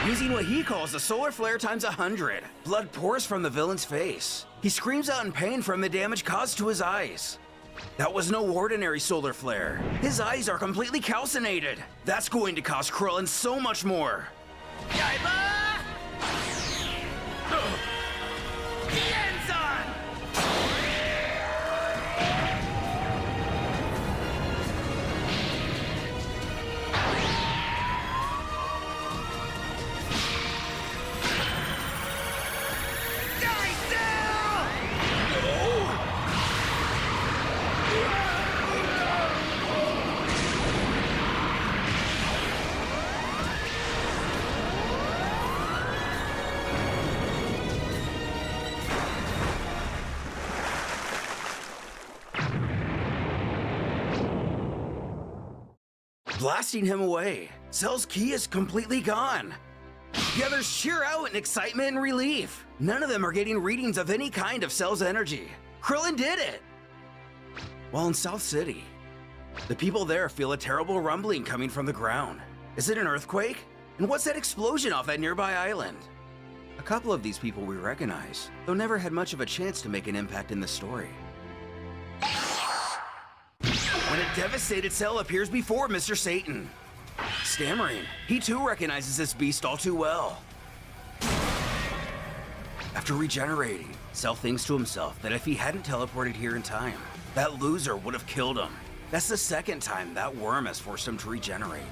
Using what he calls the solar flare times 100, blood pours from the villain's face. He screams out in pain from the damage caused to his eyes. That was no ordinary solar flare. His eyes are completely calcinated. That's going to cost Krillin so much more. Yaiba! Tienzan! Blasting him away. Cell's ki is completely gone. The others cheer out in excitement and relief. None of them are getting readings of any kind of Cell's energy. Krillin did it! While in South City, the people there feel a terrible rumbling coming from the ground. Is it an earthquake? And what's that explosion off that nearby island? A couple of these people we recognize, though never had much of a chance to make an impact in the story. When a devastated Cell appears before Mr. Satan. Stammering, he too recognizes this beast all too well. After regenerating, Cell thinks to himself that if he hadn't teleported here in time, that loser would have killed him. That's the second time that worm has forced him to regenerate,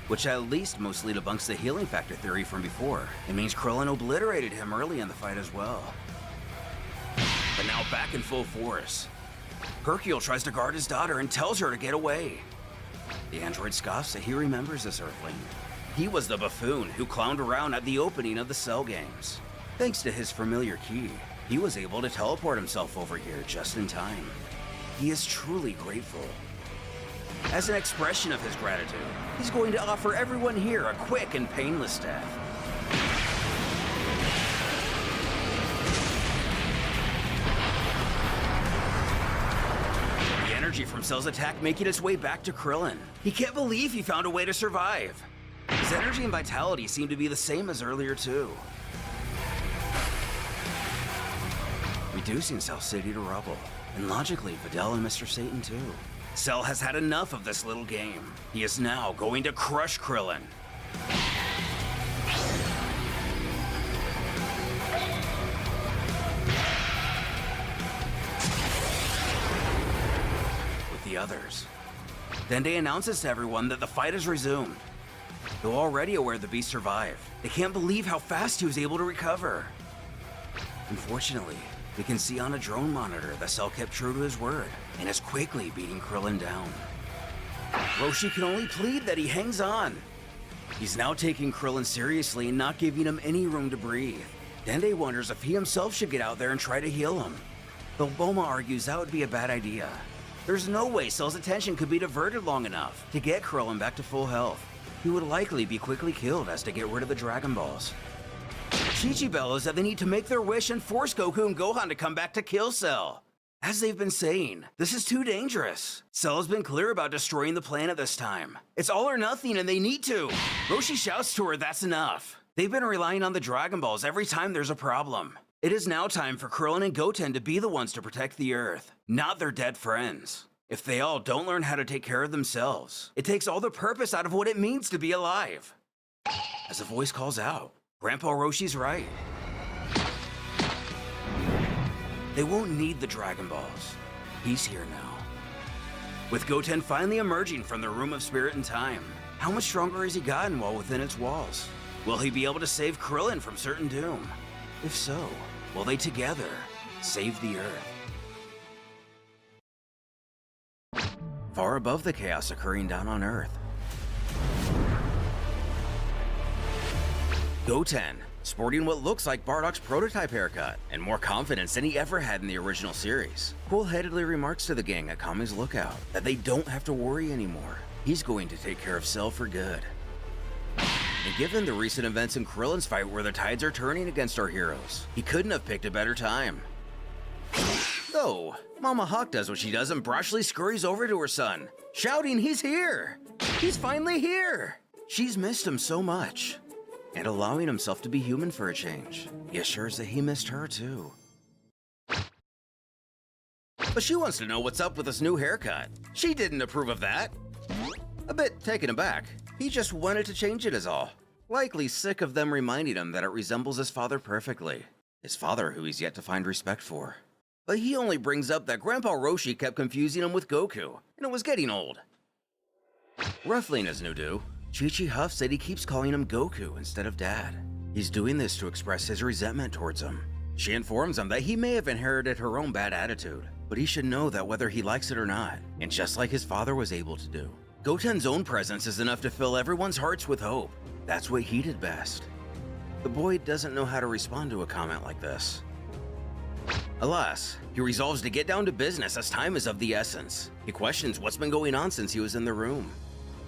which at least mostly debunks the healing factor theory from before. It means Krillin obliterated him early in the fight as well. But now back in full force, Hercule tries to guard his daughter and tells her to get away. The android scoffs that he remembers this Earthling. He was the buffoon who clowned around at the opening of the Cell games. Thanks to his familiar ki, he was able to teleport himself over here just in time. He is truly grateful. As an expression of his gratitude, he's going to offer everyone here a quick and painless death. The energy from Cell's attack making its way back to Krillin. He can't believe he found a way to survive. His energy and vitality seem to be the same as earlier too. Reducing Cell City to rubble. And logically, Videl and Mr. Satan too. Cell has had enough of this little game. He is now going to crush Krillin. With the others. Dende announces to everyone that the fight has resumed. Though already aware the beast survived, they can't believe how fast he was able to recover. Unfortunately, we can see on a drone monitor that Cell kept true to his word and is quickly beating Krillin down. Roshi can only plead that he hangs on. He's now taking Krillin seriously and not giving him any room to breathe. Dende wonders if he himself should get out there and try to heal him. though Bulma argues that would be a bad idea. There's no way Cell's attention could be diverted long enough to get Krillin back to full health. He would likely be quickly killed as to get rid of the Dragon Balls. Chi-Chi bellows that they need to make their wish and force Goku and Gohan to come back to kill Cell. As they've been saying, this is too dangerous. Cell has been clear about destroying the planet this time. It's all or nothing and they need to. Roshi shouts to her that's enough. They've been relying on the Dragon Balls every time there's a problem. It is now time for Krillin and Goten to be the ones to protect the Earth, not their dead friends. If they all don't learn how to take care of themselves, it takes all the purpose out of what it means to be alive. As a voice calls out, Grandpa Roshi's right. They won't need the Dragon Balls. He's here now. With Goten finally emerging from the Room of Spirit and Time, how much stronger has he gotten while within its walls? Will he be able to save Krillin from certain doom? If so, will they together save the Earth? Far above the chaos occurring down on Earth, Goten, sporting what looks like Bardock's prototype haircut and more confidence than he ever had in the original series, cool-headedly remarks to the gang at Kami's Lookout that they don't have to worry anymore. He's going to take care of Cell for good. And given the recent events in Krillin's fight where the tides are turning against our heroes, he couldn't have picked a better time. Though, Mama Hawk does what she does and brashly scurries over to her son, shouting he's here! He's finally here! She's missed him so much. And allowing himself to be human for a change. He assures that he missed her too. But she wants to know what's up with this new haircut. She didn't approve of that. A bit taken aback, he just wanted to change it is all. Likely sick of them reminding him that it resembles his father perfectly. His father who he's yet to find respect for. But he only brings up that Grandpa Roshi kept confusing him with Goku, and it was getting old. Ruffling his new do, Chi-Chi huffs that he keeps calling him Goku instead of Dad. He's doing this to express his resentment towards him. She informs him that he may have inherited her own bad attitude, but he should know that whether he likes it or not, and just like his father was able to do, Goten's own presence is enough to fill everyone's hearts with hope. That's what he did best. The boy doesn't know how to respond to a comment like this. Alas, he resolves to get down to business as time is of the essence. He questions what's been going on since he was in the room.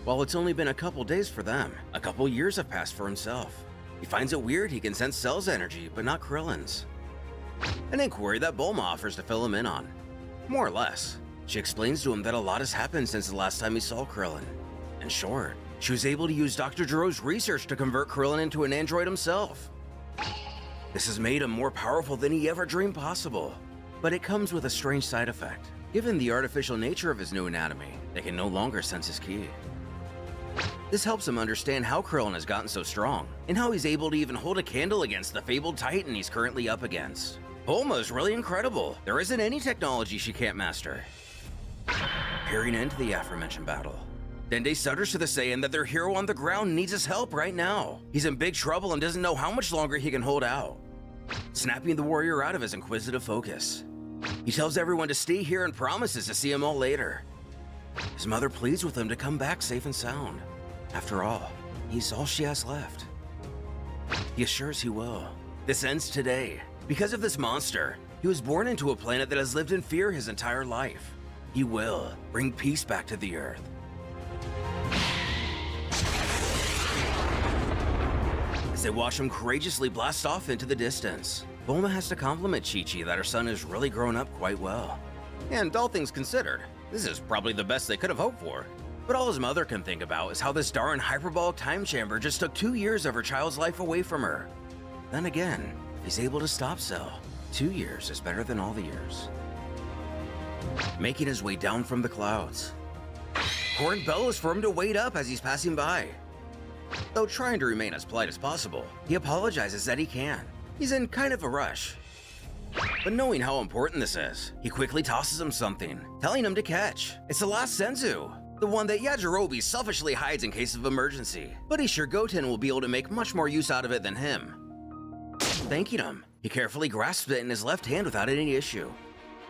While it's only been a couple days for them, a couple years have passed for himself. He finds it weird he can sense Cell's energy, but not Krillin's. An inquiry that Bulma offers to fill him in on. More or less. She explains to him that a lot has happened since the last time he saw Krillin. In short, she was able to use Dr. Gero's research to convert Krillin into an android himself. This has made him more powerful than he ever dreamed possible. But it comes with a strange side effect. Given the artificial nature of his new anatomy, they can no longer sense his ki. This helps him understand how Krillin has gotten so strong, and how he's able to even hold a candle against the fabled Titan he's currently up against. Bulma's really incredible. There isn't any technology she can't master. Peering into the aforementioned battle, Dende stutters to the Saiyan that their hero on the ground needs his help right now. He's in big trouble and doesn't know how much longer he can hold out. Snapping the warrior out of his inquisitive focus, he tells everyone to stay here and promises to see him all later. His mother pleads with him to come back safe and sound. After all, he's all she has left. He assures he will. This ends today. Because of this monster, he was born into a planet that has lived in fear his entire life. He will bring peace back to the Earth. As they watch him courageously blast off into the distance, Bulma has to compliment Chi-Chi that her son has really grown up quite well. And all things considered, this is probably the best they could have hoped for. But all his mother can think about is how this darn hyperbolic time chamber just took 2 years of her child's life away from her. Then again, if he's able to stop Cell, 2 years is better than all the years. Making his way down from the clouds, Korin bellows for him to wait up as he's passing by. Though trying to remain as polite as possible, he apologizes that he can. He's in kind of a rush. But knowing how important this is, he quickly tosses him something, telling him to catch. It's the last Senzu, the one that Yajirobe selfishly hides in case of emergency. But he's sure Goten will be able to make much more use out of it than him. Thanking him, he carefully grasps it in his left hand without any issue.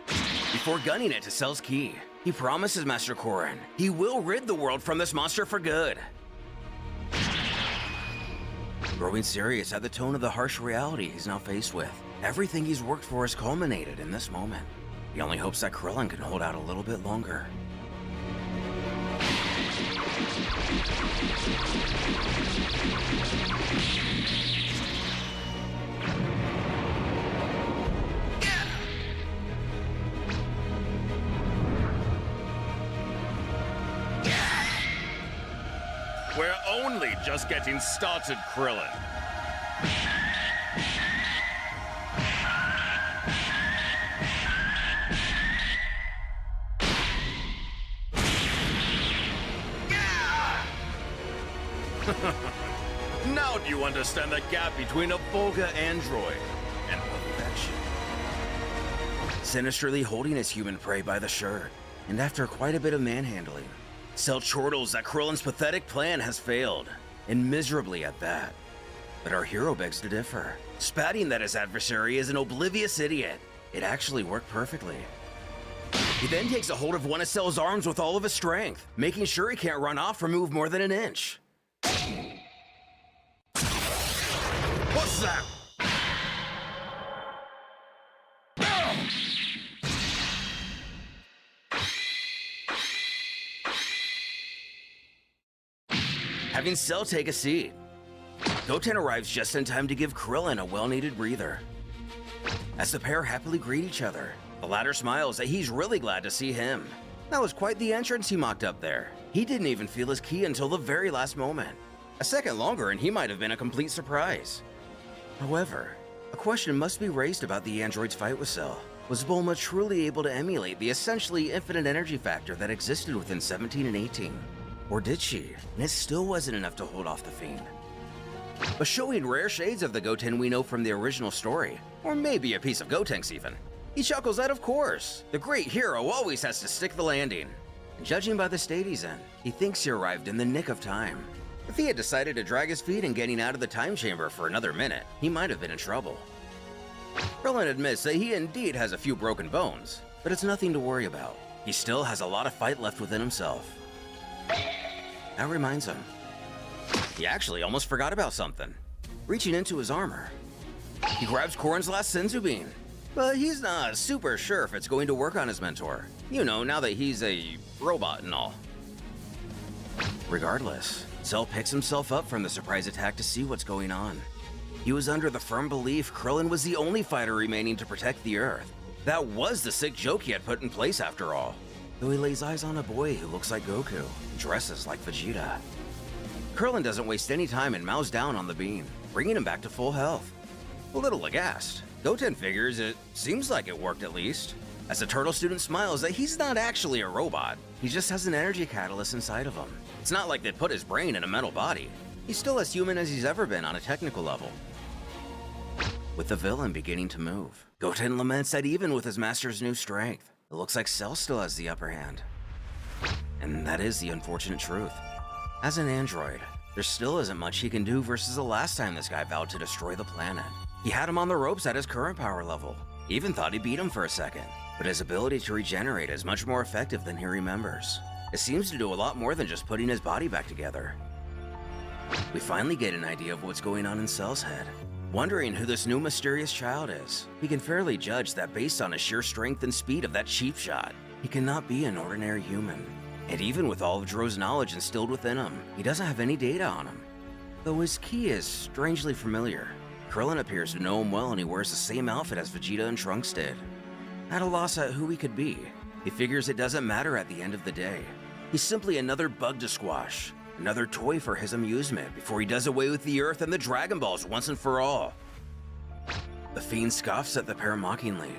Before gunning it to Cell's ki, he promises Master Korin he will rid the world from this monster for good. Growing serious at the tone of the harsh reality he's now faced with, everything he's worked for has culminated in this moment. He only hopes that Krillin can hold out a little bit longer. We're only just getting started, Krillin. Now do you understand the gap between a vulgar android and perfection? Sinisterly holding his human prey by the shirt, and after quite a bit of manhandling, Cell chortles that Krillin's pathetic plan has failed, and miserably at that. But our hero begs to differ, spatting that his adversary is an oblivious idiot. It actually worked perfectly. He then takes a hold of one of Cell's arms with all of his strength, making sure he can't run off or move more than an inch. What's that? Having Cell take a seat, Goten arrives just in time to give Krillin a well-needed breather. As the pair happily greet each other, the latter smiles that he's really glad to see him. That was quite the entrance he mocked up there. He didn't even feel his ki until the very last moment. A second longer and he might have been a complete surprise. However, a question must be raised about the android's fight with Cell. Was Bulma truly able to emulate the essentially infinite energy factor that existed within 17 and 18? Or did she? And it still wasn't enough to hold off the Fiend. But showing rare shades of the Goten we know from the original story, or maybe a piece of Gotenks even, he chuckles that of course, the great hero always has to stick the landing. And judging by the state he's in, he thinks he arrived in the nick of time. If he had decided to drag his feet in getting out of the time chamber for another minute, he might have been in trouble. Krillin admits that he indeed has a few broken bones, but it's nothing to worry about. He still has a lot of fight left within himself. That reminds him. He actually almost forgot about something. Reaching into his armor, he grabs Korin's last Senzu Bean, but he's not super sure if it's going to work on his mentor. You know, now that he's a robot and all. Regardless, Cell picks himself up from the surprise attack to see what's going on. He was under the firm belief Krillin was the only fighter remaining to protect the Earth. That was the sick joke he had put in place after all. Though he lays eyes on a boy who looks like Goku, dresses like Vegeta. Krillin doesn't waste any time and mows down on the bean, bringing him back to full health. A little aghast, Goten figures it seems like it worked at least, as the turtle student smiles that he's not actually a robot, he just has an energy catalyst inside of him. It's not like they put his brain in a metal body. He's still as human as he's ever been on a technical level. With the villain beginning to move, Goten laments that even with his master's new strength, it looks like Cell still has the upper hand. And that is the unfortunate truth. As an android, there still isn't much he can do versus the last time this guy vowed to destroy the planet. He had him on the ropes at his current power level. He even thought he beat him for a second, but his ability to regenerate is much more effective than he remembers. It seems to do a lot more than just putting his body back together. We finally get an idea of what's going on in Cell's head. Wondering who this new mysterious child is, we can fairly judge that based on the sheer strength and speed of that cheap shot, he cannot be an ordinary human. And even with all of Dro's knowledge instilled within him, he doesn't have any data on him. Though his ki is strangely familiar. Krillin appears to know him well and he wears the same outfit as Vegeta and Trunks did. At a loss at who he could be, he figures it doesn't matter at the end of the day. He's simply another bug to squash. Another toy for his amusement before he does away with the Earth and the Dragon Balls once and for all. The Fiend scoffs at the pair mockingly,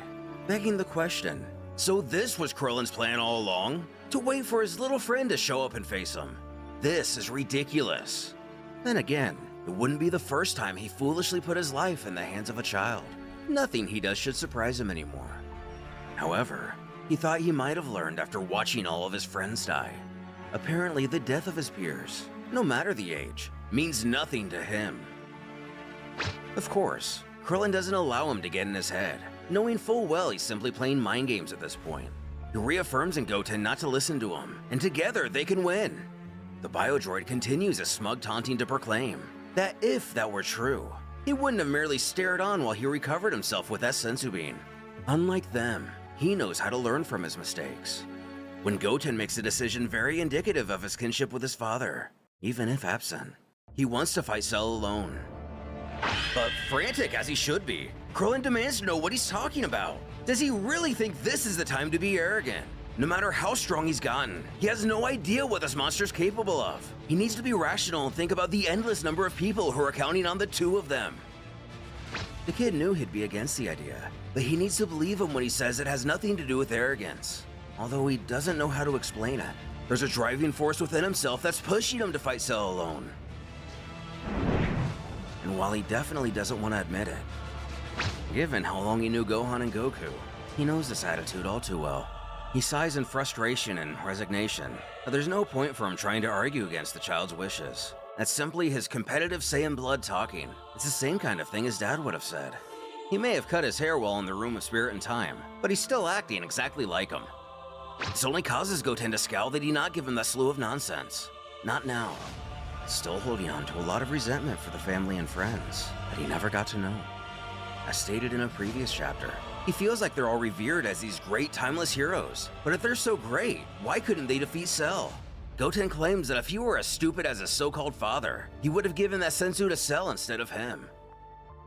begging the question, so this was Krillin's plan all along? To wait for his little friend to show up and face him? This is ridiculous. Then again, it wouldn't be the first time he foolishly put his life in the hands of a child. Nothing he does should surprise him anymore. However, he thought he might have learned after watching all of his friends die. Apparently, the death of his peers, no matter the age, means nothing to him. Of course, Krillin doesn't allow him to get in his head, knowing full well he's simply playing mind games at this point. He reaffirms in Goten not to listen to him, and together they can win. The biodroid continues his smug taunting to proclaim that if that were true, he wouldn't have merely stared on while he recovered himself with that Senzu Bean. Unlike them, he knows how to learn from his mistakes. When Goten makes a decision very indicative of his kinship with his father, even if absent, he wants to fight Cell alone. But frantic as he should be, Krillin demands to know what he's talking about. Does he really think this is the time to be arrogant? No matter how strong he's gotten, he has no idea what this monster's capable of. He needs to be rational and think about the endless number of people who are counting on the two of them. The kid knew he'd be against the idea, but he needs to believe him when he says it has nothing to do with arrogance. Although he doesn't know how to explain it. There's a driving force within himself that's pushing him to fight Cell alone. And while he definitely doesn't want to admit it, given how long he knew Gohan and Goku, he knows this attitude all too well. He sighs in frustration and resignation, but there's no point for him trying to argue against the child's wishes. That's simply his competitive Saiyan blood talking. It's the same kind of thing his dad would have said. He may have cut his hair while in the Room of Spirit and Time, but he's still acting exactly like him. This only causes Goten to scowl that he not give him that slew of nonsense. Not now. Still holding on to a lot of resentment for the family and friends that he never got to know. As stated in a previous chapter, he feels like they're all revered as these great timeless heroes. But if they're so great, why couldn't they defeat Cell? Goten claims that if he were as stupid as his so-called father, he would have given that senzu to Cell instead of him.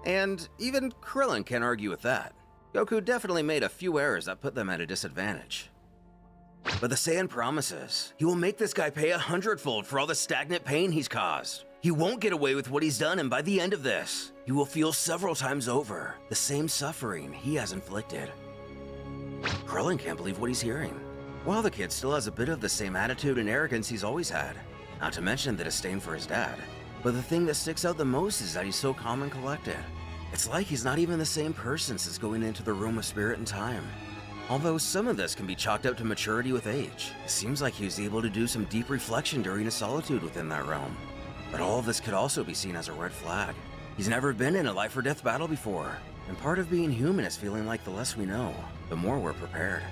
And even Krillin can't argue with that. Goku definitely made a few errors that put them at a disadvantage. But the Saiyan promises he will make this guy pay 100-fold for all the stagnant pain he's caused. He won't get away with what he's done, and by the end of this, he will feel several times over the same suffering he has inflicted. Krillin can't believe what he's hearing. While the kid still has a bit of the same attitude and arrogance he's always had, not to mention the disdain for his dad. But the thing that sticks out the most is that he's so calm and collected. It's like he's not even the same person since going into the Room of Spirit and Time. Although some of this can be chalked up to maturity with age, it seems like he was able to do some deep reflection during his solitude within that realm. But all of this could also be seen as a red flag. He's never been in a life or death battle before, and part of being human is feeling like the less we know, the more we're prepared.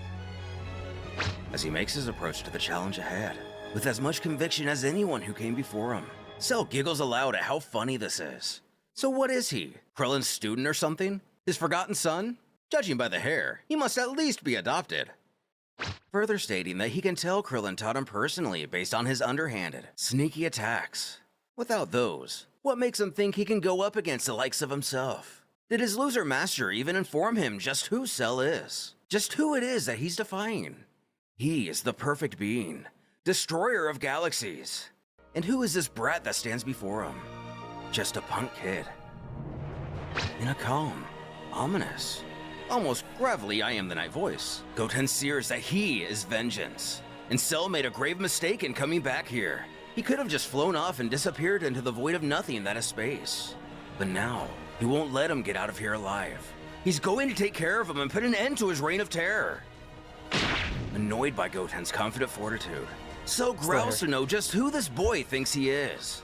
As he makes his approach to the challenge ahead, with as much conviction as anyone who came before him, Cell giggles aloud at how funny this is. So what is he? Krillin's student or something? His forgotten son? Judging by the hair, he must at least be adopted. Further stating that he can tell Krillin taught him personally based on his underhanded, sneaky attacks. Without those, what makes him think he can go up against the likes of himself? Did his loser master even inform him just who Cell is? Just who it is that he's defying? He is the perfect being, destroyer of galaxies. And who is this brat that stands before him? Just a punk kid. In a calm, ominous, almost gravelly I am the night voice, Goten sears that he is vengeance. And Cell made a grave mistake in coming back here. He could have just flown off and disappeared into the void of nothing that is space. But now, he won't let him get out of here alive. He's going to take care of him and put an end to his reign of terror. Annoyed by Goten's confident fortitude, Cell growls to know just who this boy thinks he is.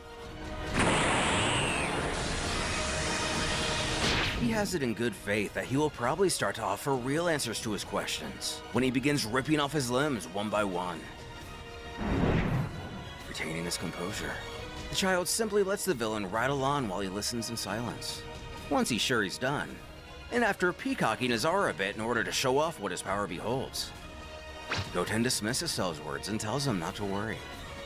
He has it in good faith that he will probably start to offer real answers to his questions when he begins ripping off his limbs one by one. Retaining his composure, the child simply lets the villain rattle on while he listens in silence. Once he's sure he's done, and after peacocking his aura a bit in order to show off what his power beholds, Goten dismisses Cell's words and tells him not to worry.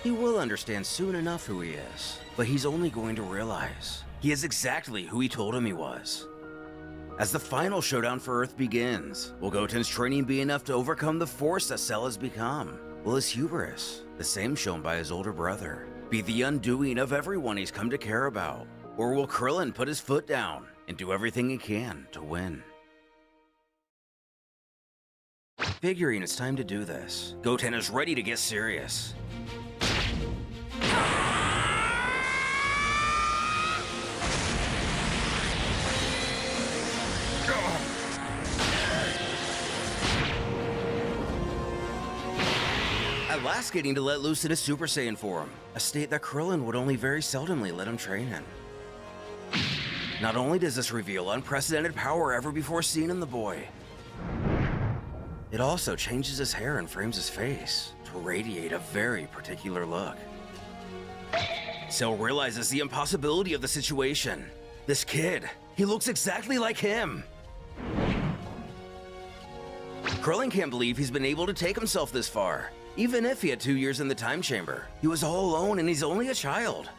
He will understand soon enough who he is, but he's only going to realize he is exactly who he told him he was. As the final showdown for Earth begins, will Goten's training be enough to overcome the force that Cell has become? Will his hubris, the same shown by his older brother, be the undoing of everyone he's come to care about? Or will Krillin put his foot down and do everything he can to win? Figuring it's time to do this, Goten is ready to get serious. At last getting to let loose in his Super Saiyan form, a state that Krillin would only very seldomly let him train in. Not only does this reveal unprecedented power ever before seen in the boy, it also changes his hair and frames his face to radiate a very particular look. Cell realizes the impossibility of the situation. This kid, he looks exactly like him. Krillin can't believe he's been able to take himself this far. Even if he had 2 years in the time chamber, he was all alone and he's only a child.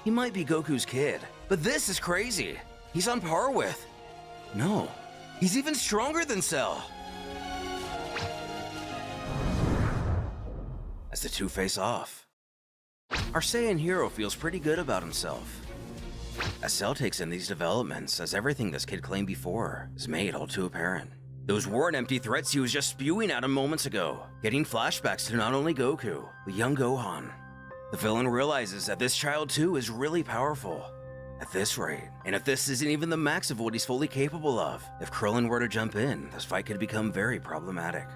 He might be Goku's kid, but this is crazy. He's on par with... No, he's even stronger than Cell. As the two face off, our Saiyan hero feels pretty good about himself. As Cell takes in these developments, as everything this kid claimed before is made all too apparent. Those weren't empty threats he was just spewing at him moments ago, getting flashbacks to not only Goku, but young Gohan. The villain realizes that this child too is really powerful. At this rate, and if this isn't even the max of what he's fully capable of, if Krillin were to jump in, this fight could become very problematic.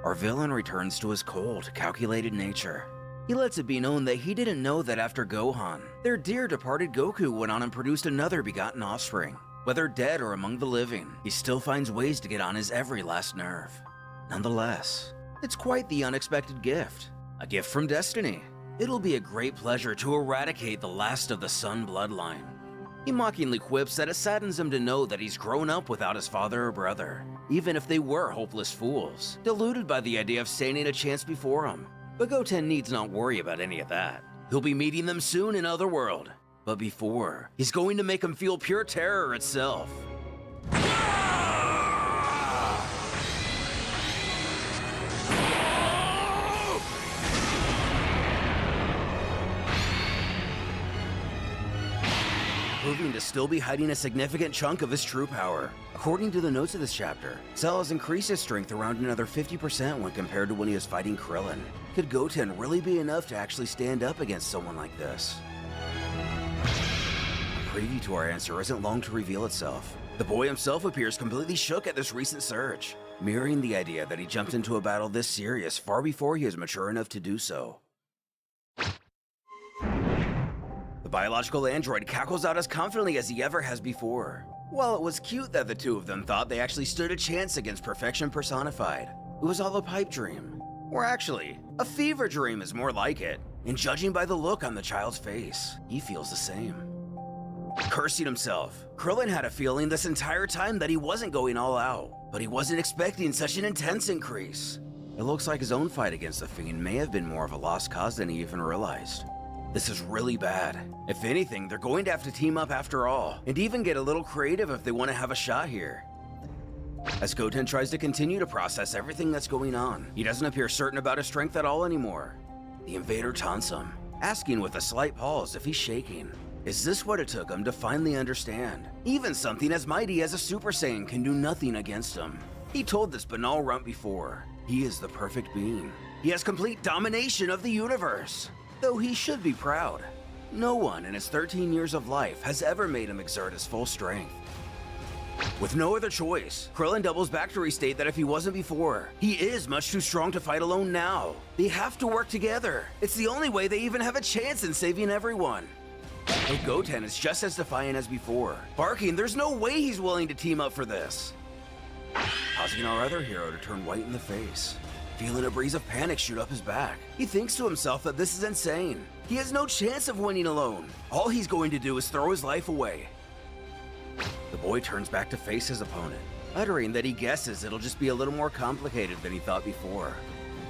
Our villain returns to his cold, calculated nature. He lets it be known that he didn't know that after Gohan, their dear departed Goku went on and produced another begotten offspring. Whether dead or among the living, he still finds ways to get on his every last nerve. Nonetheless, it's quite the unexpected gift. A gift from destiny. It'll be a great pleasure to eradicate the last of the Sun bloodline. He mockingly quips that it saddens him to know that he's grown up without his father or brother, even if they were hopeless fools, deluded by the idea of standing a chance before him. But Goten needs not worry about any of that. He'll be meeting them soon in Otherworld. But before, he's going to make him feel pure terror itself. Proving to still be hiding a significant chunk of his true power. According to the notes of this chapter, Cell has increased his strength around another 50% when compared to when he was fighting Krillin. Could Goten really be enough to actually stand up against someone like this? A preview to our answer isn't long to reveal itself. The boy himself appears completely shook at this recent surge, mirroring the idea that he jumped into a battle this serious far before he was mature enough to do so. The biological android cackles out as confidently as he ever has before. While it was cute that the two of them thought they actually stood a chance against perfection personified, it was all a pipe dream. Or actually, a fever dream is more like it. And judging by the look on the child's face, he feels the same. Cursing himself, Krillin had a feeling this entire time that he wasn't going all out, but he wasn't expecting such an intense increase. It looks like his own fight against the Fiend may have been more of a lost cause than he even realized. This is really bad. If anything, they're going to have to team up after all, and even get a little creative if they want to have a shot here. As Goten tries to continue to process everything that's going on, he doesn't appear certain about his strength at all anymore. The invader taunts him, asking with a slight pause if he's shaking. Is this what it took him to finally understand? Even something as mighty as a Super Saiyan can do nothing against him. He told this banal runt before, he is the perfect being. He has complete domination of the universe. Though he should be proud. No one in his 13 years of life has ever made him exert his full strength. With no other choice, Krillin doubles back to restate that if he wasn't before, he is much too strong to fight alone now. They have to work together. It's the only way they even have a chance in saving everyone. But Goten is just as defiant as before, barking there's no way he's willing to team up for this. Causing our other hero to turn white in the face. Feeling a breeze of panic shoot up his back, he thinks to himself that this is insane. He has no chance of winning alone. All he's going to do is throw his life away. The boy turns back to face his opponent, uttering that he guesses it'll just be a little more complicated than he thought before.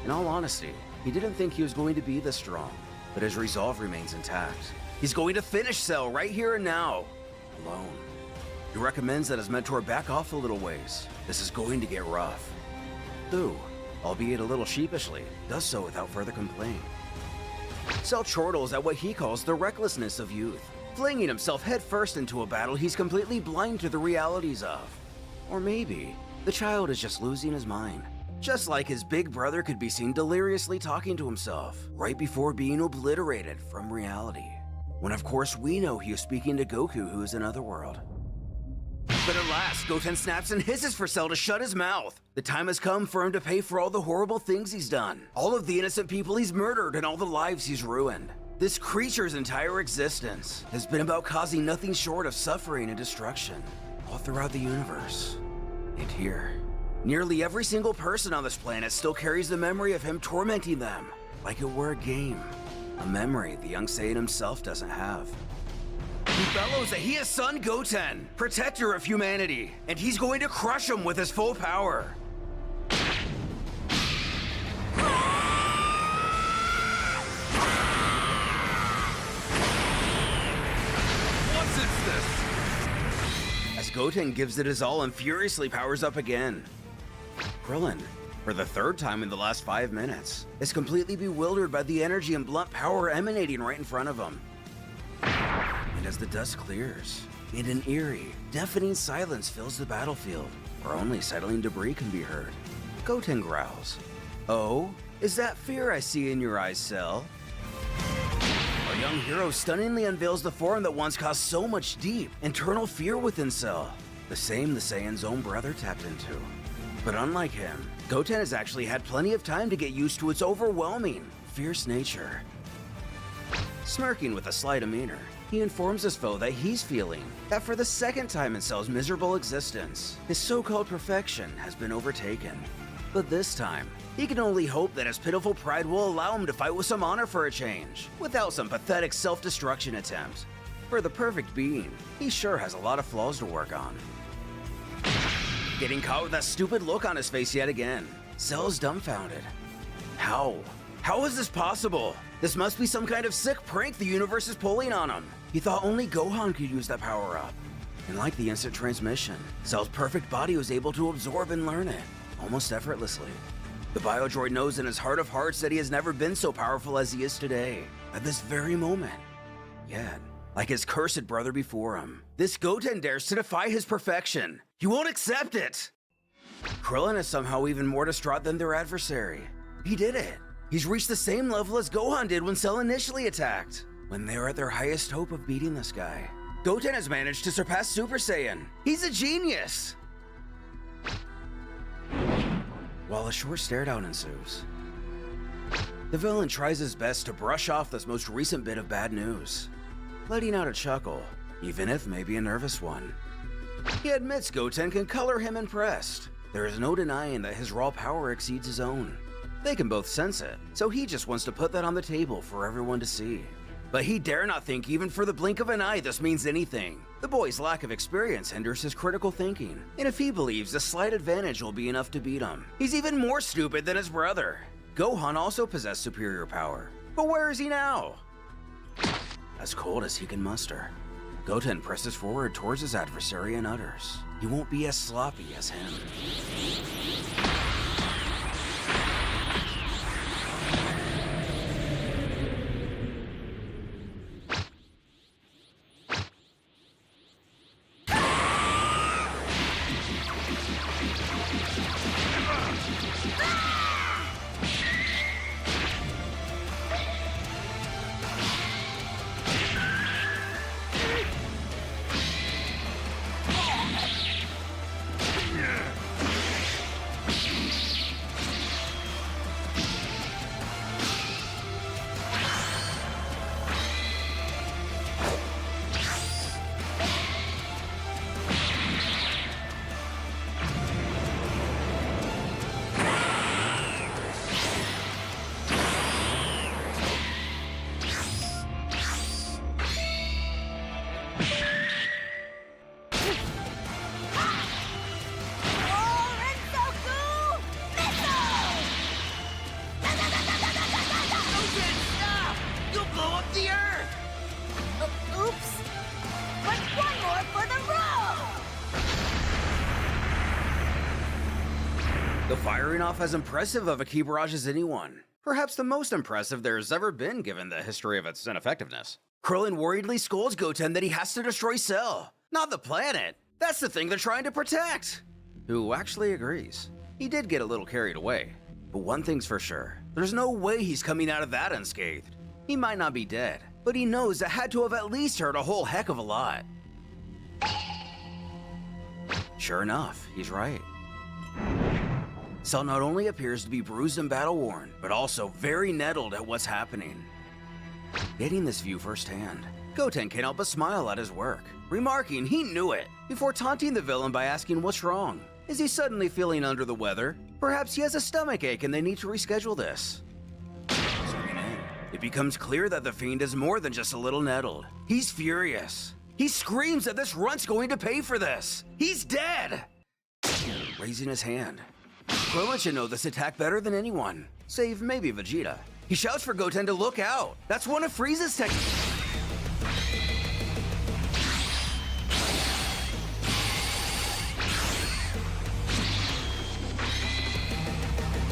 In all honesty, he didn't think he was going to be this strong, but his resolve remains intact. He's going to finish Cell right here and now, alone. He recommends that his mentor back off a little ways. This is going to get rough. Who, albeit a little sheepishly, does so without further complaint. Cell chortles at what he calls the recklessness of youth, flinging himself headfirst into a battle he's completely blind to the realities of. Or maybe, the child is just losing his mind. Just like his big brother could be seen deliriously talking to himself, right before being obliterated from reality. When of course we know he is speaking to Goku, who is in Otherworld. But at last, Goten snaps and hisses for Cell to shut his mouth. The time has come for him to pay for all the horrible things he's done, all of the innocent people he's murdered, and all the lives he's ruined. This creature's entire existence has been about causing nothing short of suffering and destruction, all throughout the universe. And here, nearly every single person on this planet still carries the memory of him tormenting them, like it were a game. A memory the young Saiyan himself doesn't have. He bellows that he is Son Goten, protector of humanity, and he's going to crush him with his full power. What's this? As Goten gives it his all and furiously powers up again. Krillin, for the third time in the last 5 minutes, is completely bewildered by the energy and blunt power emanating right in front of him. And as the dust clears, and an eerie, deafening silence fills the battlefield, where only settling debris can be heard, Goten growls, "Oh, is that fear I see in your eyes, Cell?" Our young hero stunningly unveils the form that once caused so much deep, internal fear within Cell, the same the Saiyan's own brother tapped into. But unlike him, Goten has actually had plenty of time to get used to its overwhelming, fierce nature. Smirking with a slight demeanor, he informs his foe that he's feeling that for the second time in Cell's miserable existence, his so-called perfection has been overtaken. But this time, he can only hope that his pitiful pride will allow him to fight with some honor for a change, without some pathetic self-destruction attempt. For the perfect being, he sure has a lot of flaws to work on. Getting caught with that stupid look on his face yet again, Cell's dumbfounded. How? How is this possible? This must be some kind of sick prank the universe is pulling on him. He thought only Gohan could use that power-up. And like the instant transmission, Cell's perfect body was able to absorb and learn it, almost effortlessly. The Biodroid knows in his heart of hearts that he has never been so powerful as he is today, at this very moment. Yet, like his cursed brother before him, this Goten dares to defy his perfection. He won't accept it! Krillin is somehow even more distraught than their adversary. He did it. He's reached the same level as Gohan did when Cell initially attacked, when they were at their highest hope of beating this guy. Goten has managed to surpass Super Saiyan. He's a genius! While a short stare-down ensues, the villain tries his best to brush off this most recent bit of bad news, letting out a chuckle, even if maybe a nervous one. He admits Goten can color him impressed. There is no denying that his raw power exceeds his own. They can both sense it, so he just wants to put that on the table for everyone to see. But he dare not think even for the blink of an eye this means anything. The boy's lack of experience hinders his critical thinking, and if he believes a slight advantage will be enough to beat him, he's even more stupid than his brother. Gohan also possessed superior power, but where is he now? As cold as he can muster, Goten presses forward towards his adversary and utters, "He won't be as sloppy as him." The firing off as impressive of a key barrage as anyone. Perhaps the most impressive there has ever been given the history of its ineffectiveness. Krillin worriedly scolds Goten that he has to destroy Cell, not the planet. That's the thing they're trying to protect. Who actually agrees. He did get a little carried away. But one thing's for sure, there's no way he's coming out of that unscathed. He might not be dead, but he knows it had to have at least hurt a whole heck of a lot. Sure enough, he's right. Cell not only appears to be bruised and battle-worn, but also very nettled at what's happening. Getting this view firsthand, Goten can't help but smile at his work, remarking he knew it, before taunting the villain by asking what's wrong. Is he suddenly feeling under the weather? Perhaps he has a stomachache and they need to reschedule this. Zooming in, it becomes clear that the Fiend is more than just a little nettled. He's furious. He screams that this runt's going to pay for this. He's dead! Raising his hand. Krillin should know this attack better than anyone, save maybe Vegeta. He shouts for Goten to look out. That's one of Frieza's techniques.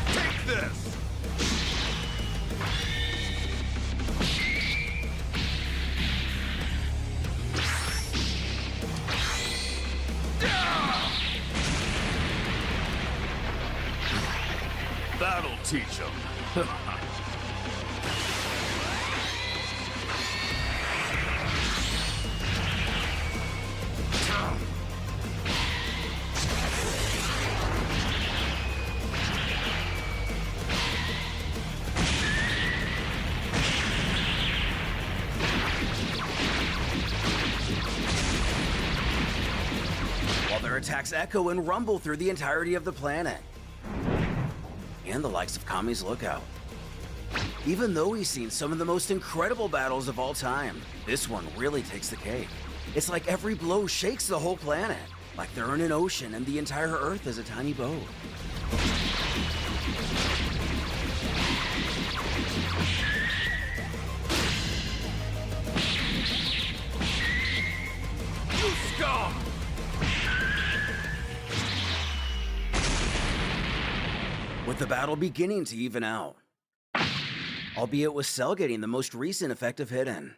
Take this! That'll teach him. While their attacks echo and rumble through the entirety of the planet. And the likes of Kami's Lookout. Even though he's seen some of the most incredible battles of all time, this one really takes the cake. It's like every blow shakes the whole planet, like they're in an ocean and the entire Earth is a tiny boat. You scum! With the battle beginning to even out. Albeit with Cell getting the most recent effective hit in.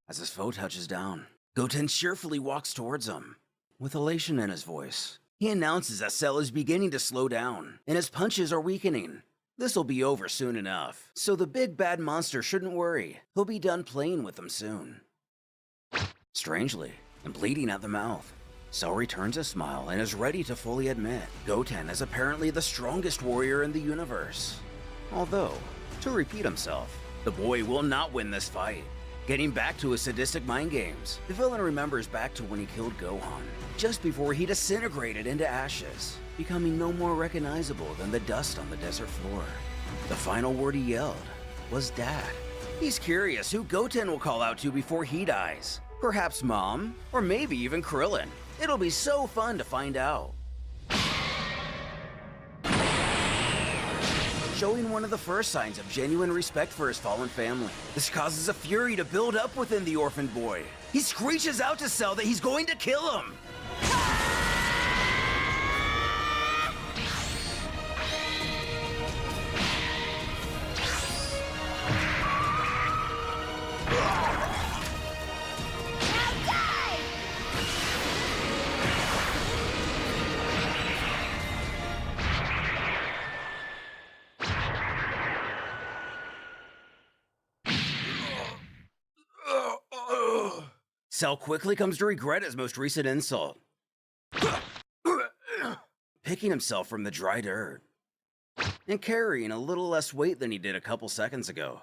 As his foe touches down, Goten cheerfully walks towards him. With elation in his voice, he announces that Cell is beginning to slow down, and his punches are weakening. This'll be over soon enough, so the big bad monster shouldn't worry. He'll be done playing with them soon. Strangely, and bleeding at the mouth, Cell returns a smile and is ready to fully admit Goten is apparently the strongest warrior in the universe. Although, to repeat himself, the boy will not win this fight. Getting back to his sadistic mind games, the villain remembers back to when he killed Gohan, just before he disintegrated into ashes, becoming no more recognizable than the dust on the desert floor. The final word he yelled was Dad. He's curious who Goten will call out to before he dies. Perhaps Mom, or maybe even Krillin. It'll be so fun to find out. Showing one of the first signs of genuine respect for his fallen family. This causes a fury to build up within the orphaned boy. He screeches out to Cell that he's going to kill him. Cell quickly comes to regret his most recent insult, picking himself from the dry dirt and carrying a little less weight than he did a couple seconds ago.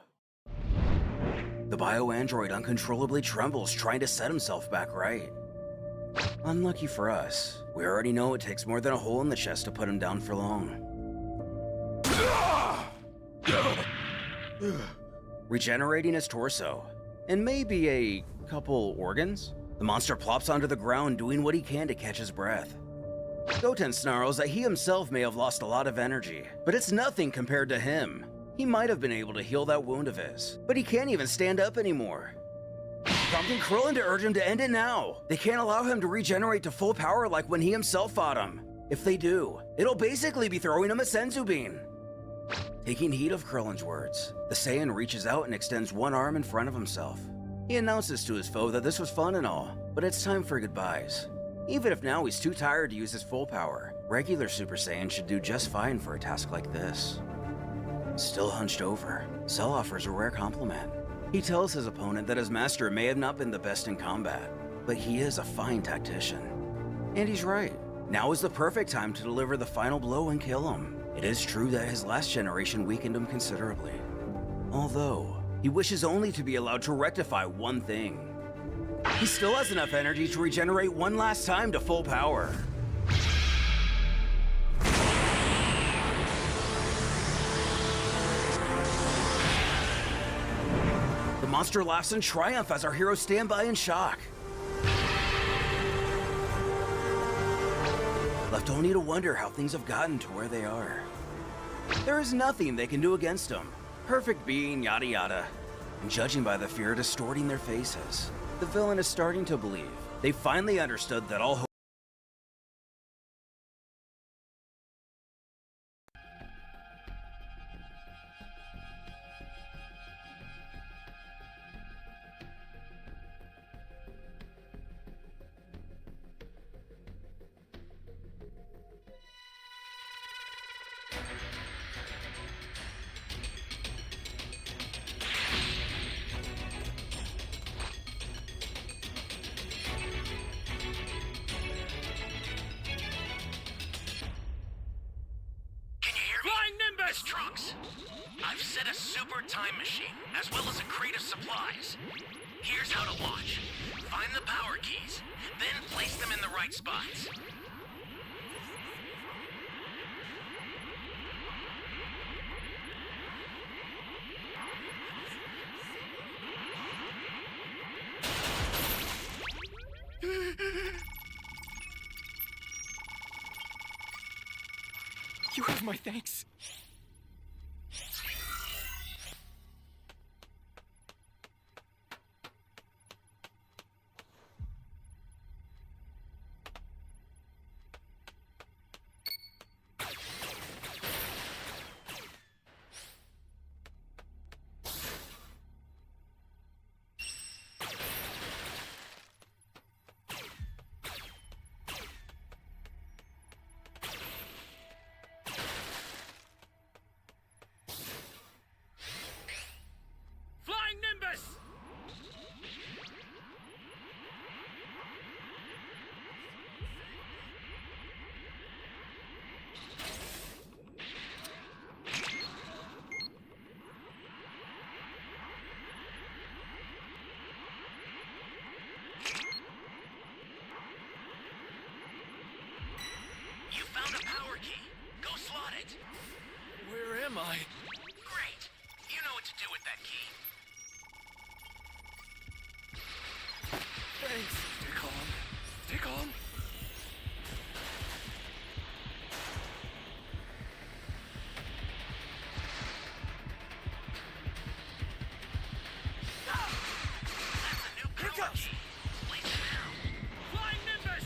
The bio-android uncontrollably trembles, trying to set himself back right. Unlucky for us, we already know it takes more than a hole in the chest to put him down for long. Regenerating his torso, and maybe a couple organs, the monster plops onto the ground, doing what he can to catch his breath. Goten snarls that he himself may have lost a lot of energy, but it's nothing compared to him. He might have been able to heal that wound of his, but he can't even stand up anymore. Prompting Krillin to urge him to end it now. They can't allow him to regenerate to full power like when he himself fought him. If they do, it'll basically be throwing him a Senzu Bean. Taking heed of Krillin's words, the Saiyan reaches out and extends one arm in front of himself. He announces to his foe that this was fun and all, but it's time for goodbyes. Even if now he's too tired to use his full power, regular Super Saiyan should do just fine for a task like this. Still hunched over, Cell offers a rare compliment. He tells his opponent that his master may have not been the best in combat, but he is a fine tactician. And he's right. Now is the perfect time to deliver the final blow and kill him. It is true that his last generation weakened him considerably. Although, he wishes only to be allowed to rectify one thing. He still has enough energy to regenerate one last time to full power. The monster laughs in triumph as our heroes stand by in shock. Left only to wonder how things have gotten to where they are. There is nothing they can do against them. Perfect being, yada yada. And judging by the fear distorting their faces, the villain is starting to believe. They finally understood that all hope. Can you hear me? Flying Nimbus! Miss Trunks, I've set a super time machine, as well as a crate of supplies. Here's how to launch. Find the power keys, then place them in the right spots. You have my thanks. Flying Nimbus! You found a power key. Go slot it. Where am I? Great. You know what to do with that key. Thanks. Stay calm. Stay calm. That's a new Here power goes. key. Place it now. Flying Nimbus!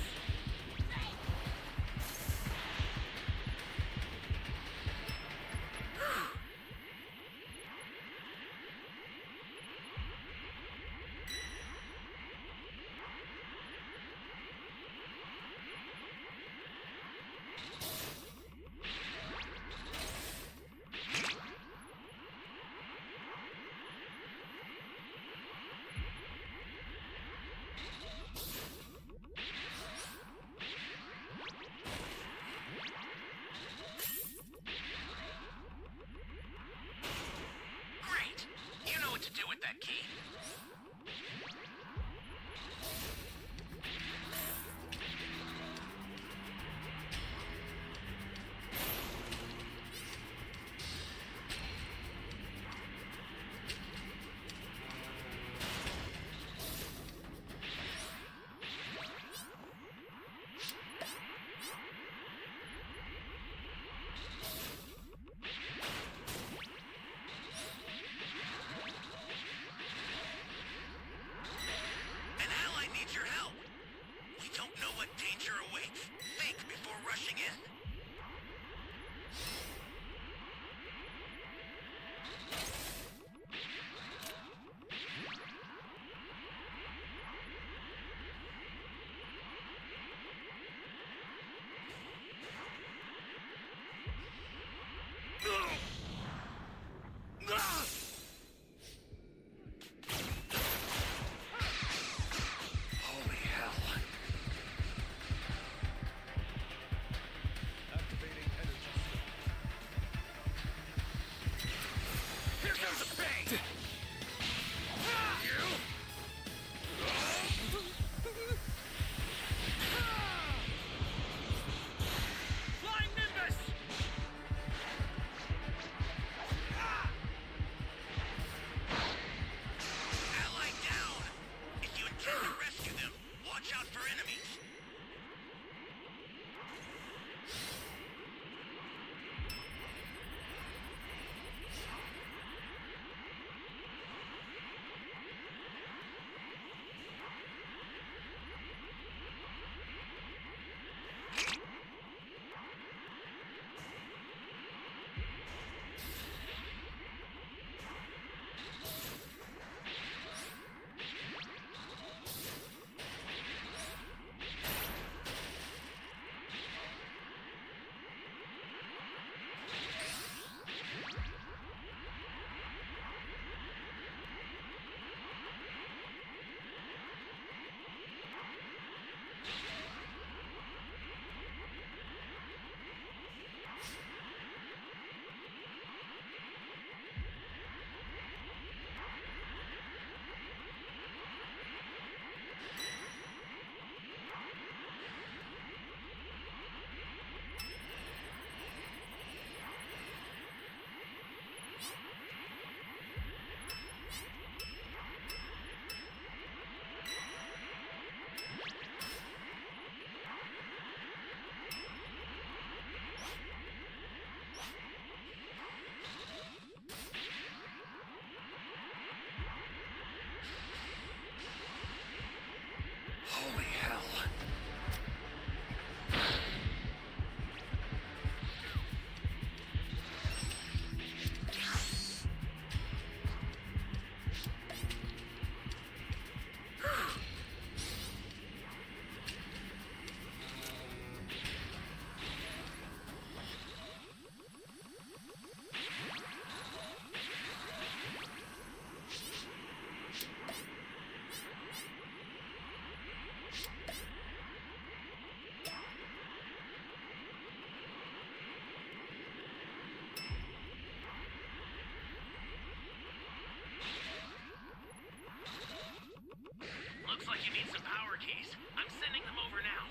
Looks like you need some power keys. I'm sending them over now.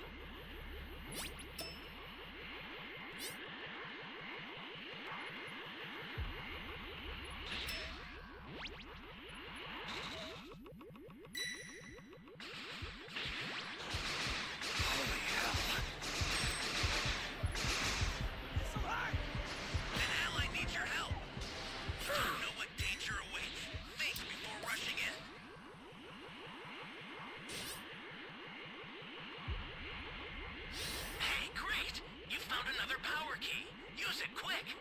Holy hell. An ally needs your help. You don't know what danger awaits. Think before rushing in. Hey, great! You found another power key. Use it quick.